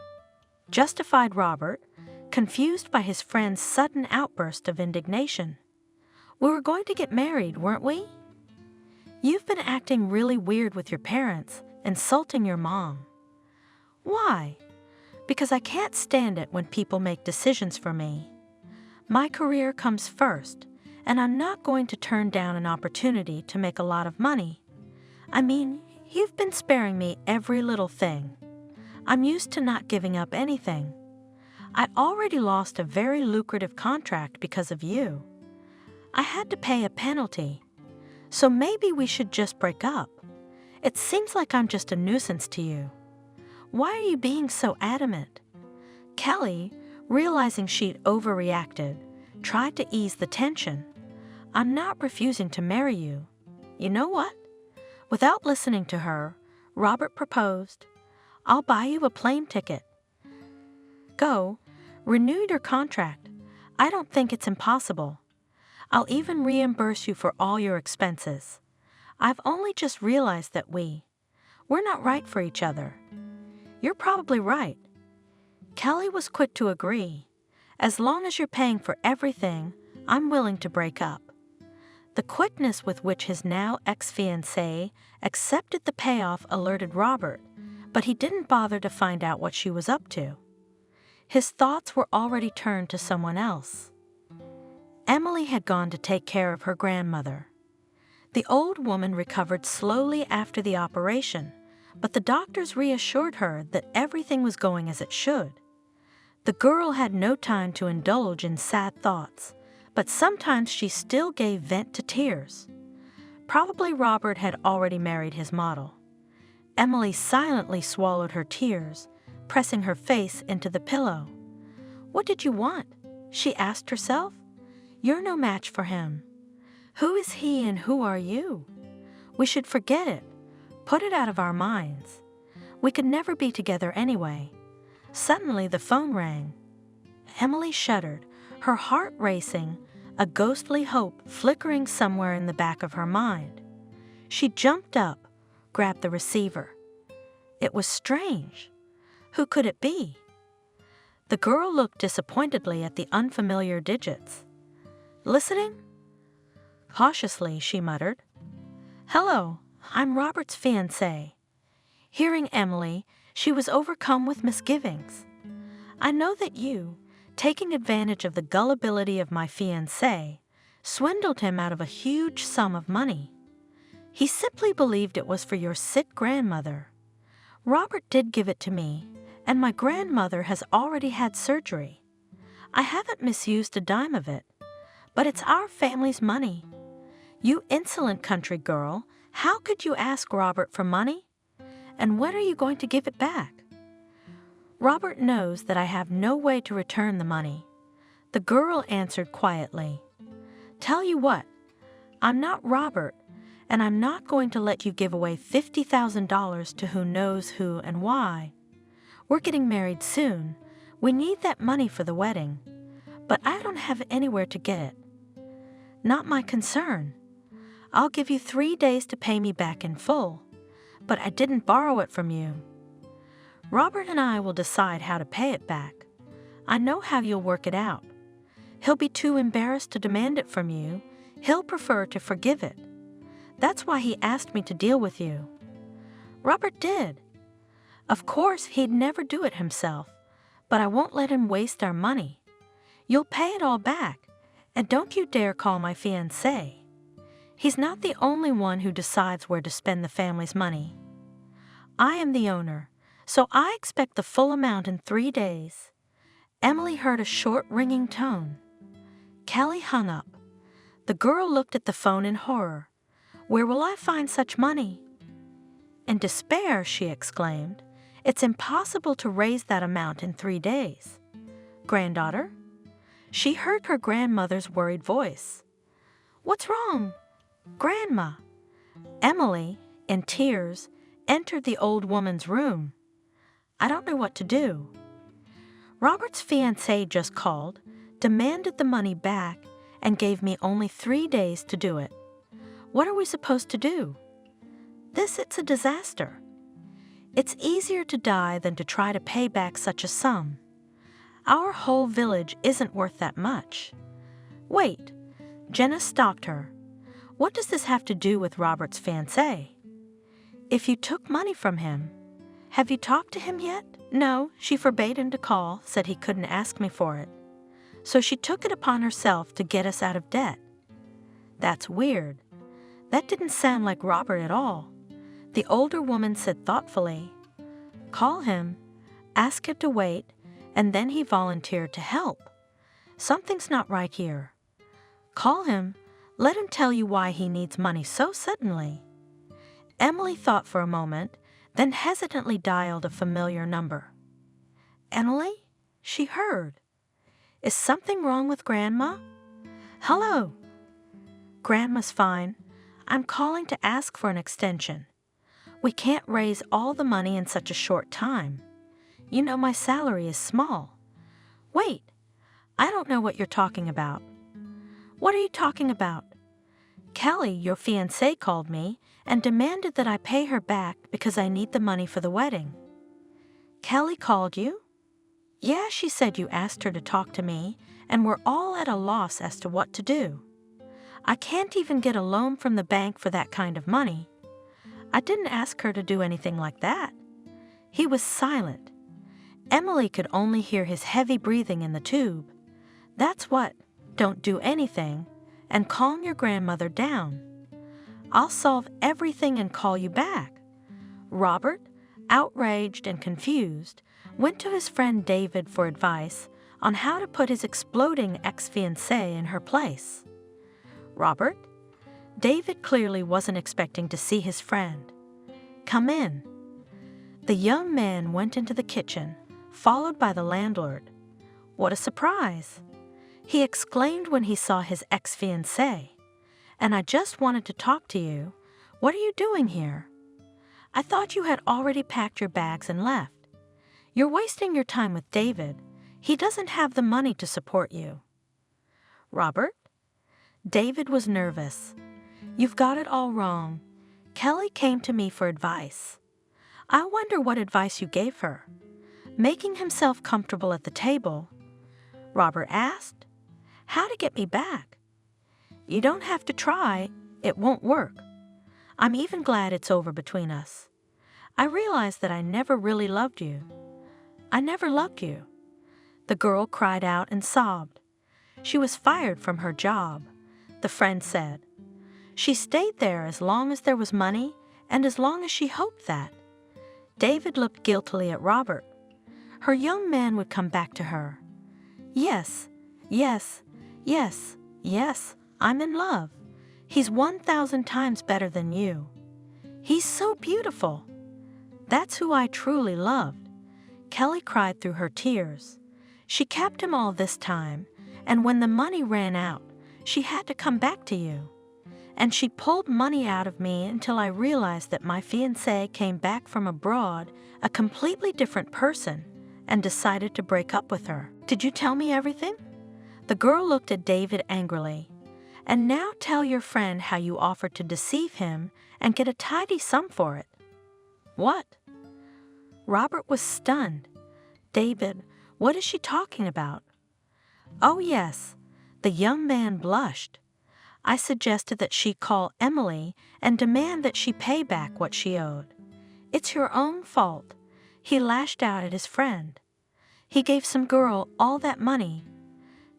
justified Robert, confused by his friend's sudden outburst of indignation. We were going to get married, weren't we? You've been acting really weird with your parents, insulting your mom. Why? Because I can't stand it when people make decisions for me. My career comes first, and I'm not going to turn down an opportunity to make a lot of money. I mean, you've been sparing me every little thing. I'm used to not giving up anything. I already lost a very lucrative contract because of you. I had to pay a penalty. So maybe we should just break up. It seems like I'm just a nuisance to you. Why are you being so adamant? Kelly, realizing she'd overreacted, tried to ease the tension. I'm not refusing to marry you. You know what? Without listening to her, Robert proposed, I'll buy you a plane ticket. Go, renew your contract. I don't think it's impossible. I'll even reimburse you for all your expenses. I've only just realized that we're not right for each other. You're probably right. Kelly was quick to agree. As long as you're paying for everything, I'm willing to break up. The quickness with which his now ex-fiancée accepted the payoff alerted Robert, but he didn't bother to find out what she was up to. His thoughts were already turned to someone else. Emily had gone to take care of her grandmother. The old woman recovered slowly after the operation, but the doctors reassured her that everything was going as it should. The girl had no time to indulge in sad thoughts, but sometimes she still gave vent to tears. Probably Robert had already married his model. Emily silently swallowed her tears, pressing her face into the pillow. What did you want? She asked herself. You're no match for him. Who is he and who are you? We should forget it, put it out of our minds. We could never be together anyway. Suddenly the phone rang. Emily shuddered, her heart racing, a ghostly hope flickering somewhere in the back of her mind. She jumped up, grabbed the receiver. It was strange. Who could it be? The girl looked disappointedly at the unfamiliar digits. Listening? Cautiously, she muttered. Hello, I'm Robert's fiancée." Hearing Emily, she was overcome with misgivings. "I know that you, taking advantage of the gullibility of my fiancé, swindled him out of a huge sum of money. He simply believed it was for your sick grandmother. Robert did give it to me, and my grandmother has already had surgery. I haven't misused a dime of it, but it's our family's money. You insolent country girl, how could you ask Robert for money? And when are you going to give it back?" "Robert knows that I have no way to return the money," the girl answered quietly. "Tell you what, I'm not Robert, and I'm not going to let you give away $50,000 to who knows who and why. We're getting married soon. We need that money for the wedding, but I don't have anywhere to get it. Not my concern. I'll give you 3 days to pay me back in full, but I didn't borrow it from you. Robert and I will decide how to pay it back. I know how you'll work it out. He'll be too embarrassed to demand it from you. He'll prefer to forgive it. That's why he asked me to deal with you." "Robert did. Of course, he'd never do it himself, but I won't let him waste our money. You'll pay it all back, and don't you dare call my fiancé. He's not the only one who decides where to spend the family's money. I am the owner, so I expect the full amount in 3 days." Emily heard a short, ringing tone. Kelly hung up. The girl looked at the phone in horror. "Where will I find such money?" In despair, she exclaimed, "It's impossible to raise that amount in 3 days. Granddaughter?" She heard her grandmother's worried voice. "What's wrong? Grandma?" Emily, in tears, entered the old woman's room. "I don't know what to do. Robert's fiancé just called, demanded the money back, and gave me only 3 days to do it. What are we supposed to do? It's a disaster. It's easier to die than to try to pay back such a sum. Our whole village isn't worth that much." "Wait," Jenna stopped her. "What does this have to do with Robert's fiancé? If you took money from him, have you talked to him yet?" "No, she forbade him to call, said he couldn't ask me for it. So she took it upon herself to get us out of debt." "That's weird. That didn't sound like Robert at all." The older woman said thoughtfully, "Call him, ask him to wait, and then he volunteered to help. Something's not right here. Call him, let him tell you why he needs money so suddenly." Emily thought for a moment, then hesitantly dialed a familiar number. "Emily?" she heard. "Is something wrong with Grandma?" "Hello." "Grandma's fine. I'm calling to ask for an extension. We can't raise all the money in such a short time. You know my salary is small." "Wait, I don't know what you're talking about." "What are you talking about?" "Kelly, your fiancé, called me and demanded that I pay her back because I need the money for the wedding." "Kelly called you?" "Yeah, she said you asked her to talk to me, and we're all at a loss as to what to do. I can't even get a loan from the bank for that kind of money. I didn't ask her to do anything like that." He was silent. Emily could only hear his heavy breathing in the tube. "That's what. Don't do anything, and calm your grandmother down. I'll solve everything and call you back." Robert, outraged and confused, went to his friend David for advice on how to put his exploding ex-fiancée in her place. "Robert?" David clearly wasn't expecting to see his friend. "Come in." The young man went into the kitchen, followed by the landlord. "What a surprise!" he exclaimed when he saw his ex-fiancée. "And I just wanted to talk to you. What are you doing here? I thought you had already packed your bags and left. You're wasting your time with David. He doesn't have the money to support you." "Robert?" David was nervous. "You've got it all wrong. Kelly came to me for advice." "I wonder what advice you gave her." Making himself comfortable at the table, Robert asked, "How to get me back?" "You don't have to try. It won't work. I'm even glad it's over between us. I realize that I never really loved you. I never loved you." The girl cried out and sobbed. She was fired from her job, the friend said. She stayed there as long as there was money and as long as she hoped that. David looked guiltily at Robert. Her young man would come back to her. "Yes, yes, yes, yes, I'm in love. He's 1,000 times better than you. He's so beautiful. That's who I truly loved." Kelly cried through her tears. She kept him all this time, and when the money ran out, she had to come back to you. And she pulled money out of me until I realized that my fiancé came back from abroad, a completely different person, and decided to break up with her. "Did you tell me everything?" The girl looked at David angrily. "And now tell your friend how you offered to deceive him and get a tidy sum for it." "What?" Robert was stunned. "David, what is she talking about?" "Oh, yes." The young man blushed. "I suggested that she call Emily and demand that she pay back what she owed. It's your own fault." He lashed out at his friend. "He gave some girl all that money.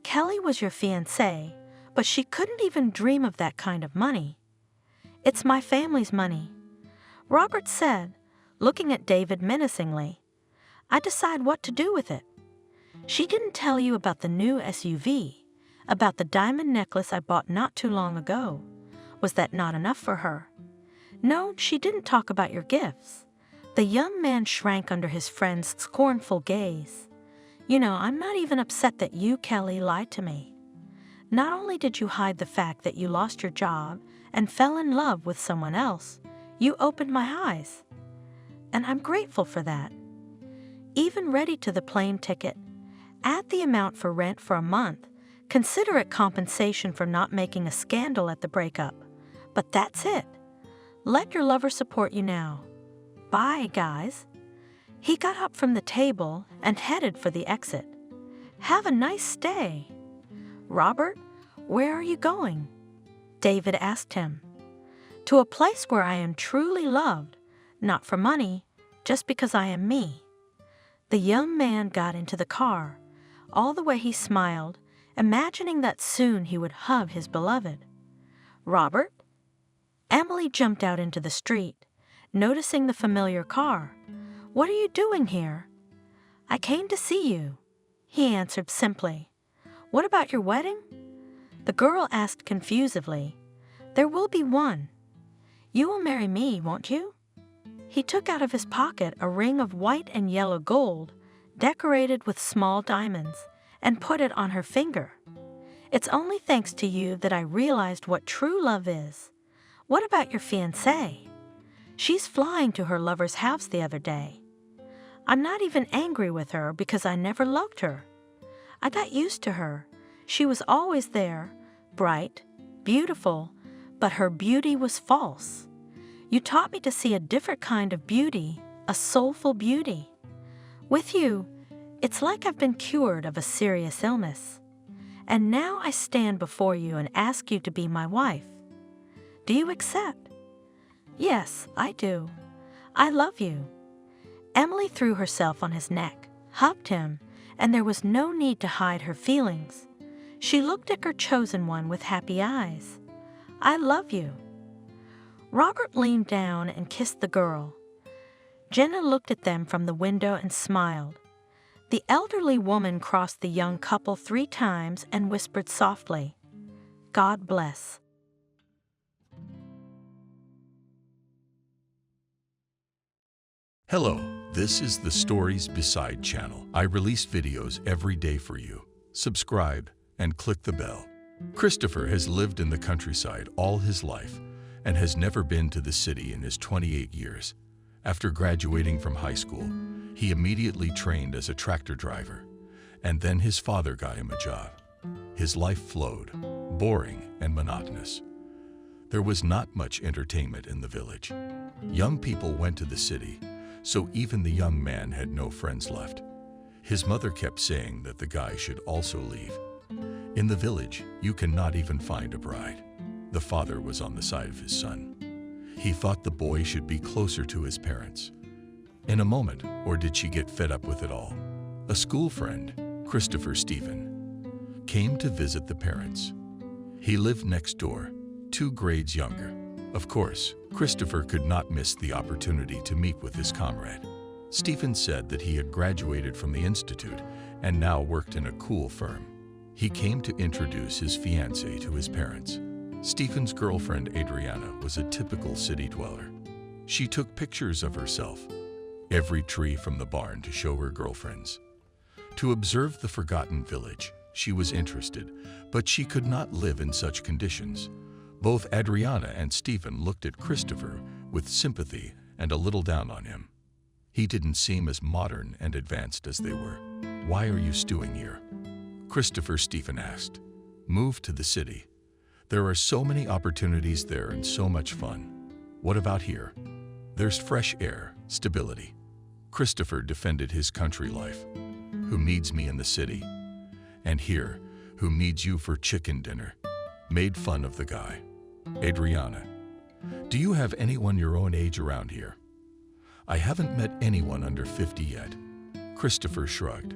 Kelly was your fiancée, but she couldn't even dream of that kind of money." "It's my family's money," Robert said, looking at David menacingly. "I decide what to do with it. She didn't tell you about the new SUV, about the diamond necklace I bought not too long ago. Was that not enough for her? No, she didn't talk about your gifts." The young man shrank under his friend's scornful gaze. "You know, I'm not even upset that you, Kelly, lied to me. Not only did you hide the fact that you lost your job and fell in love with someone else, you opened my eyes. And I'm grateful for that. Even ready to the plane ticket, add the amount for rent for a month, consider it compensation for not making a scandal at the breakup. But that's it. Let your lover support you now. Bye, guys." He got up from the table and headed for the exit. "Have a nice stay." "Robert, where are you going?" David asked him. "To a place where I am truly loved, not for money, just because I am me." The young man got into the car. All the way he smiled, imagining that soon he would hug his beloved. "Robert?" Emily jumped out into the street, noticing the familiar car. "What are you doing here?" "I came to see you," he answered simply. "What about your wedding?" The girl asked confusedly. "There will be one. You will marry me, won't you?" He took out of his pocket a ring of white and yellow gold, decorated with small diamonds, and put it on her finger. "It's only thanks to you that I realized what true love is. What about your fiancée? She's flying to her lover's house the other day. I'm not even angry with her because I never loved her. I got used to her. She was always there, bright, beautiful, but her beauty was false. You taught me to see a different kind of beauty, a soulful beauty. With you, it's like I've been cured of a serious illness. And now I stand before you and ask you to be my wife. Do you accept?" "Yes, I do. I love you." Emily threw herself on his neck, hugged him, and there was no need to hide her feelings. She looked at her chosen one with happy eyes. "I love you." Robert leaned down and kissed the girl. Jenna looked at them from the window and smiled. The elderly woman crossed the young couple 3 times and whispered softly, "God bless." Hello, this is the Stories Beside channel. I release videos every day for you. Subscribe and click the bell. Christopher has lived in the countryside all his life and has never been to the city in his 28 years. After graduating from high school, he immediately trained as a tractor driver, and then his father got him a job. His life flowed, boring and monotonous. There was not much entertainment in the village. Young people went to the city, so even the young man had no friends left. His mother kept saying that the guy should also leave. In the village, you cannot even find a bride. The father was on the side of his son. He thought the boy should be closer to his parents. In a moment, or did she get fed up with it all? A school friend, Christopher Stephen, came to visit the parents. He lived next door, 2 grades younger. Of course, Christopher could not miss the opportunity to meet with his comrade. Stephen said that he had graduated from the institute and now worked in a cool firm. He came to introduce his fiancée to his parents. Stephen's girlfriend Adriana was a typical city dweller. She took pictures of herself, every tree from the barn to show her girlfriends. To observe the forgotten village, she was interested, but she could not live in such conditions. Both Adriana and Stephen looked at Christopher with sympathy and a little down on him. He didn't seem as modern and advanced as they were. "Why are you stewing here?" Christopher Stephen asked. "Move to the city. There are so many opportunities there and so much fun." "What about here?" "There's fresh air, stability." Christopher defended his country life. "Who needs me in the city? And here, who needs you for chicken dinner?" Made fun of the guy. Adriana: "Do you have anyone your own age around here?" "I haven't met anyone under 50 yet." Christopher shrugged.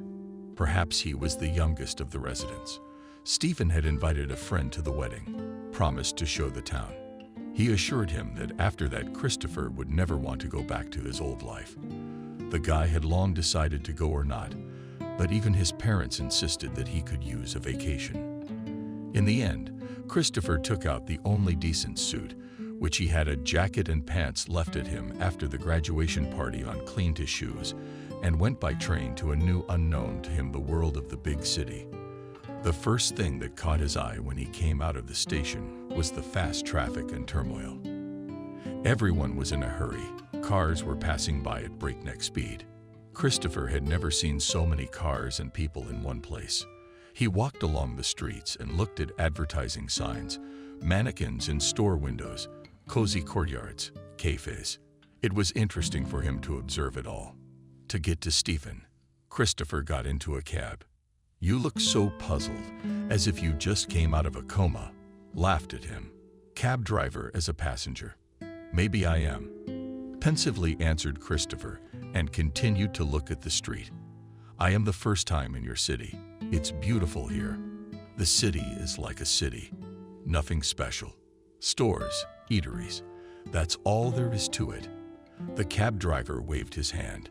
Perhaps he was the youngest of the residents. Stephen had invited a friend to the wedding, promised to show the town. He assured him that after that Christopher would never want to go back to his old life. The guy had long decided to go or not, but even his parents insisted that he could use a vacation. In the end, Christopher took out the only decent suit, which he had a jacket and pants left at him after the graduation party on, cleaned his shoes, and went by train to a new unknown to him, the world of the big city. The first thing that caught his eye when he came out of the station was the fast traffic and turmoil. Everyone was in a hurry. Cars were passing by at breakneck speed. Christopher had never seen so many cars and people in one place. He walked along the streets and looked at advertising signs, mannequins in store windows, cozy courtyards, cafes. It was interesting for him to observe it all. To get to Stephen, Christopher got into a cab. "You look so puzzled, as if you just came out of a coma," laughed at him. Cab driver as a passenger. "Maybe I am," pensively answered Christopher and continued to look at the street. "I am the first time in your city. It's beautiful here. The city is like a city. Nothing special. Stores, eateries. That's all there is to it." The cab driver waved his hand.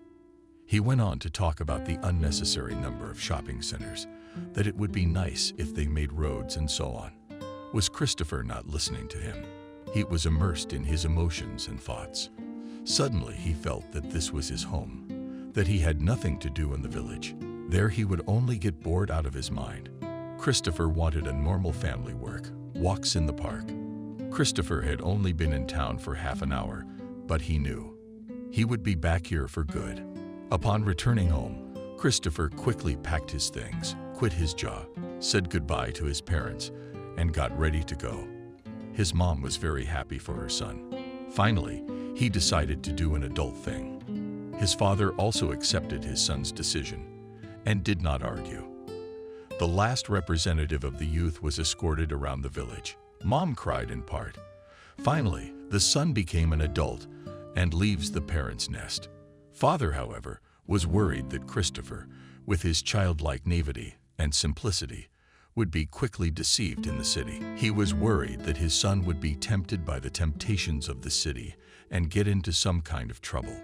He went on to talk about the unnecessary number of shopping centers, that it would be nice if they made roads and so on. Was Christopher not listening to him? He was immersed in his emotions and thoughts. Suddenly he felt that this was his home, that he had nothing to do in the village. There he would only get bored out of his mind. Christopher wanted a normal family work, walks in the park. Christopher had only been in town for half an hour, but he knew he would be back here for good. Upon returning home, Christopher quickly packed his things, quit his job, said goodbye to his parents, and got ready to go. His mom was very happy for her son. Finally, he decided to do an adult thing. His father also accepted his son's decision and did not argue. The last representative of the youth was escorted around the village. Mom cried in part. Finally, the son became an adult and leaves the parents' nest. Father, however, was worried that Christopher, with his childlike naivety and simplicity, would be quickly deceived in the city. He was worried that his son would be tempted by the temptations of the city and get into some kind of trouble.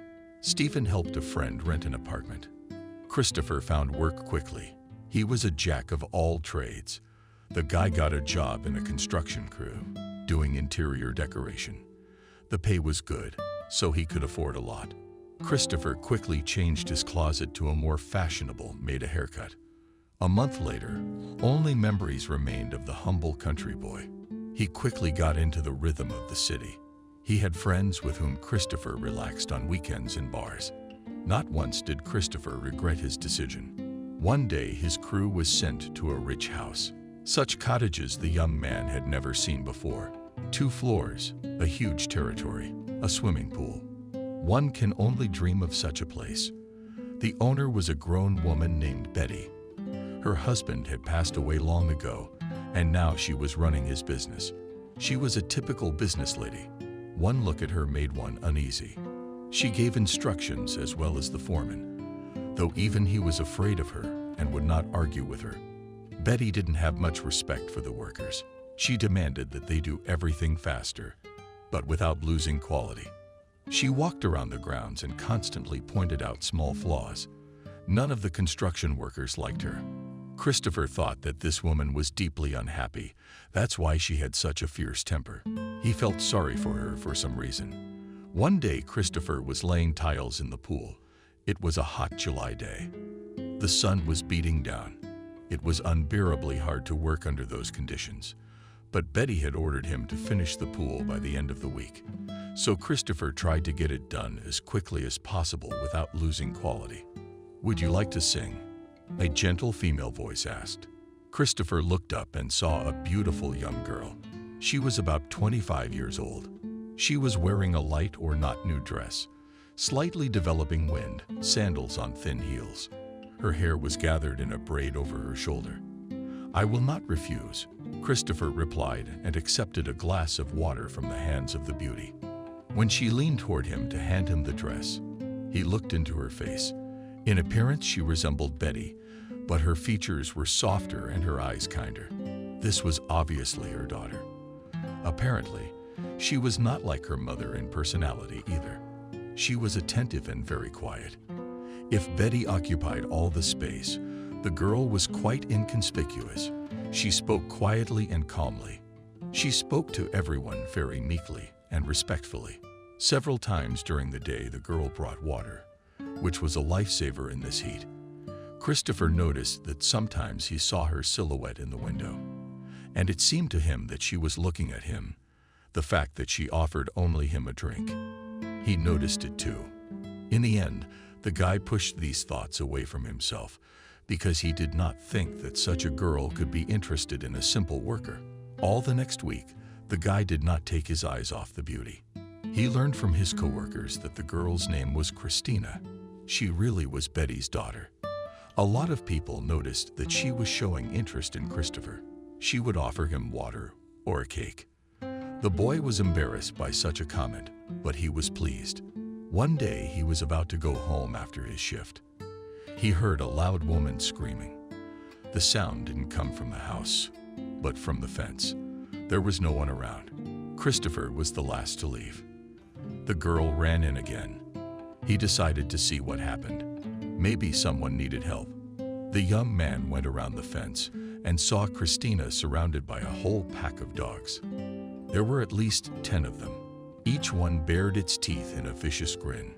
Stephen helped a friend rent an apartment. Christopher found work quickly. He was a jack of all trades. The guy got a job in a construction crew, doing interior decoration. The pay was good, so he could afford a lot. Christopher quickly changed his closet to a more fashionable, made a haircut. A month later, only memories remained of the humble country boy. He quickly got into the rhythm of the city. He had friends with whom Christopher relaxed on weekends in bars. Not once did Christopher regret his decision. One day, his crew was sent to a rich house. Such cottages the young man had never seen before. 2 floors, a huge territory, a swimming pool. One can only dream of such a place. The owner was a grown woman named Betty. Her husband had passed away long ago, and now she was running his business. She was a typical business lady. One look at her made one uneasy. She gave instructions as well as the foreman, though even he was afraid of her and would not argue with her. Betty didn't have much respect for the workers. She demanded that they do everything faster, but without losing quality. She walked around the grounds and constantly pointed out small flaws. None of the construction workers liked her. Christopher thought that this woman was deeply unhappy. That's why she had such a fierce temper. He felt sorry for her for some reason. One day, Christopher was laying tiles in the pool. It was a hot July day. The sun was beating down. It was unbearably hard to work under those conditions. But Betty had ordered him to finish the pool by the end of the week. So Christopher tried to get it done as quickly as possible without losing quality. "Would you like to sing?" a gentle female voice asked. Christopher looked up and saw a beautiful young girl. She was about 25 years old. She was wearing a light or not new dress, slightly developing wind, sandals on thin heels. Her hair was gathered in a braid over her shoulder. "I will not refuse," Christopher replied and accepted a glass of water from the hands of the beauty. When she leaned toward him to hand him the dress, he looked into her face. In appearance, she resembled Betty, but her features were softer and her eyes kinder. This was obviously her daughter. Apparently, she was not like her mother in personality either. She was attentive and very quiet. If Betty occupied all the space, the girl was quite inconspicuous. She spoke quietly and calmly. She spoke to everyone very meekly and respectfully. Several times during the day, the girl brought water, which was a lifesaver in this heat. Christopher noticed that sometimes he saw her silhouette in the window, and it seemed to him that she was looking at him, the fact that she offered only him a drink. He noticed it too. In the end, the guy pushed these thoughts away from himself because he did not think that such a girl could be interested in a simple worker. All the next week, the guy did not take his eyes off the beauty. He learned from his coworkers that the girl's name was Christina. She really was Betty's daughter. A lot of people noticed that she was showing interest in Christopher. She would offer him water or a cake. The boy was embarrassed by such a comment, but he was pleased. One day, he was about to go home after his shift. He heard a loud woman screaming. The sound didn't come from the house, but from the fence. There was no one around. Christopher was the last to leave. The girl ran in again. He decided to see what happened. Maybe someone needed help. The young man went around the fence and saw Christina surrounded by a whole pack of dogs. There were at least 10 of them. Each one bared its teeth in a vicious grin.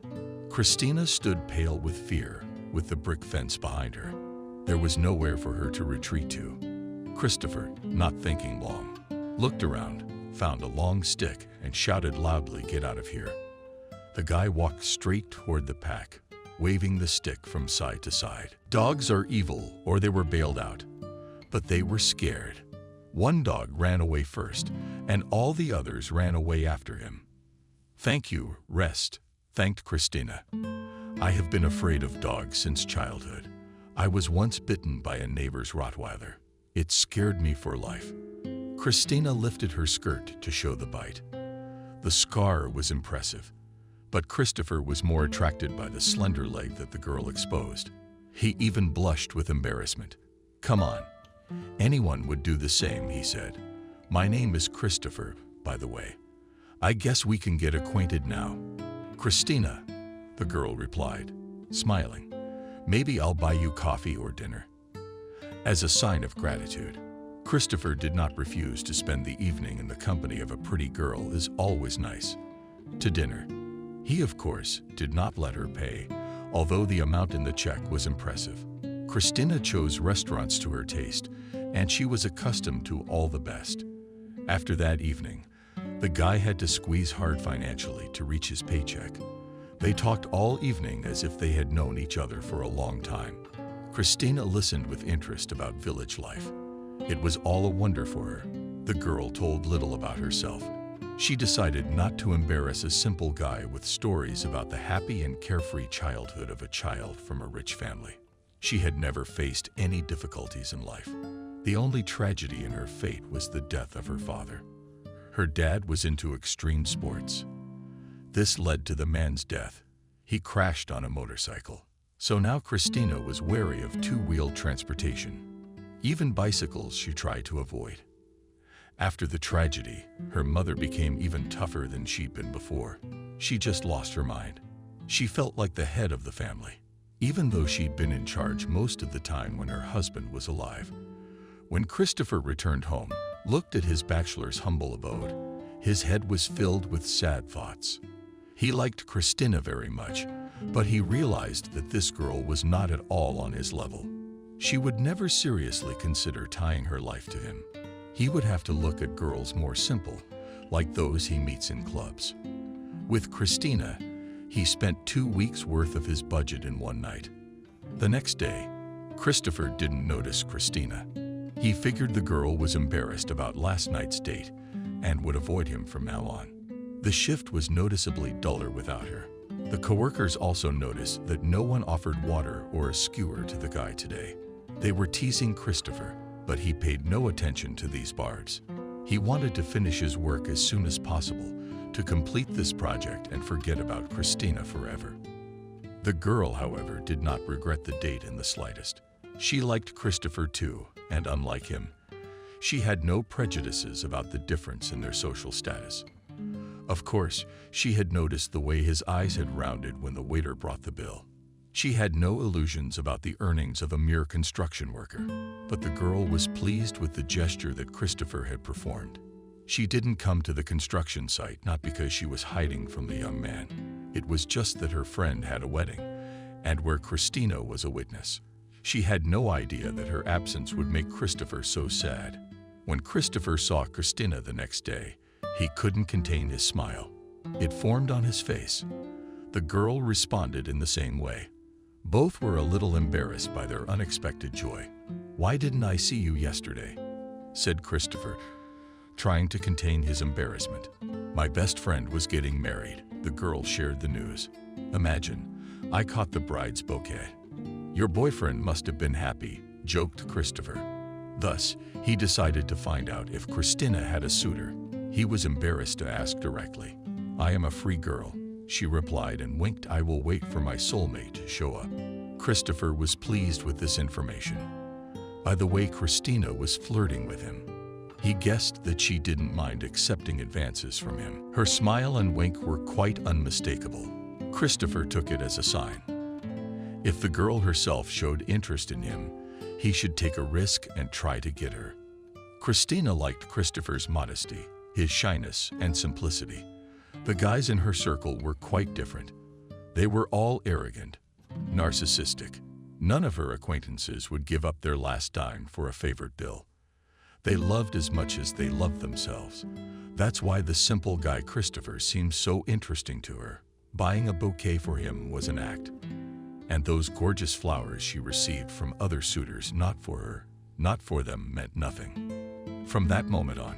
Christina stood pale with fear, with the brick fence behind her. There was nowhere for her to retreat to. Christopher, not thinking long, looked around, found a long stick, and shouted loudly, "Get out of here." The guy walked straight toward the pack, waving the stick from side to side. Dogs are evil, or they were bailed out. But they were scared. One dog ran away first, and all the others ran away after him. "Thank you, rest," thanked Christina. "I have been afraid of dogs since childhood. I was once bitten by a neighbor's Rottweiler. It scared me for life." Christina lifted her skirt to show the bite. The scar was impressive, but Christopher was more attracted by the slender leg that the girl exposed. He even blushed with embarrassment. "Come on. Anyone would do the same," he said. "My name is Christopher, by the way. I guess we can get acquainted now." "Christina," the girl replied, smiling. "Maybe I'll buy you coffee or dinner." As a sign of gratitude, Christopher did not refuse to spend the evening in the company of a pretty girl is always nice. To dinner. He, of course, did not let her pay, although the amount in the check was impressive. Christina chose restaurants to her taste, and she was accustomed to all the best. After that evening, the guy had to squeeze hard financially to reach his paycheck. They talked all evening as if they had known each other for a long time. Christina listened with interest about village life. It was all a wonder for her. The girl told little about herself. She decided not to embarrass a simple guy with stories about the happy and carefree childhood of a child from a rich family. She had never faced any difficulties in life. The only tragedy in her fate was the death of her father. Her dad was into extreme sports. This led to the man's death. He crashed on a motorcycle. So now Christina was wary of two-wheeled transportation. Even bicycles she tried to avoid. After the tragedy, her mother became even tougher than she'd been before. She just lost her mind. She felt like the head of the family, even though she'd been in charge most of the time when her husband was alive. When Christopher returned home, looked at his bachelor's humble abode, his head was filled with sad thoughts. He liked Christina very much, but he realized that this girl was not at all on his level. She would never seriously consider tying her life to him. He would have to look at girls more simple, like those he meets in clubs. With Christina, he spent 2 weeks' worth of his budget in one night. The next day, Christopher didn't notice Christina. He figured the girl was embarrassed about last night's date and would avoid him from now on. The shift was noticeably duller without her. The coworkers also noticed that no one offered water or a skewer to the guy today. They were teasing Christopher, but he paid no attention to these barbs. He wanted to finish his work as soon as possible to complete this project and forget about Christina forever. The girl, however, did not regret the date in the slightest. She liked Christopher too, and unlike him, she had no prejudices about the difference in their social status. Of course, she had noticed the way his eyes had rounded when the waiter brought the bill. She had no illusions about the earnings of a mere construction worker, but the girl was pleased with the gesture that Christopher had performed. She didn't come to the construction site not because she was hiding from the young man. It was just that her friend had a wedding, and where Christina was a witness. She had no idea that her absence would make Christopher so sad. When Christopher saw Christina the next day, he couldn't contain his smile. It formed on his face. The girl responded in the same way. Both were a little embarrassed by their unexpected joy. "Why didn't I see you yesterday?" said Christopher, trying to contain his embarrassment. "My best friend was getting married." The girl shared the news. "Imagine, I caught the bride's bouquet." "Your boyfriend must have been happy," joked Christopher. Thus, he decided to find out if Christina had a suitor. He was embarrassed to ask directly. "I am a free girl," she replied and winked. "I will wait for my soulmate to show up." Christopher was pleased with this information. By the way, Christina was flirting with him. He guessed that she didn't mind accepting advances from him. Her smile and wink were quite unmistakable. Christopher took it as a sign. If the girl herself showed interest in him, he should take a risk and try to get her. Christina liked Christopher's modesty, his shyness, and simplicity. The guys in her circle were quite different. They were all arrogant, narcissistic. None of her acquaintances would give up their last dime for a favorite bill. They loved as much as they loved themselves. That's why the simple guy Christopher seemed so interesting to her. Buying a bouquet for him was an act. And those gorgeous flowers she received from other suitors, not for her, not for them, meant nothing. From that moment on,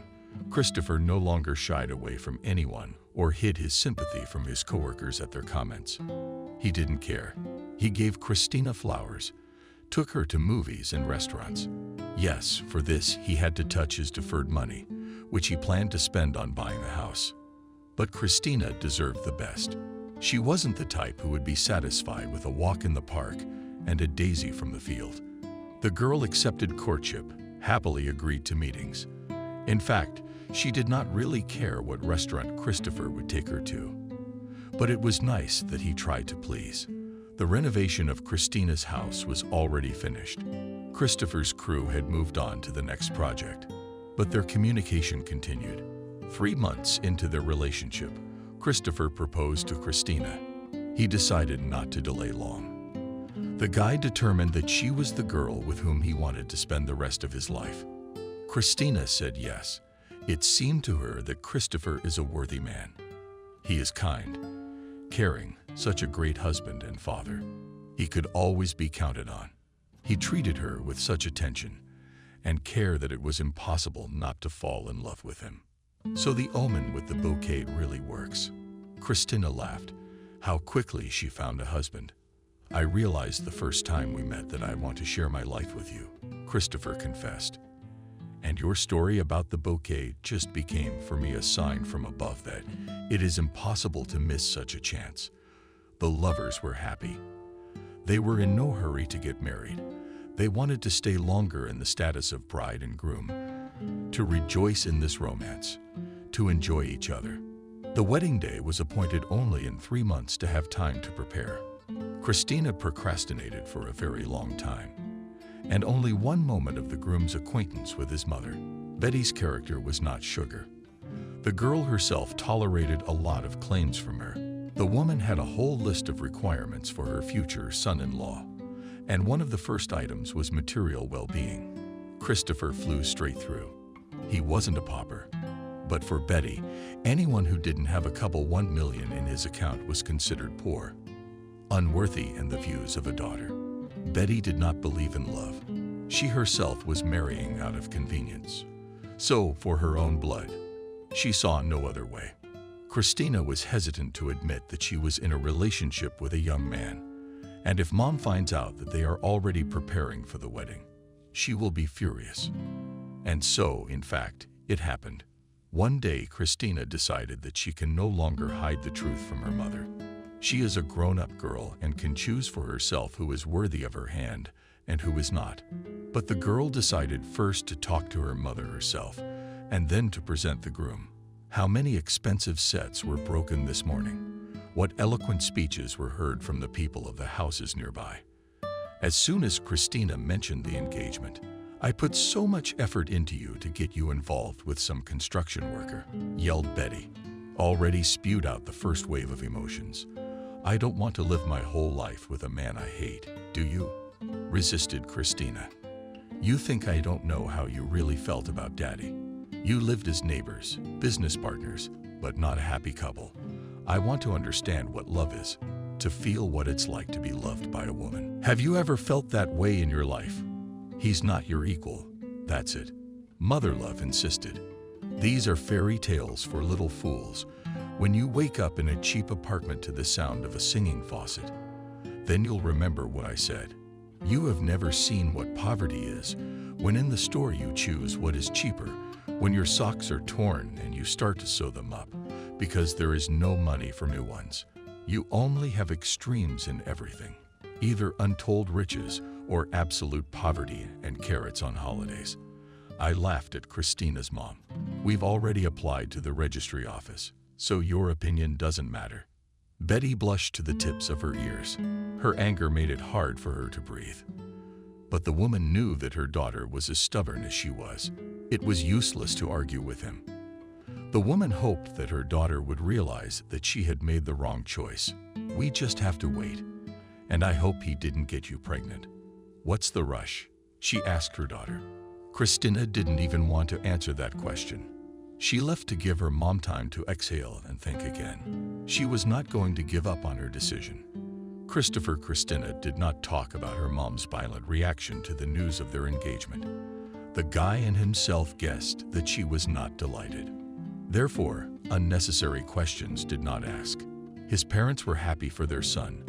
Christopher no longer shied away from anyone or hid his sympathy from his coworkers at their comments. He didn't care. He gave Christina flowers, took her to movies and restaurants. Yes, for this he had to touch his deferred money, which he planned to spend on buying a house. But Christina deserved the best. She wasn't the type who would be satisfied with a walk in the park and a daisy from the field. The girl accepted courtship, happily agreed to meetings. In fact, she did not really care what restaurant Christopher would take her to. But it was nice that he tried to please. The renovation of Christina's house was already finished. Christopher's crew had moved on to the next project, but their communication continued. 3 months into their relationship, Christopher proposed to Christina. He decided not to delay long. The guy determined that she was the girl with whom he wanted to spend the rest of his life. Christina said yes. It seemed to her that Christopher is a worthy man. He is kind, caring, such a great husband and father. He could always be counted on. He treated her with such attention and care that it was impossible not to fall in love with him. So the omen with the bouquet really works. Christina laughed. How quickly she found a husband. "I realized the first time we met that I want to share my life with you," Christopher confessed. And your story about the bouquet just became for me a sign from above that it is impossible to miss such a chance. The lovers were happy. They were in no hurry to get married. They wanted to stay longer in the status of bride and groom, to rejoice in this romance, to enjoy each other. The wedding day was appointed only in 3 months to have time to prepare. Christina procrastinated for a very long time, and only one moment of the groom's acquaintance with his mother. Betty's character was not sugar. The girl herself tolerated a lot of claims from her. The woman had a whole list of requirements for her future son-in-law, and one of the first items was material well-being. Christopher flew straight through. He wasn't a pauper. But for Betty, anyone who didn't have a couple 1 million in his account was considered poor, unworthy in the views of a daughter. Betty did not believe in love. She herself was marrying out of convenience. So, for her own blood, she saw no other way. Christina was hesitant to admit that she was in a relationship with a young man, and if Mom finds out that they are already preparing for the wedding, she will be furious. And so, in fact, it happened. One day, Christina decided that she can no longer hide the truth from her mother. She is a grown-up girl and can choose for herself who is worthy of her hand and who is not. But the girl decided first to talk to her mother herself and then to present the groom. How many expensive sets were broken this morning? What eloquent speeches were heard from the people of the houses nearby? As soon as Christina mentioned the engagement, "I put so much effort into you to get you involved with some construction worker," yelled Betty, already spewed out the first wave of emotions. "I don't want to live my whole life with a man I hate, do you?" resisted Christina. "You think I don't know how you really felt about Daddy. You lived as neighbors, business partners, but not a happy couple. I want to understand what love is, to feel what it's like to be loved by a woman. Have you ever felt that way in your life? He's not your equal, that's it." Mother Love insisted. "These are fairy tales for little fools. When you wake up in a cheap apartment to the sound of a singing faucet, then you'll remember what I said. You have never seen what poverty is, when in the store you choose what is cheaper, when your socks are torn and you start to sew them up, because there is no money for new ones. You only have extremes in everything, either untold riches or absolute poverty and carrots on holidays." I laughed at Christina's mom. "We've already applied to the registry office, so your opinion doesn't matter." Betty blushed to the tips of her ears. Her anger made it hard for her to breathe. But the woman knew that her daughter was as stubborn as she was. It was useless to argue with him. The woman hoped that her daughter would realize that she had made the wrong choice. "We just have to wait. And I hope he didn't get you pregnant." "What's the rush?" she asked her daughter. Christina didn't even want to answer that question. She left to give her mom time to exhale and think again. She was not going to give up on her decision. Christina did not talk about her mom's violent reaction to the news of their engagement. The guy and himself guessed that she was not delighted. Therefore, unnecessary questions did not ask. His parents were happy for their son,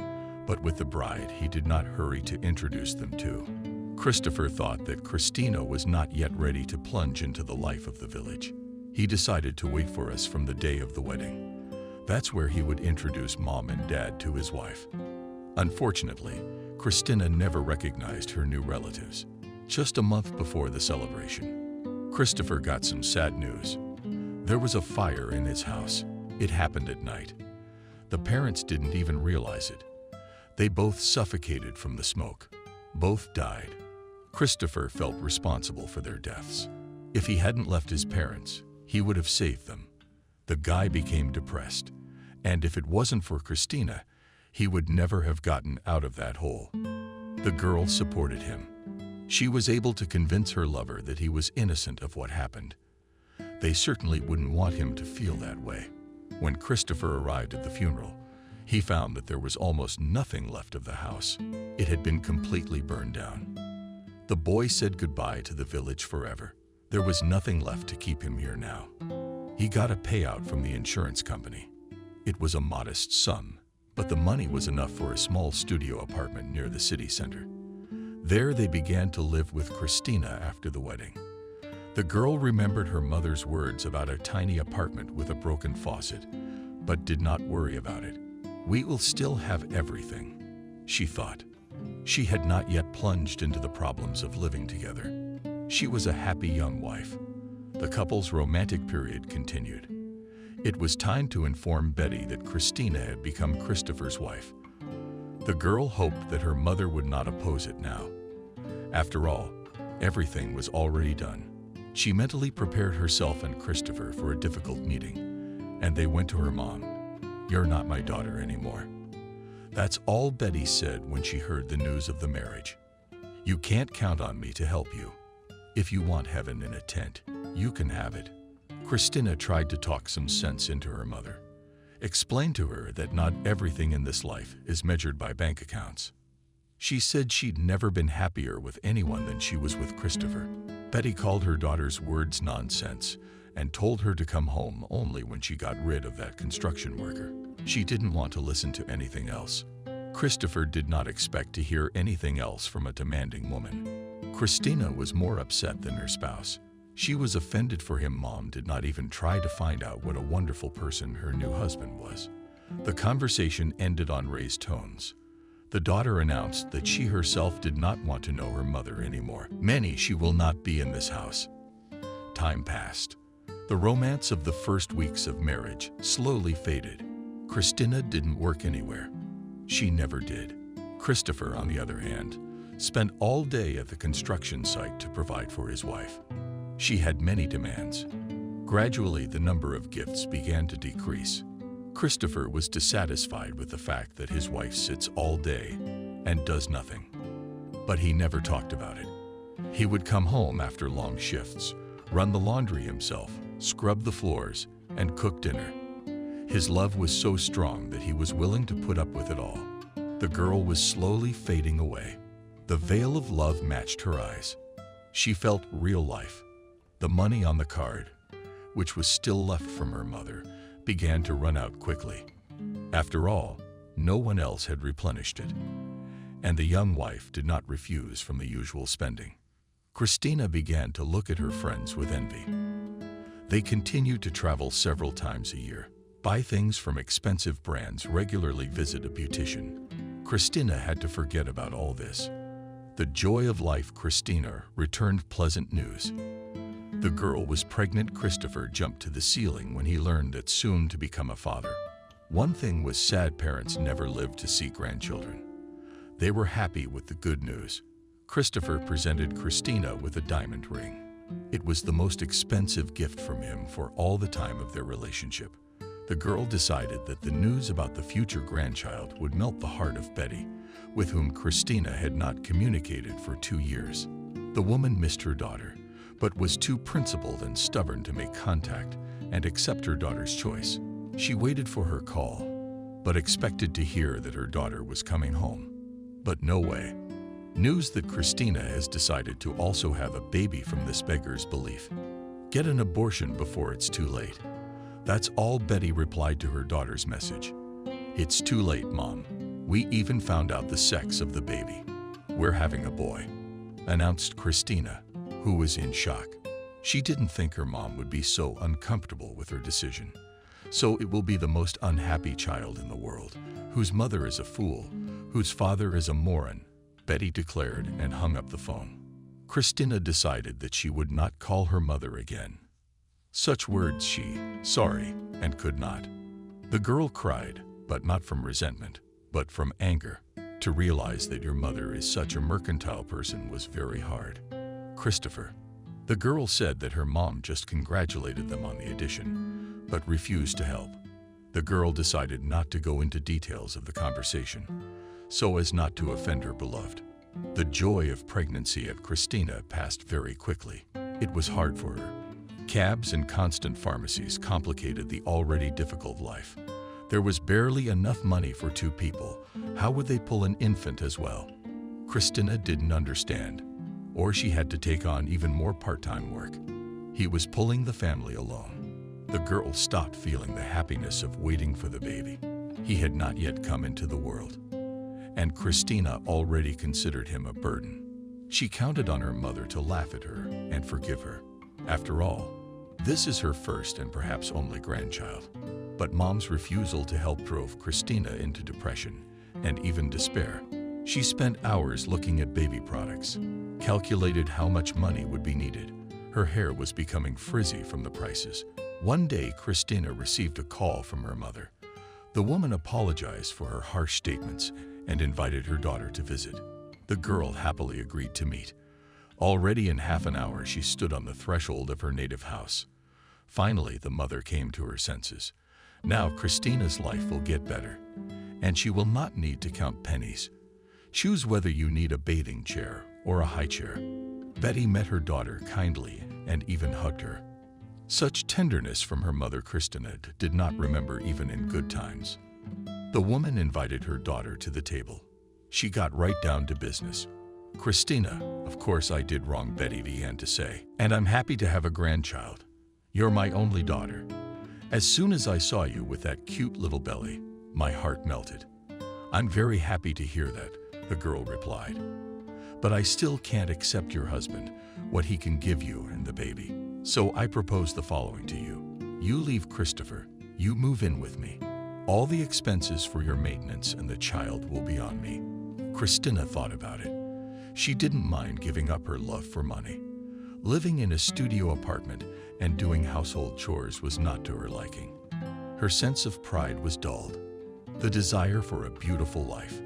but with the bride he did not hurry to introduce them to. Christopher thought that Christina was not yet ready to plunge into the life of the village. He decided to wait for us from the day of the wedding. That's where he would introduce Mom and Dad to his wife. Unfortunately, Christina never recognized her new relatives. Just a month before the celebration, Christopher got some sad news. There was a fire in his house. It happened at night. The parents didn't even realize it. They both suffocated from the smoke. Both died. Christopher felt responsible for their deaths. If he hadn't left his parents, he would have saved them. The guy became depressed, and if it wasn't for Christina, he would never have gotten out of that hole. The girl supported him. She was able to convince her lover that he was innocent of what happened. They certainly wouldn't want him to feel that way. When Christopher arrived at the funeral, he found that there was almost nothing left of the house. It had been completely burned down. The boy said goodbye to the village forever. There was nothing left to keep him here now. He got a payout from the insurance company. It was a modest sum, but the money was enough for a small studio apartment near the city center. There they began to live with Christina after the wedding. The girl remembered her mother's words about a tiny apartment with a broken faucet, but did not worry about it. "We will still have everything," she thought. She had not yet plunged into the problems of living together. She was a happy young wife. The couple's romantic period continued. It was time to inform Betty that Christina had become Christopher's wife. The girl hoped that her mother would not oppose it now. After all, everything was already done. She mentally prepared herself and Christopher for a difficult meeting, and they went to her mom. "You're not my daughter anymore." That's all Betty said when she heard the news of the marriage. "You can't count on me to help you. If you want heaven in a tent, you can have it." Christina tried to talk some sense into her mother. Explained to her that not everything in this life is measured by bank accounts. She said she'd never been happier with anyone than she was with Christopher. Betty called her daughter's words nonsense and told her to come home only when she got rid of that construction worker. She didn't want to listen to anything else. Christopher did not expect to hear anything else from a demanding woman. Christina was more upset than her spouse. She was offended for him. Mom did not even try to find out what a wonderful person her new husband was. The conversation ended on raised tones. The daughter announced that she herself did not want to know her mother anymore. "Manny, she will not be in this house." Time passed. The romance of the first weeks of marriage slowly faded. Christina didn't work anywhere. She never did. Christopher, on the other hand, spent all day at the construction site to provide for his wife. She had many demands. Gradually, the number of gifts began to decrease. Christopher was dissatisfied with the fact that his wife sits all day and does nothing. But he never talked about it. He would come home after long shifts, run the laundry himself, scrub the floors, and cook dinner. His love was so strong that he was willing to put up with it all. The girl was slowly fading away. The veil of love matched her eyes. She felt real life. The money on the card, which was still left from her mother, began to run out quickly. After all, no one else had replenished it, and the young wife did not refuse from the usual spending. Christina began to look at her friends with envy. They continued to travel several times a year, buy things from expensive brands, regularly visit a beautician. Christina had to forget about all this. The joy of life. Christina returned pleasant news. The girl was pregnant. Christopher jumped to the ceiling when he learned that soon to become a father. One thing was sad: parents never lived to see grandchildren. They were happy with the good news. Christopher presented Christina with a diamond ring. It was the most expensive gift from him for all the time of their relationship. The girl decided that the news about the future grandchild would melt the heart of Betty, with whom Christina had not communicated for 2 years. The woman missed her daughter, but was too principled and stubborn to make contact and accept her daughter's choice. She waited for her call, but expected to hear that her daughter was coming home. But no way. News that Christina has decided to also have a baby from this beggar's belief. Get an abortion before it's too late. That's all Betty replied to her daughter's message. It's too late, Mom. We even found out the sex of the baby. We're having a boy, announced Christina, who was in shock. She didn't think her mom would be so uncomfortable with her decision. So it will be the most unhappy child in the world, whose mother is a fool, whose father is a moron, Betty declared and hung up the phone. Christina decided that she would not call her mother again. Such words sorry, and could not. The girl cried, but not from resentment, but from anger. To realize that your mother is such a mercantile person was very hard. Christopher. The girl said that her mom just congratulated them on the addition, but refused to help. The girl decided not to go into details of the conversation, so as not to offend her beloved. The joy of pregnancy at Christina passed very quickly. It was hard for her. Cabs and constant pharmacies complicated the already difficult life. There was barely enough money for 2 people. How would they pull an infant as well? Christina didn't understand, or she had to take on even more part-time work. He was pulling the family alone. The girl stopped feeling the happiness of waiting for the baby. He had not yet come into the world, and Christina already considered him a burden. She counted on her mother to laugh at her and forgive her. After all, this is her first and perhaps only grandchild. But Mom's refusal to help drove Christina into depression and even despair. She spent hours looking at baby products, calculated how much money would be needed. Her hair was becoming frizzy from the prices. One day, Christina received a call from her mother. The woman apologized for her harsh statements and invited her daughter to visit. The girl happily agreed to meet. Already in half an hour, she stood on the threshold of her native house. Finally, the mother came to her senses. Now Christina's life will get better, and she will not need to count pennies. Choose whether you need a bathing chair or a high chair. Betty met her daughter kindly and even hugged her. Such tenderness from her mother Christina did not remember even in good times. The woman invited her daughter to the table. She got right down to business. Christina, of course I did wrong, Betty began to say, and I'm happy to have a grandchild. You're my only daughter. As soon as I saw you with that cute little belly, my heart melted. I'm very happy to hear that, the girl replied. But I still can't accept your husband, what he can give you and the baby. So I propose the following to you. You leave Christopher. You move in with me. All the expenses for your maintenance and the child will be on me. Christina thought about it. She didn't mind giving up her love for money. Living in a studio apartment and doing household chores was not to her liking. Her sense of pride was dulled. The desire for a beautiful life.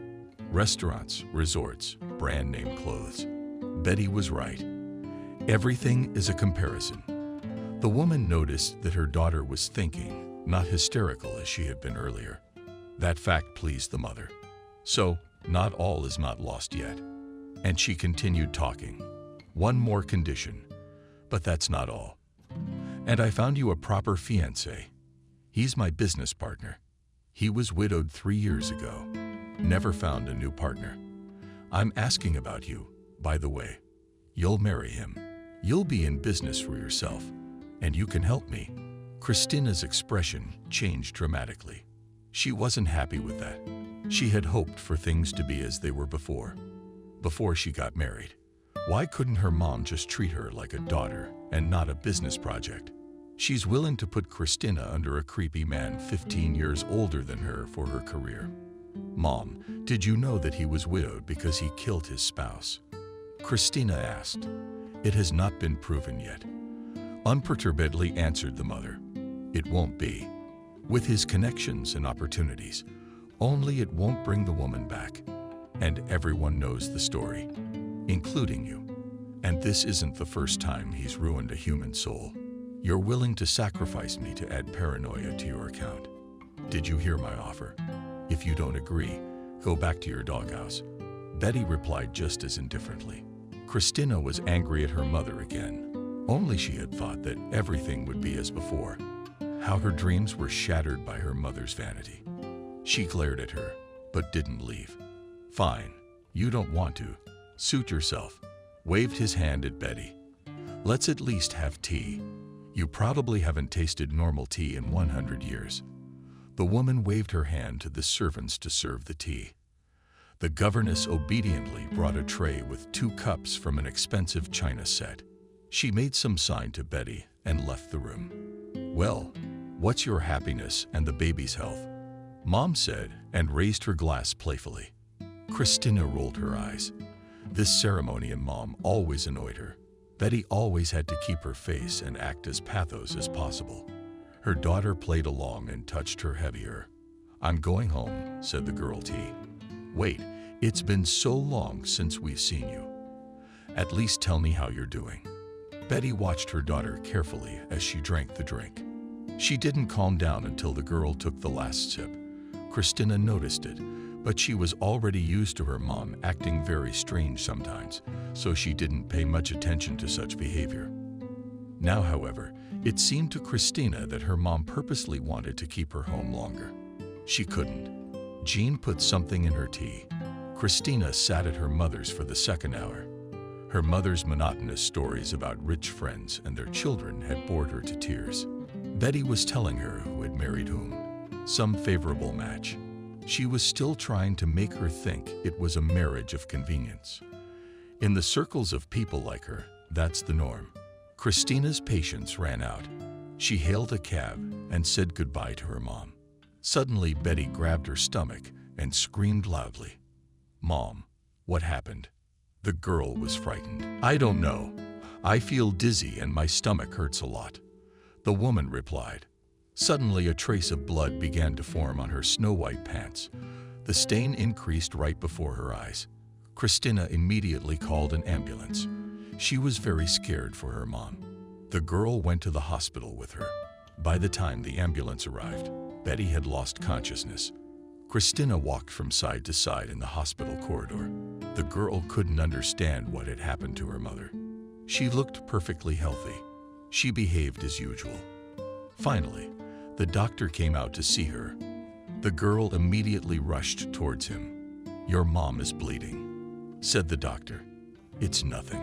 Restaurants, resorts, brand name clothes. Betty was right. Everything is a comparison. The woman noticed that her daughter was thinking, not hysterical as she had been earlier. That fact pleased the mother. So, not all is not lost yet. And she continued talking. One more condition, but that's not all. And I found you a proper fiancé. He's my business partner. He was widowed 3 years ago. Never found a new partner. I'm asking about you, by the way. You'll marry him. You'll be in business for yourself, and you can help me. Christina's expression changed dramatically. She wasn't happy with that. She had hoped for things to be as they were before she got married. Why couldn't her mom just treat her like a daughter and not a business project? She's willing to put Christina under a creepy man 15 years older than her for her career. Mom, did you know that he was widowed because he killed his spouse? Christina asked. It has not been proven yet. Unperturbedly answered the mother. It won't be. With his connections and opportunities, only it won't bring the woman back. And everyone knows the story, including you. And this isn't the first time he's ruined a human soul. You're willing to sacrifice me to add paranoia to your account. Did you hear my offer? If you don't agree, go back to your doghouse. Betty replied just as indifferently. Christina was angry at her mother again. Only she had thought that everything would be as before. How her dreams were shattered by her mother's vanity. She glared at her, but didn't leave. Fine, you don't want to. Suit yourself. Waved his hand at Betty. Let's at least have tea. You probably haven't tasted normal tea in 100 years. The woman waved her hand to the servants to serve the tea. The governess obediently brought a tray with 2 cups from an expensive china set. She made some sign to Betty and left the room. Well, what's your happiness and the baby's health? Mom said and raised her glass playfully. Christina rolled her eyes. This ceremony in Mom always annoyed her. Betty always had to keep her face and act as pathos as possible. Her daughter played along and touched her heavier. I'm going home, said the girl T. Wait, it's been so long since we've seen you. At least tell me how you're doing. Betty watched her daughter carefully as she drank the drink. She didn't calm down until the girl took the last sip. Christina noticed it, but she was already used to her mom acting very strange sometimes, so she didn't pay much attention to such behavior. Now, however, it seemed to Christina that her mom purposely wanted to keep her home longer. She couldn't. Jean put something in her tea. Christina sat at her mother's for the second hour. Her mother's monotonous stories about rich friends and their children had bored her to tears. Betty was telling her who had married whom. Some favorable match. She was still trying to make her think it was a marriage of convenience. In the circles of people like her, that's the norm. Christina's patience ran out. She hailed a cab and said goodbye to her mom. Suddenly, Betty grabbed her stomach and screamed loudly. "Mom, what happened?" The girl was frightened. "I don't know. I feel dizzy and my stomach hurts a lot," the woman replied. Suddenly, a trace of blood began to form on her snow-white pants. The stain increased right before her eyes. Christina immediately called an ambulance. She was very scared for her mom. The girl went to the hospital with her. By the time the ambulance arrived, Betty had lost consciousness. Christina walked from side to side in the hospital corridor. The girl couldn't understand what had happened to her mother. She looked perfectly healthy. She behaved as usual. Finally, the doctor came out to see her. The girl immediately rushed towards him. "Your mom is bleeding," said the doctor. "It's nothing.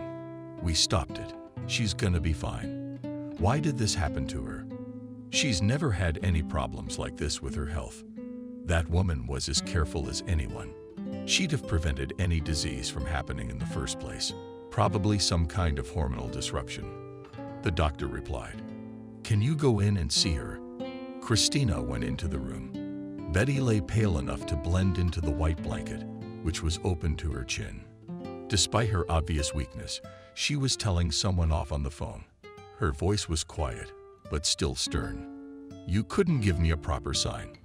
We stopped it. She's gonna be fine." Why did this happen to her? She's never had any problems like this with her health. That woman was as careful as anyone. She'd have prevented any disease from happening in the first place. Probably some kind of hormonal disruption. The doctor replied. "Can you go in and see her?" Christina went into the room. Betty lay pale enough to blend into the white blanket, which was open to her chin. Despite her obvious weakness, she was telling someone off on the phone. Her voice was quiet, but still stern. "You couldn't give me a proper sign,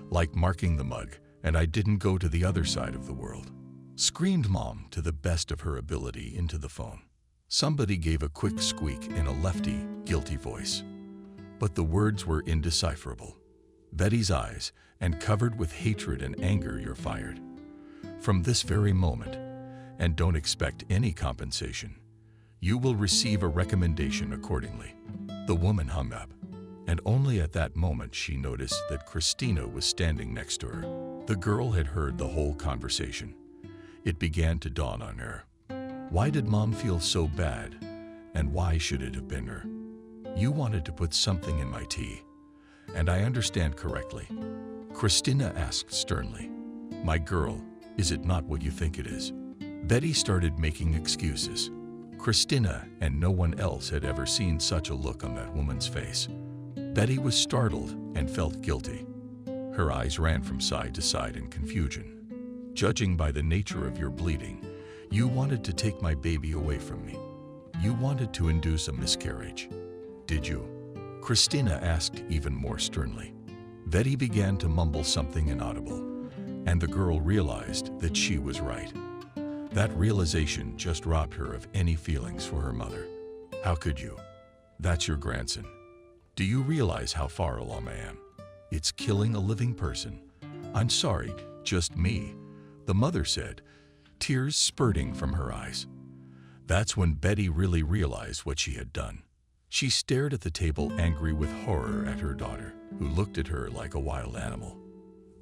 like marking the mug, and I didn't go to the other side of the world," screamed Mom to the best of her ability into the phone. Somebody gave a quick squeak in a lefty, guilty voice. But the words were indecipherable. "Betty's eyes, and covered with hatred and anger, you're fired. From this very moment, and don't expect any compensation. You will receive a recommendation accordingly." The woman hung up, and only at that moment she noticed that Christina was standing next to her. The girl had heard the whole conversation. It began to dawn on her. Why did Mom feel so bad, and why should it have been her? "You wanted to put something in my tea, and I understand correctly?" Christina asked sternly. "My girl, is it not what you think it is?" Betty started making excuses. Christina and no one else had ever seen such a look on that woman's face. Betty was startled and felt guilty. Her eyes ran from side to side in confusion. "Judging by the nature of your bleeding, you wanted to take my baby away from me. You wanted to induce a miscarriage. Did you?" Christina asked even more sternly. Betty began to mumble something inaudible, and the girl realized that she was right. That realization just robbed her of any feelings for her mother. "How could you? That's your grandson. Do you realize how far along I am? It's killing a living person." "I'm sorry, just me," the mother said, tears spurting from her eyes. That's when Betty really realized what she had done. She stared at the table, angry with horror at her daughter, who looked at her like a wild animal.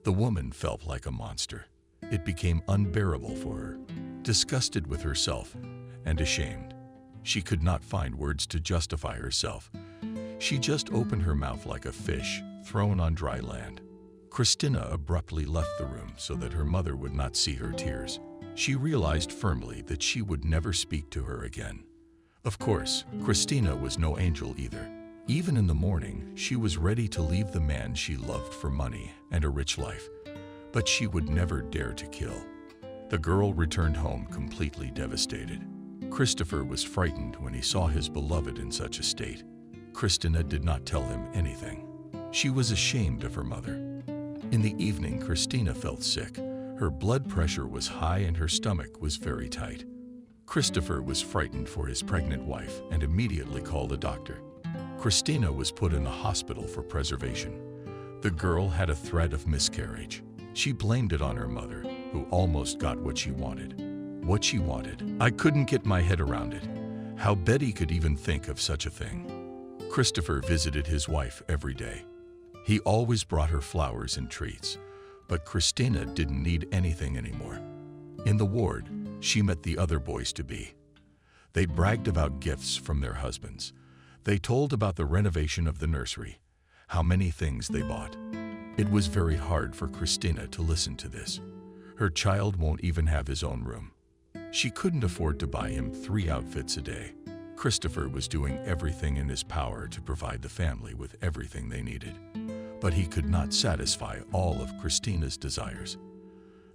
The woman felt like a monster. It became unbearable for her. Disgusted with herself and ashamed, she could not find words to justify herself. She just opened her mouth like a fish thrown on dry land. Christina abruptly left the room so that her mother would not see her tears. She realized firmly that she would never speak to her again. Of course, Christina was no angel either. Even in the morning, she was ready to leave the man she loved for money and a rich life, but she would never dare to kill. The girl returned home completely devastated. Christopher was frightened when he saw his beloved in such a state. Christina did not tell him anything. She was ashamed of her mother. In the evening, Christina felt sick. Her blood pressure was high and her stomach was very tight. Christopher was frightened for his pregnant wife and immediately called a doctor. Christina was put in the hospital for preservation. The girl had a threat of miscarriage. She blamed it on her mother, who almost got what she wanted. What she wanted? I couldn't get my head around it. How Betty could even think of such a thing. Christopher visited his wife every day. He always brought her flowers and treats, but Christina didn't need anything anymore. In the ward, she met the other boys-to-be. They bragged about gifts from their husbands. They told about the renovation of the nursery, how many things they bought. It was very hard for Christina to listen to this. Her child won't even have his own room. She couldn't afford to buy him 3 outfits a day. Christopher was doing everything in his power to provide the family with everything they needed, but he could not satisfy all of Christina's desires.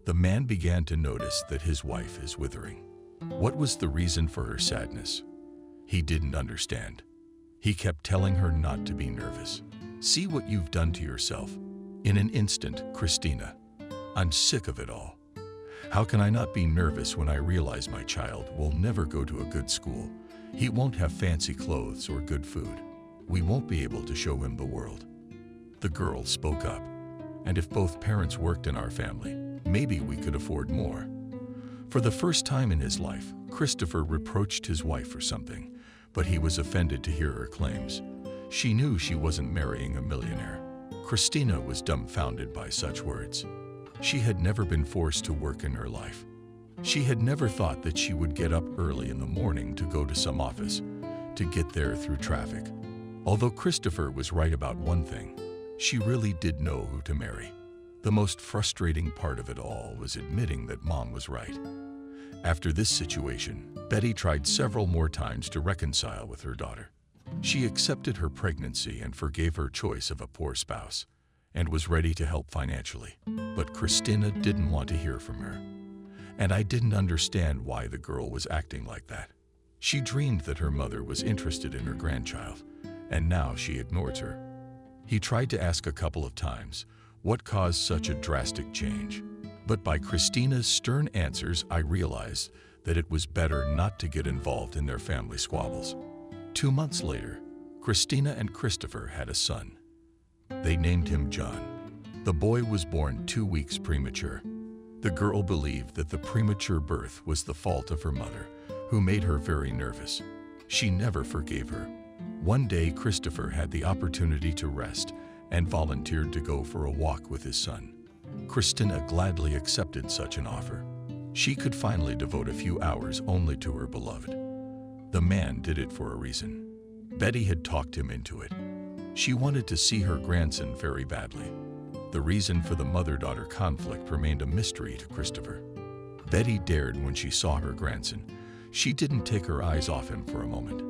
The man began to notice that his wife is withering. What was the reason for her sadness? He didn't understand. He kept telling her not to be nervous. "See what you've done to yourself." In an instant, Christina, "I'm sick of it all. How can I not be nervous when I realize my child will never go to a good school? He won't have fancy clothes or good food. We won't be able to show him the world." The girl spoke up. "And if both parents worked in our family, maybe we could afford more." For the first time in his life, Christopher reproached his wife for something, but he was offended to hear her claims. She knew she wasn't marrying a millionaire. Christina was dumbfounded by such words. She had never been forced to work in her life. She had never thought that she would get up early in the morning to go to some office, to get there through traffic. Although Christopher was right about one thing, she really did know who to marry. The most frustrating part of it all was admitting that Mom was right. After this situation, Betty tried several more times to reconcile with her daughter. She accepted her pregnancy and forgave her choice of a poor spouse, and was ready to help financially. But Christina didn't want to hear from her. And I didn't understand why the girl was acting like that. She dreamed that her mother was interested in her grandchild, and now she ignores her. He tried to ask a couple of times, what caused such a drastic change? But by Christina's stern answers, I realized that it was better not to get involved in their family squabbles. 2 months later, Christina and Christopher had a son. They named him John. The boy was born 2 weeks premature. The girl believed that the premature birth was the fault of her mother, who made her very nervous. She never forgave her. One day, Christopher had the opportunity to rest and volunteered to go for a walk with his son. Christina gladly accepted such an offer. She could finally devote a few hours only to her beloved. The man did it for a reason. Betty had talked him into it. She wanted to see her grandson very badly. The reason for the mother-daughter conflict remained a mystery to Christopher. Betty dared when she saw her grandson. She didn't take her eyes off him for a moment.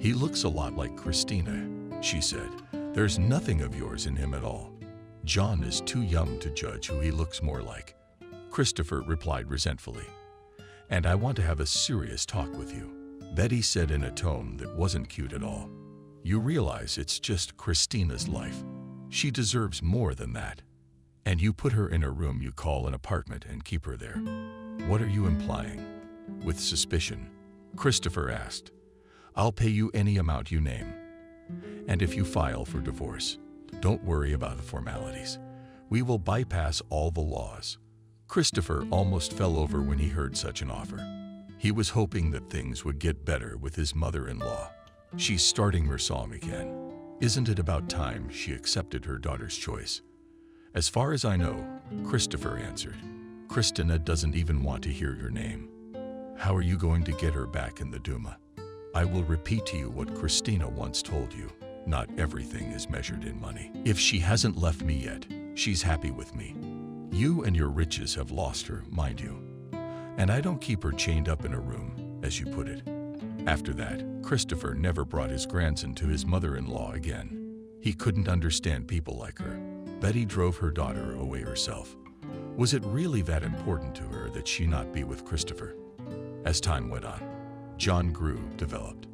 "He looks a lot like Christina," she said. "There's nothing of yours in him at all. John is too young to judge who he looks more like." Christopher replied resentfully, "And I want to have a serious talk with you," Betty said in a tone that wasn't cute at all. "You realize it's just Christina's life. She deserves more than that. And you put her in a room you call an apartment and keep her there. What are you implying?" With suspicion, Christopher asked, "I'll pay you any amount you name. And if you file for divorce, don't worry about the formalities. We will bypass all the laws." Christopher almost fell over when he heard such an offer. He was hoping that things would get better with his mother-in-law. "She's starting her song again. Isn't it about time she accepted her daughter's choice?" "As far as I know," Christopher answered, "Christina doesn't even want to hear your name. How are you going to get her back in the Duma? I will repeat to you what Christina once told you. Not everything is measured in money. If she hasn't left me yet, she's happy with me. You and your riches have lost her, mind you. And I don't keep her chained up in a room, as you put it." After that, Christopher never brought his grandson to his mother-in-law again. He couldn't understand people like her. Betty drove her daughter away herself. Was it really that important to her that she not be with Christopher? As time went on, John grew, developed.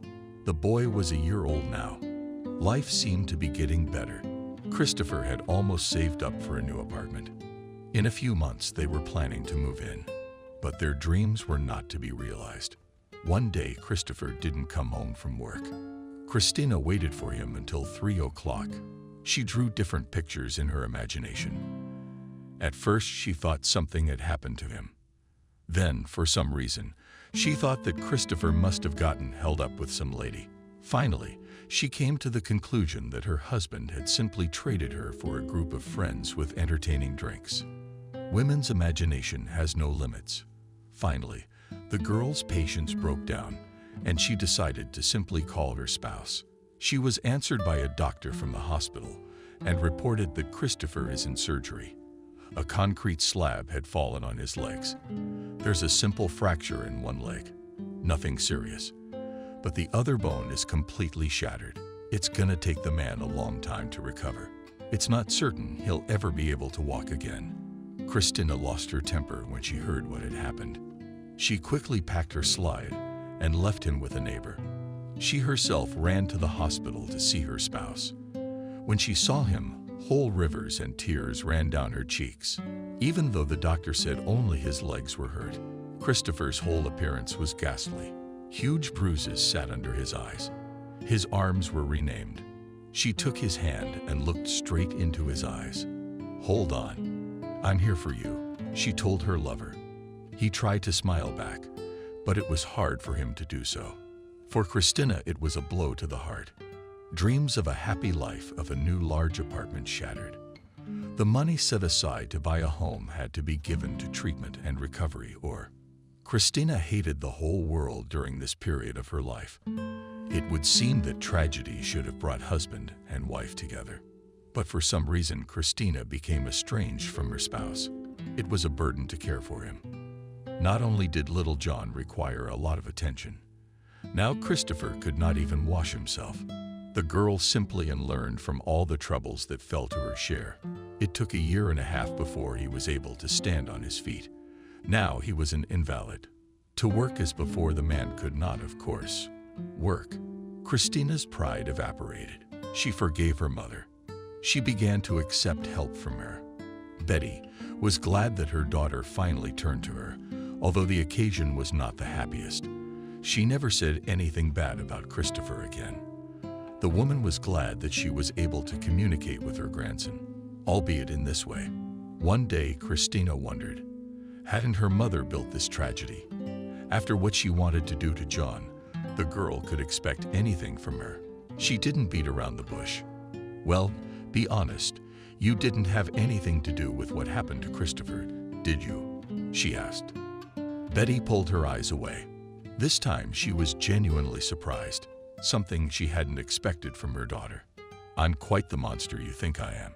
The boy was a year old now. Life seemed to be getting better. Christopher had almost saved up for a new apartment. In a few months, they were planning to move in. But their dreams were not to be realized. One day, Christopher didn't come home from work. Christina waited for him until 3 o'clock. She drew different pictures in her imagination. At first, she thought something had happened to him. Then, for some reason, she thought that Christopher must have gotten held up with some lady. Finally, she came to the conclusion that her husband had simply traded her for a group of friends with entertaining drinks. Women's imagination has no limits. Finally, the girl's patience broke down, and she decided to simply call her spouse. She was answered by a doctor from the hospital and reported that Christopher is in surgery. A concrete slab had fallen on his legs. There's a simple fracture in one leg. Nothing serious. but the other bone is completely shattered. It's gonna take the man a long time to recover. It's not certain he'll ever be able to walk again. Christina lost her temper when she heard what had happened. She quickly packed her slide and left him with a neighbor. She herself ran to the hospital to see her spouse. When she saw him, whole rivers and tears ran down her cheeks. Even though the doctor said only his legs were hurt, Christopher's whole appearance was ghastly. Huge bruises sat under his eyes. His arms were renamed. She took his hand and looked straight into his eyes. "Hold on. I'm here for you," she told her lover. He tried to smile back, but it was hard for him to do so. For Christina, it was a blow to the heart. Dreams of a happy life, of a new large apartment shattered. The money set aside to buy a home had to be given to treatment and recovery, or Christina hated the whole world during this period of her life. It would seem that tragedy should have brought husband and wife together. But for some reason, Christina became estranged from her spouse. It was a burden to care for him. Not only did little John require a lot of attention, now Christopher could not even wash himself. The girl simply unlearned from all the troubles that fell to her share. It took a year and a half before he was able to stand on his feet. Now he was an invalid. To work as before, the man could not, of course, work. Christina's pride evaporated. She forgave her mother. She began to accept help from her. Betty was glad that her daughter finally turned to her, although the occasion was not the happiest. She never said anything bad about Christopher again. The woman was glad that she was able to communicate with her grandson, albeit in this way. One day, Christina wondered, hadn't her mother built this tragedy? After what she wanted to do to John, the girl could expect anything from her. She didn't beat around the bush. "Well, be honest, you didn't have anything to do with what happened to Christopher, did you?" she asked. Betty pulled her eyes away. This time she was genuinely surprised, something she hadn't expected from her daughter. "I'm quite the monster you think I am.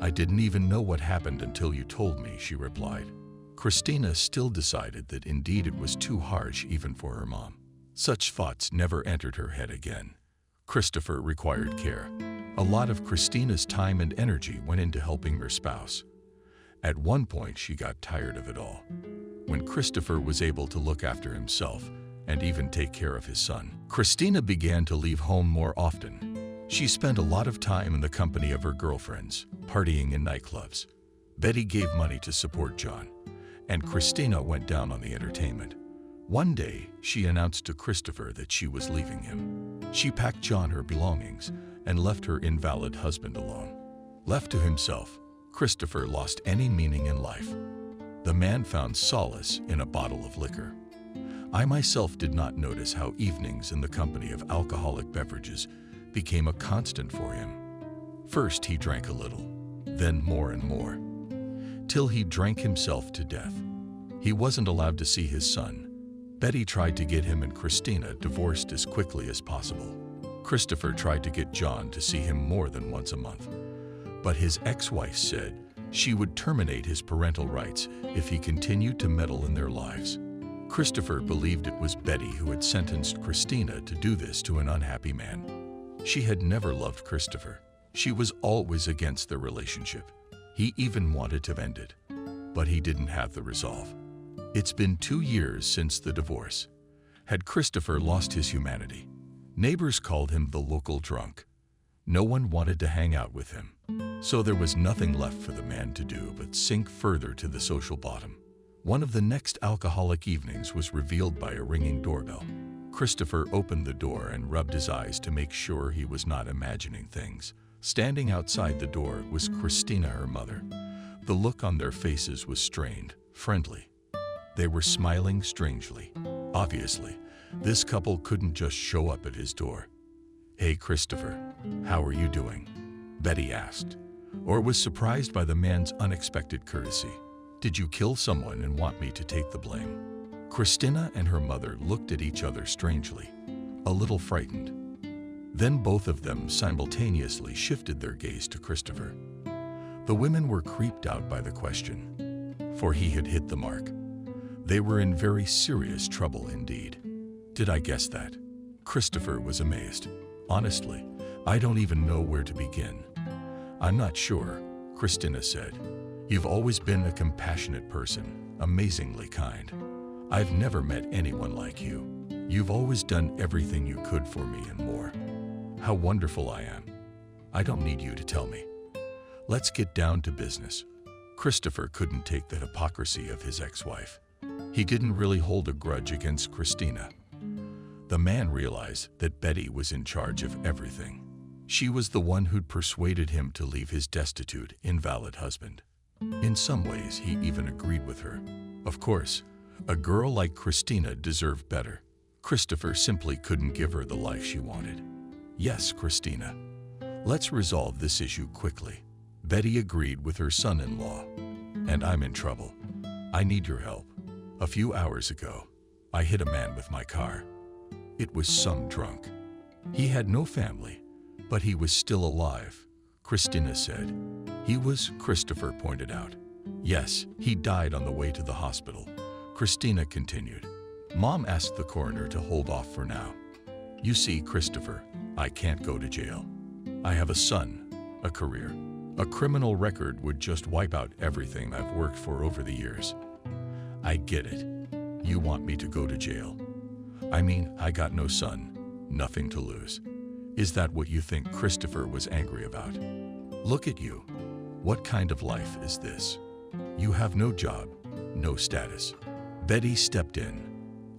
I didn't even know what happened until you told me," she replied. Christina still decided that indeed it was too harsh even for her mom. Such thoughts never entered her head again. Christopher required care. A lot of Christina's time and energy went into helping her spouse. At one point, she got tired of it all. When Christopher was able to look after himself and even take care of his son, Christina began to leave home more often. She spent a lot of time in the company of her girlfriends, partying in nightclubs. Betty gave money to support John, and Christina went down on the entertainment. One day, she announced to Christopher that she was leaving him. She packed John her belongings and left her invalid husband alone. Left to himself, Christopher lost any meaning in life. The man found solace in a bottle of liquor. I myself did not notice how evenings in the company of alcoholic beverages became a constant for him. First he drank a little, then more and more, till he drank himself to death. He wasn't allowed to see his son. Betty tried to get him and Christina divorced as quickly as possible. Christopher tried to get John to see him more than once a month, but his ex-wife said she would terminate his parental rights if he continued to meddle in their lives. Christopher believed it was Betty who had sentenced Christina to do this to an unhappy man. She had never loved Christopher. She was always against their relationship. He even wanted to end it, but he didn't have the resolve. It's been 2 years since the divorce. Had Christopher lost his humanity? Neighbors called him the local drunk. No one wanted to hang out with him, so there was nothing left for the man to do but sink further to the social bottom. One of the next alcoholic evenings was revealed by a ringing doorbell. Christopher opened the door and rubbed his eyes to make sure he was not imagining things. Standing outside the door was Christina, her mother. The look on their faces was strained, friendly. They were smiling strangely. Obviously, this couple couldn't just show up at his door. "Hey, Christopher, how are you doing?" Betty asked, or was surprised by the man's unexpected courtesy. "Did you kill someone and want me to take the blame?" Christina and her mother looked at each other strangely, a little frightened. Then both of them simultaneously shifted their gaze to Christopher. The women were creeped out by the question, for he had hit the mark. They were in very serious trouble indeed. "Did I guess that?" Christopher was amazed. "Honestly, I don't even know where to begin." "I'm not sure," Christina said. "You've always been a compassionate person, amazingly kind. I've never met anyone like you. You've always done everything you could for me and more. How wonderful I am. I don't need you to tell me. Let's get down to business." Christopher couldn't take the hypocrisy of his ex-wife. He didn't really hold a grudge against Christina. The man realized that Betty was in charge of everything. She was the one who'd persuaded him to leave his destitute, invalid husband. In some ways, he even agreed with her. Of course, a girl like Christina deserved better. Christopher simply couldn't give her the life she wanted. "Yes, Christina. Let's resolve this issue quickly." Betty agreed with her son-in-law. "And I'm in trouble. I need your help. A few hours ago, I hit a man with my car. It was some drunk. He had no family, but he was still alive," Christina said. "He was," Christopher pointed out. "Yes, he died on the way to the hospital," Christina continued. "Mom asked the coroner to hold off for now. You see, Christopher, I can't go to jail. I have a son, a career. A criminal record would just wipe out everything I've worked for over the years. I get it. You want me to go to jail. I mean, I got no son, nothing to lose. Is that what you think Christopher was angry about? Look at you. What kind of life is this? You have no job, no status." Betty stepped in.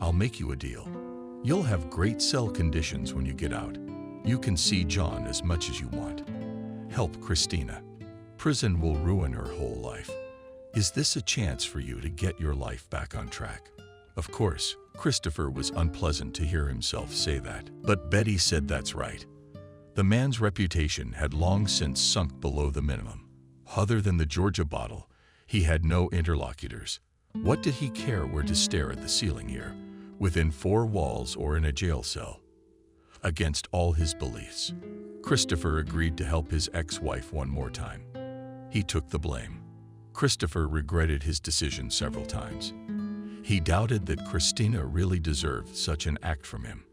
"I'll make you a deal. You'll have great cell conditions when you get out. You can see John as much as you want. Help Christina. Prison will ruin her whole life. Is this a chance for you to get your life back on track?" Of course, Christopher was unpleasant to hear himself say that, but Betty said that's right. The man's reputation had long since sunk below the minimum. Other than the Georgia bottle, he had no interlocutors. What did he care where to stare at the ceiling here, within four walls or in a jail cell? Against all his beliefs, Christopher agreed to help his ex-wife one more time. He took the blame. Christopher regretted his decision several times. He doubted that Christina really deserved such an act from him.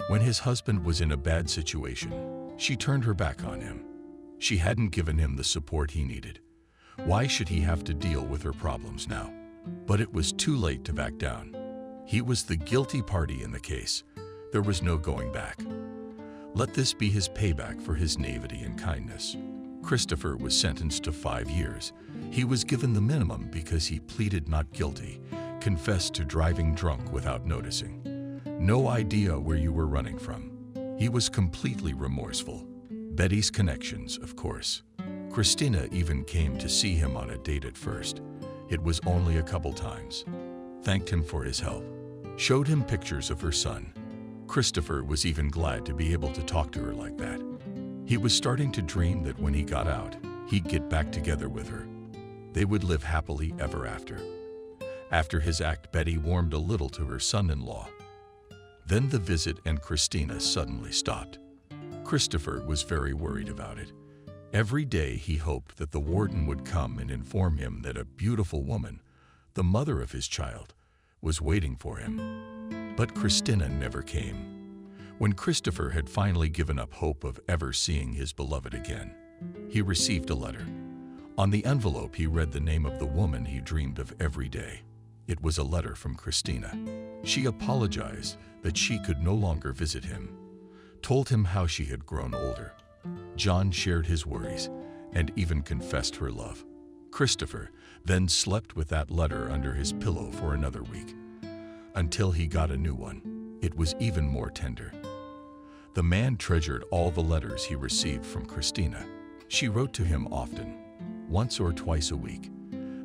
When his husband was in a bad situation, she turned her back on him. She hadn't given him the support he needed. Why should he have to deal with her problems now? But it was too late to back down. He was the guilty party in the case. There was no going back. Let this be his payback for his naivety and kindness. Christopher was sentenced to 5 years. He was given the minimum because he pleaded not guilty, confessed to driving drunk without noticing. No idea where you were running from. He was completely remorseful. Betty's connections, of course. Christina even came to see him on a date at first. It was only a couple times. Thanked him for his help. Showed him pictures of her son. Christopher was even glad to be able to talk to her like that. He was starting to dream that when he got out, he'd get back together with her. They would live happily ever after. After his act, Betty warmed a little to her son-in-law. Then the visit and Christina suddenly stopped. Christopher was very worried about it. Every day he hoped that the warden would come and inform him that a beautiful woman, the mother of his child, was waiting for him. But Christina never came. When Christopher had finally given up hope of ever seeing his beloved again, he received a letter. On the envelope he read the name of the woman he dreamed of every day. It was a letter from Christina. She apologized that she could no longer visit him, told him how she had grown older. John shared his worries and even confessed her love. Christopher then slept with that letter under his pillow for another week, until he got a new one. It was even more tender. The man treasured all the letters he received from Christina. She wrote to him often, once or twice a week.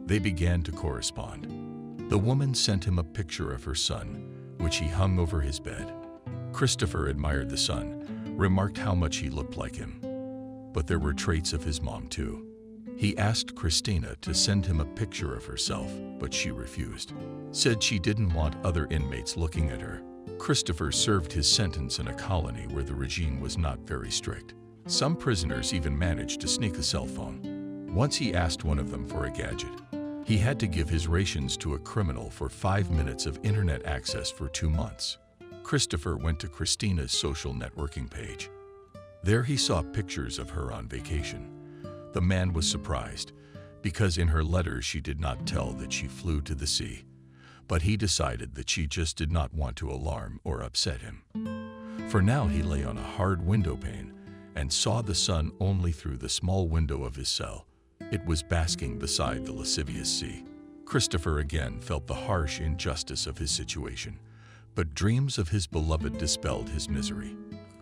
They began to correspond. The woman sent him a picture of her son, which he hung over his bed. Christopher admired the son, remarked how much he looked like him. But there were traits of his mom too. He asked Christina to send him a picture of herself, but she refused. Said she didn't want other inmates looking at her. Christopher served his sentence in a colony where the regime was not very strict. Some prisoners even managed to sneak a cell phone. Once he asked one of them for a gadget. He had to give his rations to a criminal for 5 minutes of internet access for 2 months. Christopher went to Christina's social networking page. There he saw pictures of her on vacation. The man was surprised, because in her letters she did not tell that she flew to the sea. But he decided that she just did not want to alarm or upset him. For now he lay on a hard window pane and saw the sun only through the small window of his cell. It was basking beside the lascivious sea. Christopher again felt the harsh injustice of his situation, but dreams of his beloved dispelled his misery.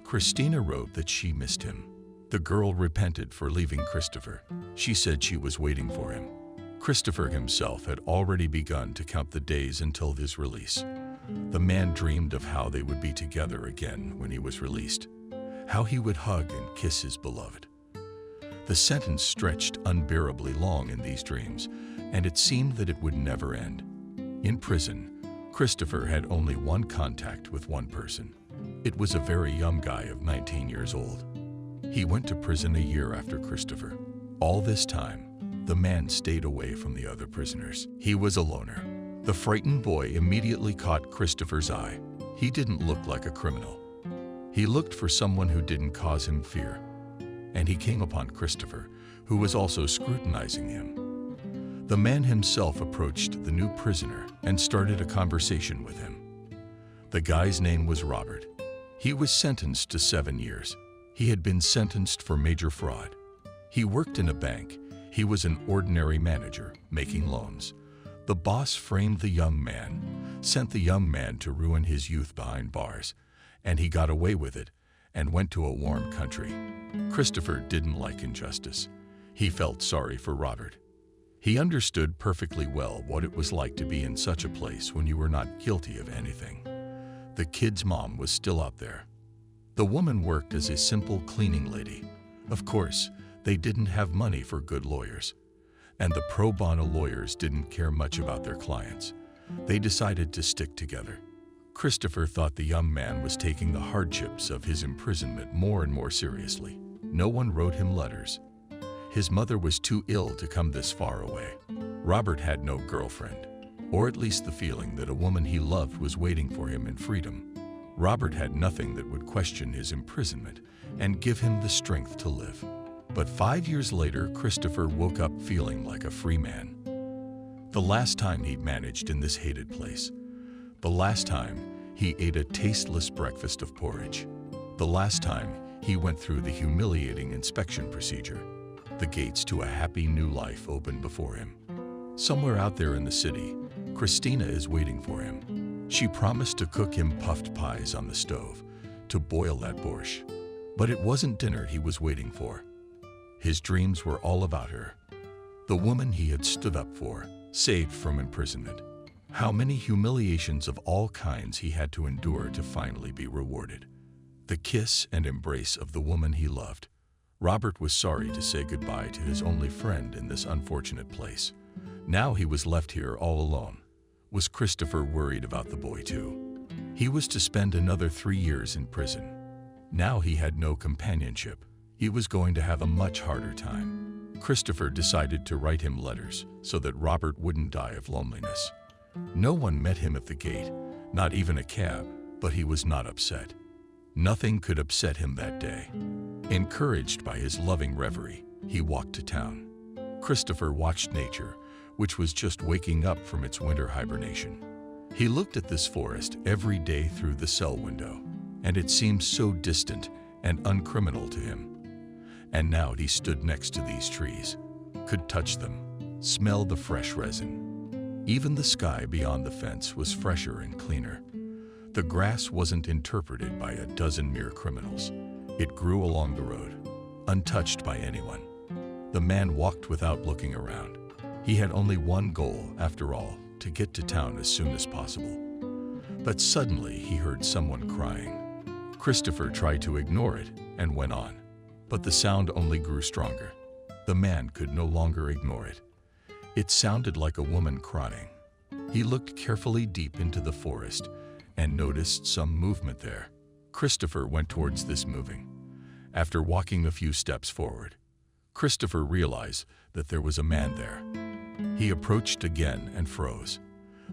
Christina wrote that she missed him. The girl repented for leaving Christopher. She said she was waiting for him. Christopher himself had already begun to count the days until his release. The man dreamed of how they would be together again when he was released, how he would hug and kiss his beloved. The sentence stretched unbearably long in these dreams, and it seemed that it would never end. In prison, Christopher had only one contact with one person. It was a very young guy of 19 years old. He went to prison a year after Christopher. All this time, the man stayed away from the other prisoners. He was a loner. The frightened boy immediately caught Christopher's eye. He didn't look like a criminal. He looked for someone who didn't cause him fear. And he came upon Christopher, who was also scrutinizing him. The man himself approached the new prisoner and started a conversation with him. The guy's name was Robert. He was sentenced to 7 years. He had been sentenced for major fraud. He worked in a bank. He was an ordinary manager, making loans. The boss framed the young man, sent the young man to ruin his youth behind bars, and he got away with it and went to a warm country. Christopher didn't like injustice. He felt sorry for Robert. He understood perfectly well what it was like to be in such a place when you were not guilty of anything. The kid's mom was still out there. The woman worked as a simple cleaning lady. Of course, they didn't have money for good lawyers. And the pro bono lawyers didn't care much about their clients. They decided to stick together. Christopher thought the young man was taking the hardships of his imprisonment more and more seriously. No one wrote him letters. His mother was too ill to come this far away. Robert had no girlfriend, or at least the feeling that a woman he loved was waiting for him in freedom. Robert had nothing that would question his imprisonment and give him the strength to live. But 5 years later, Christopher woke up feeling like a free man. The last time he'd managed in this hated place. The last time he ate a tasteless breakfast of porridge. The last time he went through the humiliating inspection procedure. The gates to a happy new life opened before him. Somewhere out there in the city, Christina is waiting for him. She promised to cook him puffed pies on the stove, to boil that borscht. But it wasn't dinner he was waiting for. His dreams were all about her, the woman he had stood up for, saved from imprisonment. How many humiliations of all kinds he had to endure to finally be rewarded. The kiss and embrace of the woman he loved. Robert was sorry to say goodbye to his only friend in this unfortunate place. Now he was left here all alone. Was Christopher worried about the boy too? He was to spend another 3 years in prison. Now he had no companionship. He was going to have a much harder time. Christopher decided to write him letters so that Robert wouldn't die of loneliness. No one met him at the gate, not even a cab, but he was not upset. Nothing could upset him that day. Encouraged by his loving reverie, he walked to town. Christopher watched nature, which was just waking up from its winter hibernation. He looked at this forest every day through the cell window, and it seemed so distant and uncriminal to him. And now he stood next to these trees, could touch them, smell the fresh resin. Even the sky beyond the fence was fresher and cleaner. The grass wasn't interpreted by a dozen mere criminals. It grew along the road, untouched by anyone. The man walked without looking around. He had only one goal, after all, to get to town as soon as possible. But suddenly he heard someone crying. Christopher tried to ignore it and went on. But the sound only grew stronger. The man could no longer ignore it. It sounded like a woman crying. He looked carefully deep into the forest and noticed some movement there. Christopher went towards this moving. After walking a few steps forward, Christopher realized that there was a man there. He approached again and froze.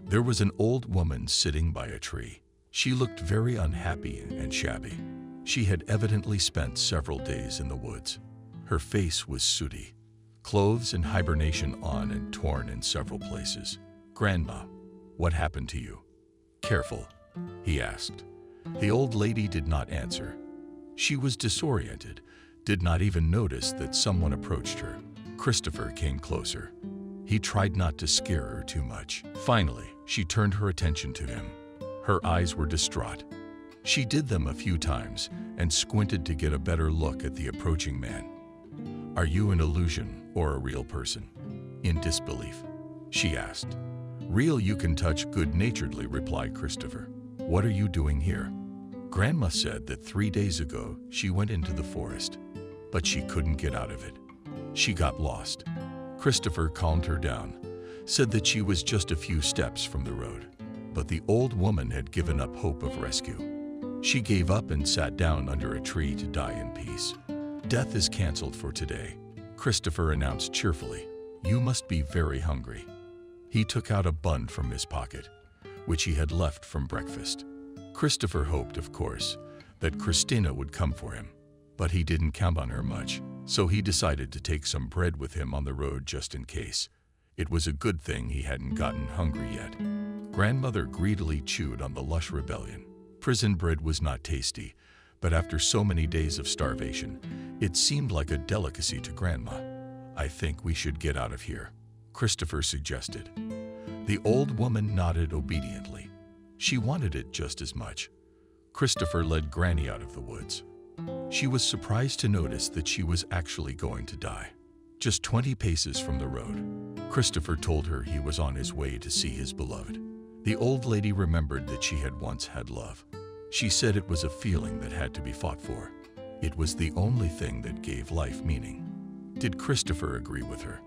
There was an old woman sitting by a tree. She looked very unhappy and shabby. She had evidently spent several days in the woods. Her face was sooty, clothes in hibernation on and torn in several places. "Grandma, what happened to you?" "Careful," he asked. The old lady did not answer. She was disoriented, did not even notice that someone approached her. Christopher came closer. He tried not to scare her too much. Finally, she turned her attention to him. Her eyes were distraught. She did them a few times and squinted to get a better look at the approaching man. "Are you an illusion or a real person?" In disbelief, she asked. "Real you can touch," good-naturedly replied Christopher. "What are you doing here?" Grandma said that 3 days ago she went into the forest, but she couldn't get out of it. She got lost. Christopher calmed her down, said that she was just a few steps from the road. But the old woman had given up hope of rescue. She gave up and sat down under a tree to die in peace. "Death is canceled for today," Christopher announced cheerfully. "You must be very hungry." He took out a bun from his pocket, which he had left from breakfast. Christopher hoped, of course, that Christina would come for him, but he didn't count on her much, so he decided to take some bread with him on the road just in case. It was a good thing he hadn't gotten hungry yet. Grandmother greedily chewed on the lush rebellion. Prison bread was not tasty, but after so many days of starvation, it seemed like a delicacy to Grandma. "I think we should get out of here," Christopher suggested. The old woman nodded obediently. She wanted it just as much. Christopher led Granny out of the woods. She was surprised to notice that she was actually going to die. Just 20 paces from the road, Christopher told her he was on his way to see his beloved. The old lady remembered that she had once had love. She said it was a feeling that had to be fought for. It was the only thing that gave life meaning. Did Christopher agree with her?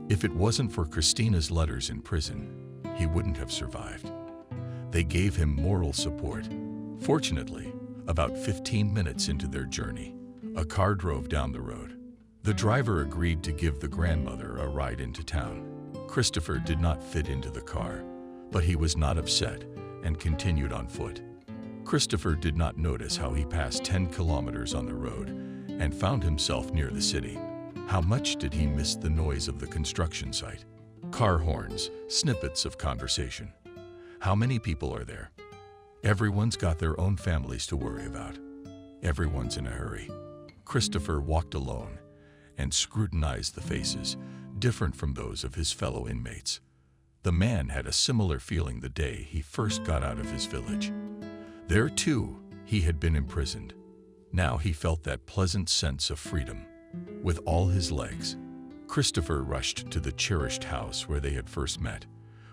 If it wasn't for Christina's letters in prison, he wouldn't have survived. They gave him moral support. Fortunately, about 15 minutes into their journey, a car drove down the road. The driver agreed to give the grandmother a ride into town. Christopher did not fit into the car, but he was not upset and continued on foot. Christopher did not notice how he passed 10 kilometers on the road and found himself near the city. How much did he miss the noise of the construction site? Car horns, snippets of conversation. How many people are there? Everyone's got their own families to worry about. Everyone's in a hurry. Christopher walked alone and scrutinized the faces, different from those of his fellow inmates. The man had a similar feeling the day he first got out of his village. There, too, he had been imprisoned. Now he felt that pleasant sense of freedom. With all his legs, Christopher rushed to the cherished house where they had first met,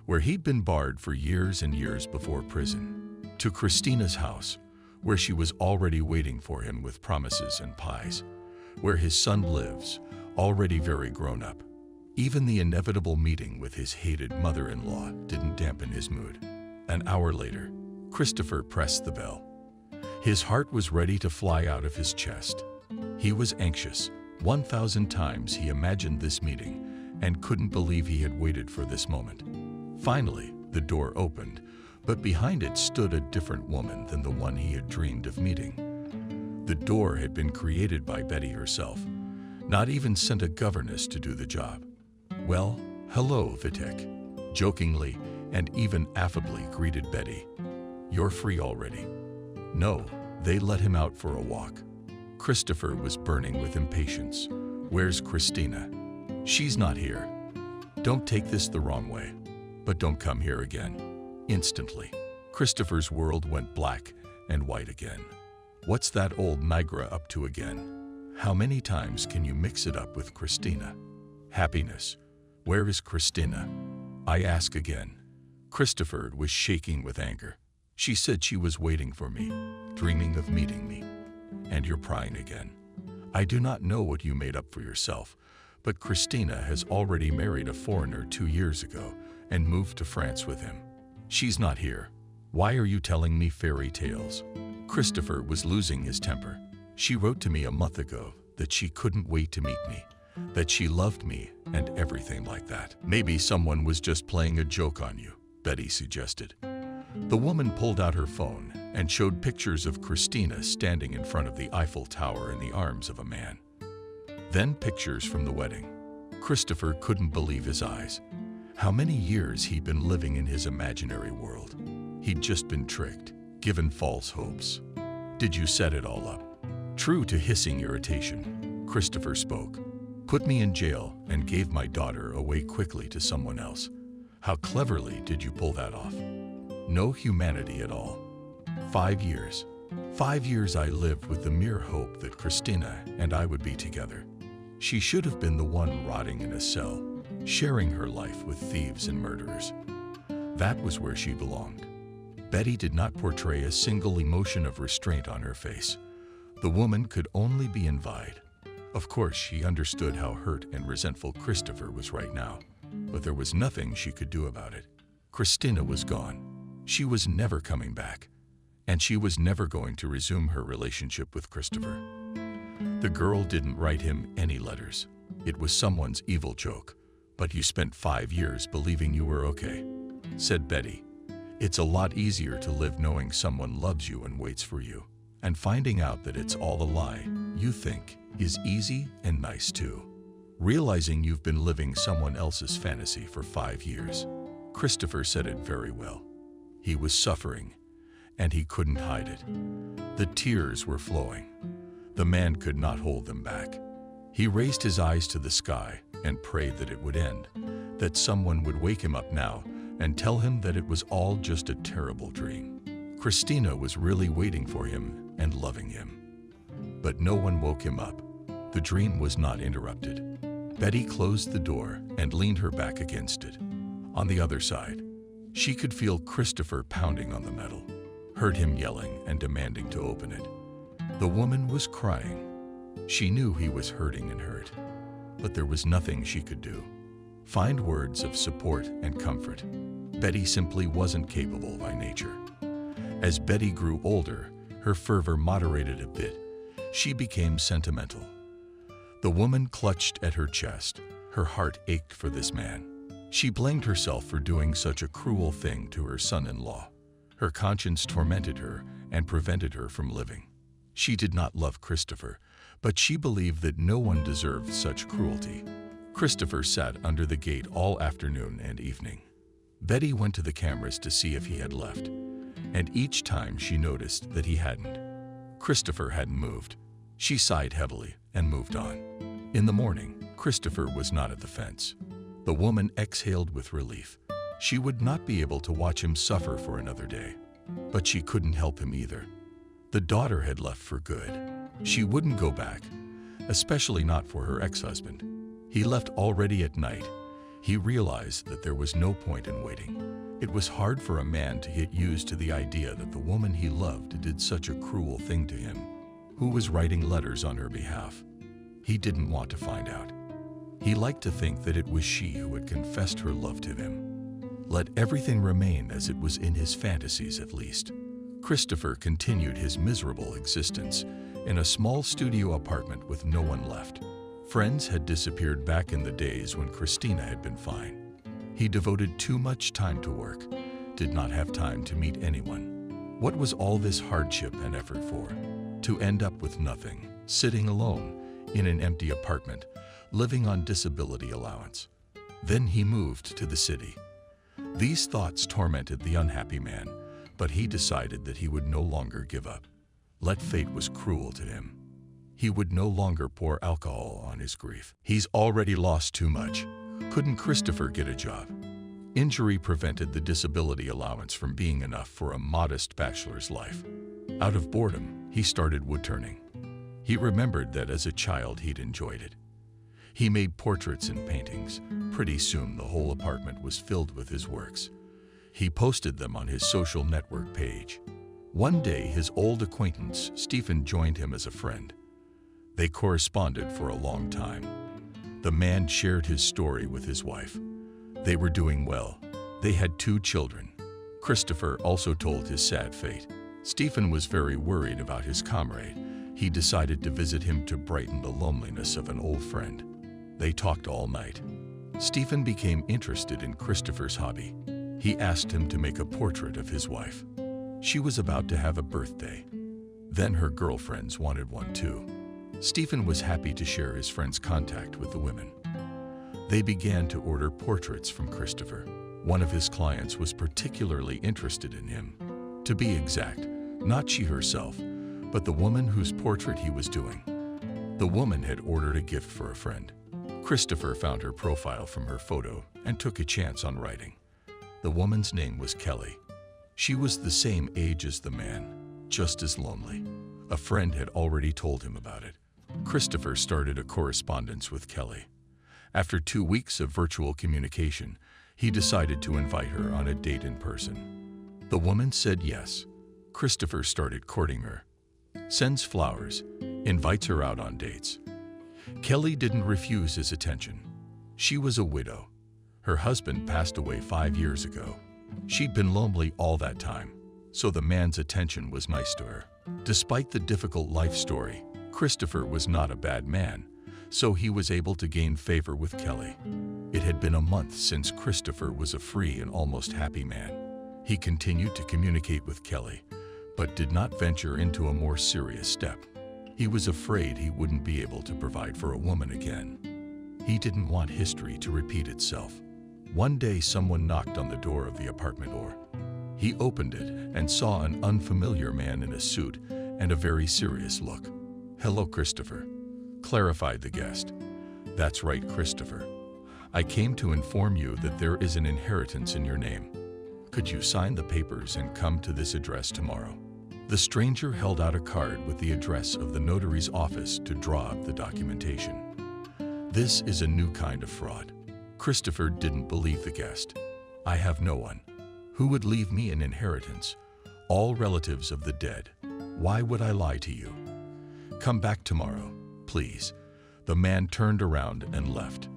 where he'd been barred for years and years before prison. To Christina's house, where she was already waiting for him with promises and pies, where his son lives, already very grown up. Even the inevitable meeting with his hated mother-in-law didn't dampen his mood. An hour later, Christopher pressed the bell. His heart was ready to fly out of his chest. He was anxious. 1,000 times he imagined this meeting and couldn't believe he had waited for this moment. Finally, the door opened, but behind it stood a different woman than the one he had dreamed of meeting. The door had been created by Betty herself, not even sent a governess to do the job. "Well, hello, Vitek," jokingly and even affably greeted Betty. "You're free already." No, they let him out for a walk. Christopher was burning with impatience. "Where's Christina?" "She's not here." "Don't take this the wrong way, but don't come here again." Instantly, Christopher's world went black and white again. What's that old Nigra up to again? How many times can you mix it up with Christina? Happiness. Where is Christina? I ask again. Christopher was shaking with anger. She said she was waiting for me, dreaming of meeting me. And you're prying again. I do not know what you made up for yourself, but Christina has already married a foreigner 2 years ago and moved to France with him. She's not here. Why are you telling me fairy tales? Christopher was losing his temper. She wrote to me a month ago that she couldn't wait to meet me, that she loved me and everything like that. Maybe someone was just playing a joke on you, Betty suggested. The woman pulled out her phone and showed pictures of Christina standing in front of the Eiffel Tower in the arms of a man. Then pictures from the wedding. Christopher couldn't believe his eyes. How many years he'd been living in his imaginary world. He'd just been tricked, given false hopes. Did you set it all up? True to hissing irritation, Christopher spoke. Put me in jail and gave my daughter away quickly to someone else. How cleverly did you pull that off? No humanity at all. 5 years. 5 years I lived with the mere hope that Christina and I would be together. She should have been the one rotting in a cell, sharing her life with thieves and murderers. That was where she belonged. Betty did not portray a single emotion of restraint on her face. The woman could only be envied. Of course, she understood how hurt and resentful Christopher was right now, but there was nothing she could do about it. Christina was gone. She was never coming back, and she was never going to resume her relationship with Christopher. The girl didn't write him any letters. It was someone's evil joke. But you spent 5 years believing you were okay, said Betty. It's a lot easier to live knowing someone loves you and waits for you, and finding out that it's all a lie, you think, is easy and nice too. Realizing you've been living someone else's fantasy for 5 years. Christopher said it very well. He was suffering, and he couldn't hide it. The tears were flowing. The man could not hold them back. He raised his eyes to the sky and prayed that it would end, that someone would wake him up now and tell him that it was all just a terrible dream. Christina was really waiting for him and loving him. But no one woke him up. The dream was not interrupted. Betty closed the door and leaned her back against it. On the other side, she could feel Christopher pounding on the metal, heard him yelling and demanding to open it. The woman was crying. She knew he was hurting and hurt, but there was nothing she could do. Find words of support and comfort. Betty simply wasn't capable by nature. As Betty grew older, her fervor moderated a bit. She became sentimental. The woman clutched at her chest. Her heart ached for this man. She blamed herself for doing such a cruel thing to her son-in-law. Her conscience tormented her and prevented her from living. She did not love Christopher, but she believed that no one deserved such cruelty. Christopher sat under the gate all afternoon and evening. Betty went to the cameras to see if he had left, and each time she noticed that he hadn't. Christopher hadn't moved. She sighed heavily and moved on. In the morning, Christopher was not at the fence. The woman exhaled with relief. She would not be able to watch him suffer for another day. But she couldn't help him either. The daughter had left for good. She wouldn't go back, especially not for her ex-husband. He left already at night. He realized that there was no point in waiting. It was hard for a man to get used to the idea that the woman he loved did such a cruel thing to him. Who was writing letters on her behalf? He didn't want to find out. He liked to think that it was she who had confessed her love to him. Let everything remain as it was in his fantasies at least. Christopher continued his miserable existence in a small studio apartment with no one left. Friends had disappeared back in the days when Christina had been fine. He devoted too much time to work, did not have time to meet anyone. What was all this hardship and effort for? To end up with nothing, sitting alone in an empty apartment, living on disability allowance. Then he moved to the city. These thoughts tormented the unhappy man, but he decided that he would no longer give up. Let fate was cruel to him. He would no longer pour alcohol on his grief. He's already lost too much. Couldn't Christopher get a job? Injury prevented the disability allowance from being enough for a modest bachelor's life. Out of boredom, he started woodturning. He remembered that as a child he'd enjoyed it. He made portraits and paintings. Pretty soon the whole apartment was filled with his works. He posted them on his social network page. One day his old acquaintance, Stephen, joined him as a friend. They corresponded for a long time. The man shared his story with his wife. They were doing well. They had 2 children. Christopher also told his sad fate. Stephen was very worried about his comrade. He decided to visit him to brighten the loneliness of an old friend. They talked all night. Stephen became interested in Christopher's hobby. He asked him to make a portrait of his wife. She was about to have a birthday. Then her girlfriends wanted one too. Stephen was happy to share his friend's contact with the women. They began to order portraits from Christopher. One of his clients was particularly interested in him. To be exact, not she herself, but the woman whose portrait he was doing. The woman had ordered a gift for a friend. Christopher found her profile from her photo and took a chance on writing. The woman's name was Kelly. She was the same age as the man, just as lonely. A friend had already told him about it. Christopher started a correspondence with Kelly. After 2 weeks of virtual communication, he decided to invite her on a date in person. The woman said yes. Christopher started courting her, sends flowers, invites her out on dates. Kelly didn't refuse his attention. She was a widow. Her husband passed away 5 years ago. She'd been lonely all that time, so the man's attention was nice to her. Despite the difficult life story, Christopher was not a bad man, so he was able to gain favor with Kelly. It had been a month since Christopher was a free and almost happy man. He continued to communicate with Kelly, but did not venture into a more serious step. He was afraid he wouldn't be able to provide for a woman again. He didn't want history to repeat itself. One day someone knocked on the door of the apartment door. He opened it and saw an unfamiliar man in a suit and a very serious look. "Hello, Christopher," clarified the guest. "That's right, Christopher. I came to inform you that there is an inheritance in your name. Could you sign the papers and come to this address tomorrow?" The stranger held out a card with the address of the notary's office to draw up the documentation. This is a new kind of fraud. Christopher didn't believe the guest. "I have no one. Who would leave me an inheritance? All relatives of the dead. Why would I lie to you? Come back tomorrow, please." The man turned around and left.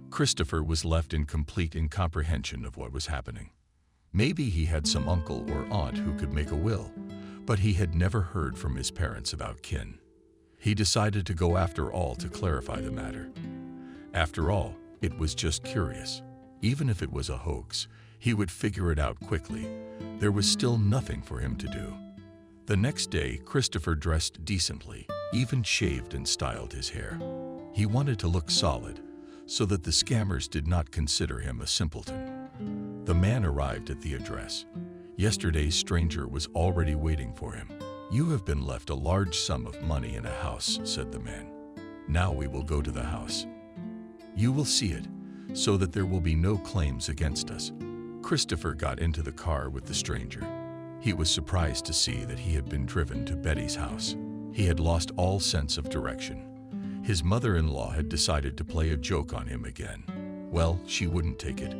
Christopher was left in complete incomprehension of what was happening. Maybe he had some uncle or aunt who could make a will, but he had never heard from his parents about kin. He decided to go after all to clarify the matter. After all, it was just curious. Even if it was a hoax, he would figure it out quickly. There was still nothing for him to do. The next day, Christopher dressed decently, even shaved and styled his hair. He wanted to look solid, so that the scammers did not consider him a simpleton. The man arrived at the address. Yesterday's stranger was already waiting for him. "You have been left a large sum of money in a house," said the man. "Now we will go to the house. You will see it, so that there will be no claims against us." Christopher got into the car with the stranger. He was surprised to see that he had been driven to Betty's house. He had lost all sense of direction. His mother-in-law had decided to play a joke on him again. Well, she wouldn't take it.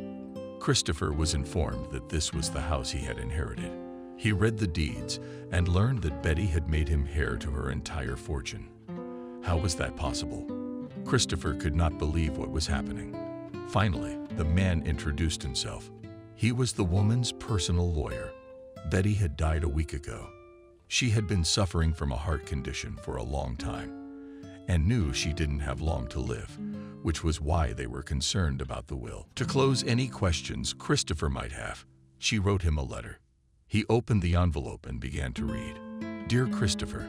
Christopher was informed that this was the house he had inherited. He read the deeds and learned that Betty had made him heir to her entire fortune. How was that possible? Christopher could not believe what was happening. Finally, the man introduced himself. He was the woman's personal lawyer. Betty had died a week ago. She had been suffering from a heart condition for a long time and knew she didn't have long to live, which was why they were concerned about the will. To close any questions Christopher might have, she wrote him a letter. He opened the envelope and began to read. "Dear Christopher,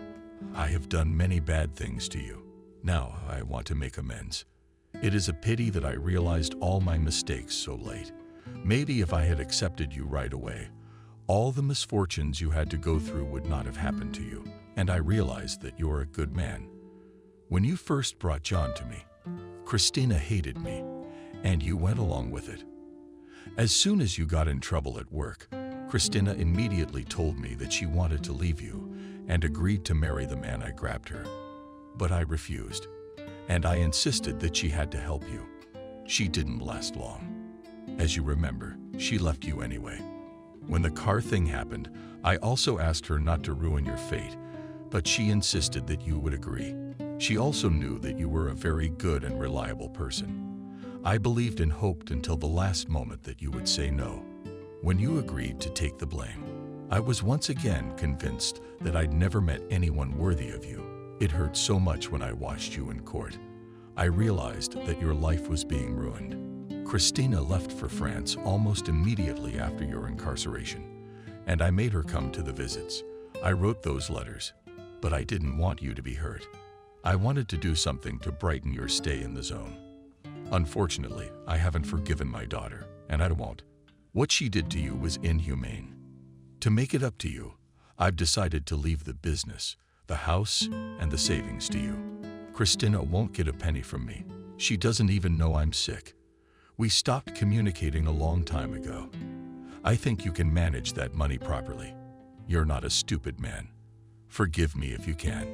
I have done many bad things to you. Now I want to make amends. It is a pity that I realized all my mistakes so late. Maybe if I had accepted you right away, all the misfortunes you had to go through would not have happened to you, and I realized that you're a good man. When you first brought John to me, Christina hated me, and you went along with it. As soon as you got in trouble at work, Christina immediately told me that she wanted to leave you and agreed to marry the man I grabbed her. But I refused, and I insisted that she had to help you. She didn't last long. As you remember, she left you anyway. When the car thing happened, I also asked her not to ruin your fate, but she insisted that you would agree. She also knew that you were a very good and reliable person. I believed and hoped until the last moment that you would say no. When you agreed to take the blame, I was once again convinced that I'd never met anyone worthy of you. It hurt so much when I watched you in court. I realized that your life was being ruined. Christina left for France almost immediately after your incarceration, and I made her come to the visits. I wrote those letters, but I didn't want you to be hurt. I wanted to do something to brighten your stay in the zone. Unfortunately, I haven't forgiven my daughter, and I won't. What she did to you was inhumane. To make it up to you, I've decided to leave the business, the house, and the savings to you. Christina won't get a penny from me. She doesn't even know I'm sick. We stopped communicating a long time ago. I think you can manage that money properly. You're not a stupid man. Forgive me if you can,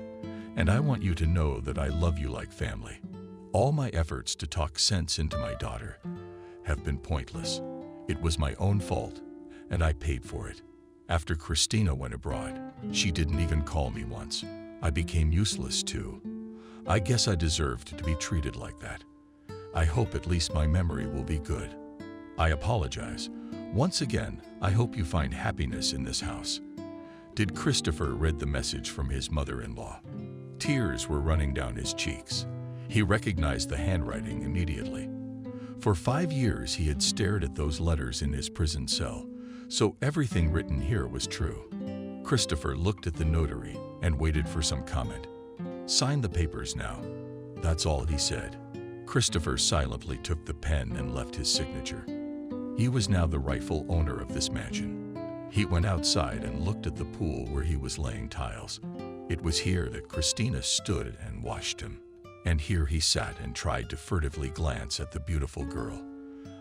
and I want you to know that I love you like family. All my efforts to talk sense into my daughter have been pointless. It was my own fault, and I paid for it. After Christina went abroad, she didn't even call me once. I became useless too. I guess I deserved to be treated like that. I hope at least my memory will be good. I apologize. Once again, I hope you find happiness in this house. Did Christopher read the message from his mother-in-law? Tears were running down his cheeks. He recognized the handwriting immediately. For 5 years, he had stared at those letters in his prison cell, so everything written here was true. Christopher looked at the notary and waited for some comment. "Sign the papers now." That's all he said. Christopher silently took the pen and left his signature. He was now the rightful owner of this mansion. He went outside and looked at the pool where he was laying tiles. It was here that Christina stood and watched him. And here he sat and tried to furtively glance at the beautiful girl.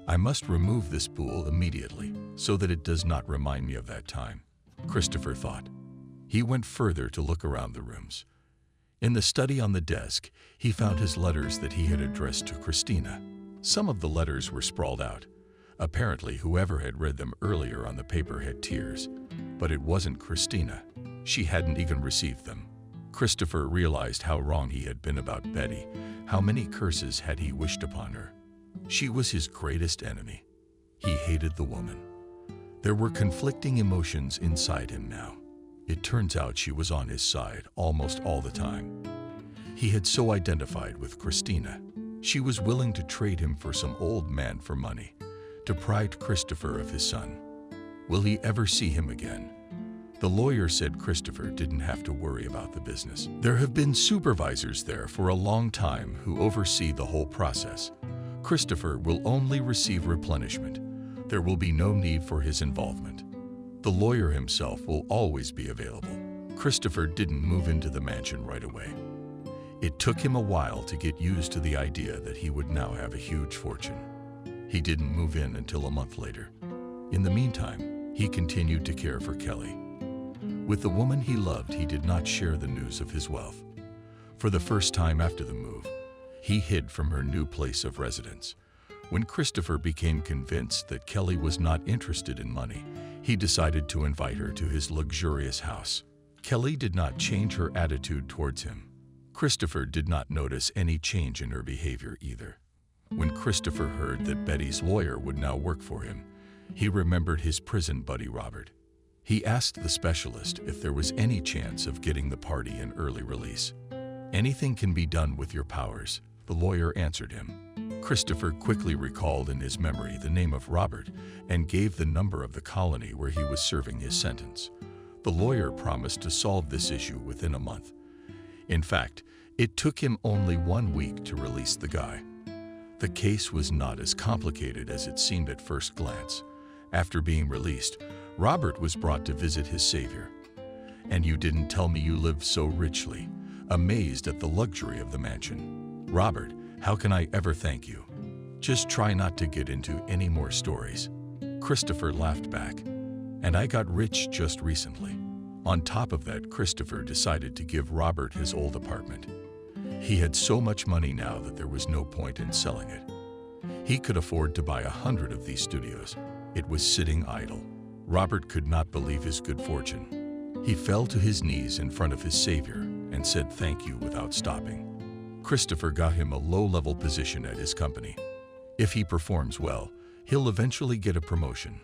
I must remove this pool immediately so that it does not remind me of that time, Christopher thought. He went further to look around the rooms. In the study on the desk, he found his letters that he had addressed to Christina. Some of the letters were sprawled out. Apparently, whoever had read them earlier on the paper had tears. But it wasn't Christina. She hadn't even received them. Christopher realized how wrong he had been about Betty. How many curses had he wished upon her? She was his greatest enemy. He hated the woman. There were conflicting emotions inside him now. It turns out she was on his side almost all the time. He had so identified with Christina. She was willing to trade him for some old man for money, deprived Christopher of his son. Will he ever see him again? The lawyer said Christopher didn't have to worry about the business. There have been supervisors there for a long time who oversee the whole process. Christopher will only receive replenishment. There will be no need for his involvement. The lawyer himself will always be available. Christopher didn't move into the mansion right away. It took him a while to get used to the idea that he would now have a huge fortune. He didn't move in until a month later. In the meantime, he continued to care for Kelly. With the woman he loved, he did not share the news of his wealth. For the first time after the move, he hid from her new place of residence. When Christopher became convinced that Kelly was not interested in money, he decided to invite her to his luxurious house. Kelly did not change her attitude towards him. Christopher did not notice any change in her behavior either. When Christopher heard that Betty's lawyer would now work for him, he remembered his prison buddy Robert. He asked the specialist if there was any chance of getting the party an early release. "Anything can be done with your powers," the lawyer answered him. Christopher quickly recalled in his memory the name of Robert and gave the number of the colony where he was serving his sentence. The lawyer promised to solve this issue within a month. In fact, it took him only 1 week to release the guy. The case was not as complicated as it seemed at first glance. After being released, Robert was brought to visit his savior. "And you didn't tell me you lived so richly," amazed at the luxury of the mansion. "Robert, how can I ever thank you? Just try not to get into any more stories." Christopher laughed back. "And I got rich just recently." On top of that, Christopher decided to give Robert his old apartment. He had so much money now that there was no point in selling it. He could afford to buy 100 of these studios. It was sitting idle. Robert could not believe his good fortune. He fell to his knees in front of his savior and said thank you without stopping. Christopher got him a low-level position at his company. If he performs well, he'll eventually get a promotion.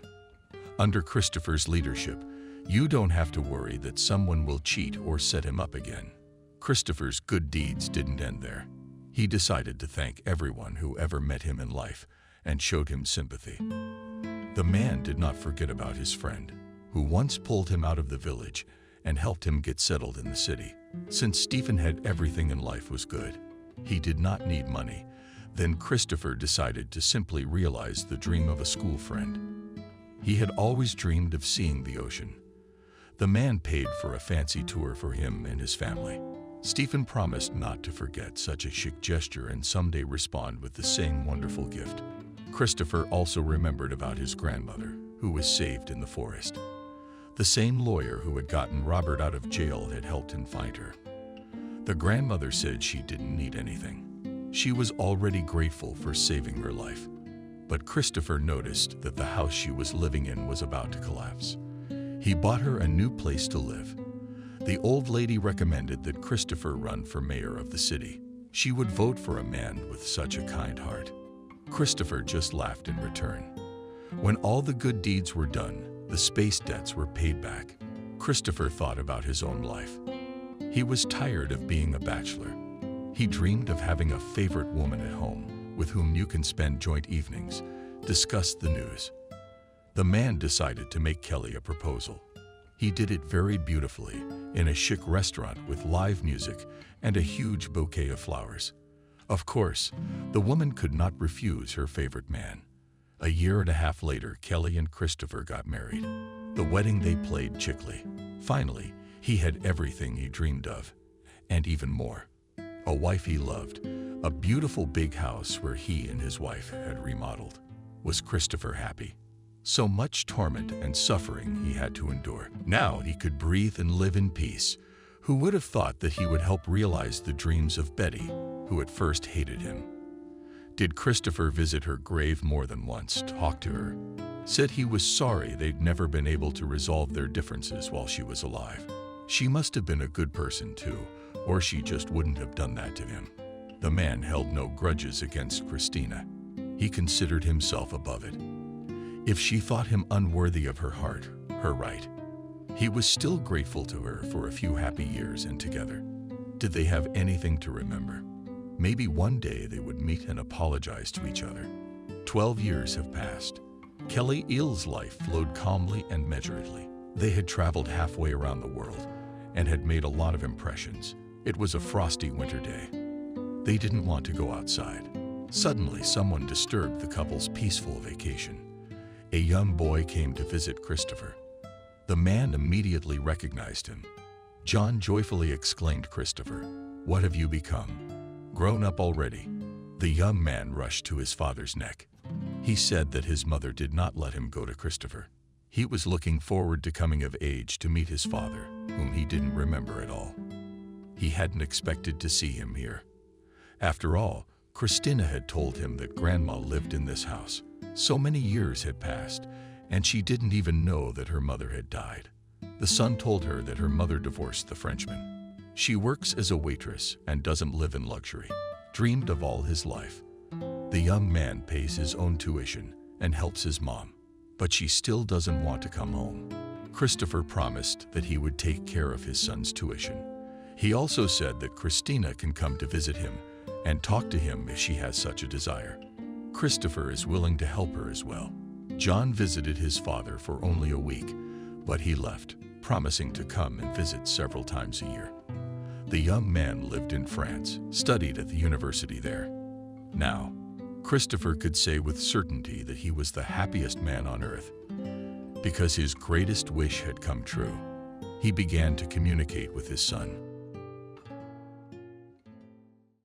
Under Christopher's leadership, you don't have to worry that someone will cheat or set him up again. Christopher's good deeds didn't end there. He decided to thank everyone who ever met him in life and showed him sympathy. The man did not forget about his friend, who once pulled him out of the village and helped him get settled in the city. Since Stephen had everything in life was good, he did not need money, then Christopher decided to simply realize the dream of a school friend. He had always dreamed of seeing the ocean. The man paid for a fancy tour for him and his family. Stephen promised not to forget such a chic gesture and someday respond with the same wonderful gift. Christopher also remembered about his grandmother, who was saved in the forest. The same lawyer who had gotten Robert out of jail had helped him find her. The grandmother said she didn't need anything. She was already grateful for saving her life. But Christopher noticed that the house she was living in was about to collapse. He bought her a new place to live. The old lady recommended that Christopher run for mayor of the city. She would vote for a man with such a kind heart. Christopher just laughed in return. When all the good deeds were done, the space debts were paid back. Christopher thought about his own life. He was tired of being a bachelor. He dreamed of having a favorite woman at home with whom you can spend joint evenings, discuss the news. The man decided to make Kelly a proposal. He did it very beautifully in a chic restaurant with live music and a huge bouquet of flowers. Of course, the woman could not refuse her favorite man. A year and a half later, Kelly and Christopher got married. The wedding they played chickly. Finally, he had everything he dreamed of, and even more. A wife he loved, a beautiful big house where he and his wife had remodeled. Was Christopher happy? So much torment and suffering he had to endure. Now he could breathe and live in peace. Who would have thought that he would help realize the dreams of Betty, who at first hated him? Did Christopher visit her grave more than once, talk to her, said he was sorry they'd never been able to resolve their differences while she was alive. She must have been a good person too, or she just wouldn't have done that to him. The man held no grudges against Christina. He considered himself above it. If she thought him unworthy of her heart, her right. He was still grateful to her for a few happy years and together. Did they have anything to remember? Maybe one day they would meet and apologize to each other. 12 years have passed. Kelly Eel's life flowed calmly and measuredly. They had traveled halfway around the world and had made a lot of impressions. It was a frosty winter day. They didn't want to go outside. Suddenly, someone disturbed the couple's peaceful vacation. A young boy came to visit Christopher. The man immediately recognized him. John joyfully exclaimed, "Christopher, what have you become? Grown up already?" The young man rushed to his father's neck. He said that his mother did not let him go to Christopher. He was looking forward to coming of age to meet his father, whom he didn't remember at all. He hadn't expected to see him here. After all, Christina had told him that Grandma lived in this house. So many years had passed, and she didn't even know that her mother had died. The son told her that her mother divorced the Frenchman. She works as a waitress and doesn't live in luxury. Dreamed of all his life. The young man pays his own tuition and helps his mom, but she still doesn't want to come home. Christopher promised that he would take care of his son's tuition. He also said that Christina can come to visit him and talk to him if she has such a desire. Christopher is willing to help her as well. John visited his father for only a week, but he left, promising to come and visit several times a year. The young man lived in France, studied at the university there. Now, Christopher could say with certainty that he was the happiest man on earth, because his greatest wish had come true. He began to communicate with his son.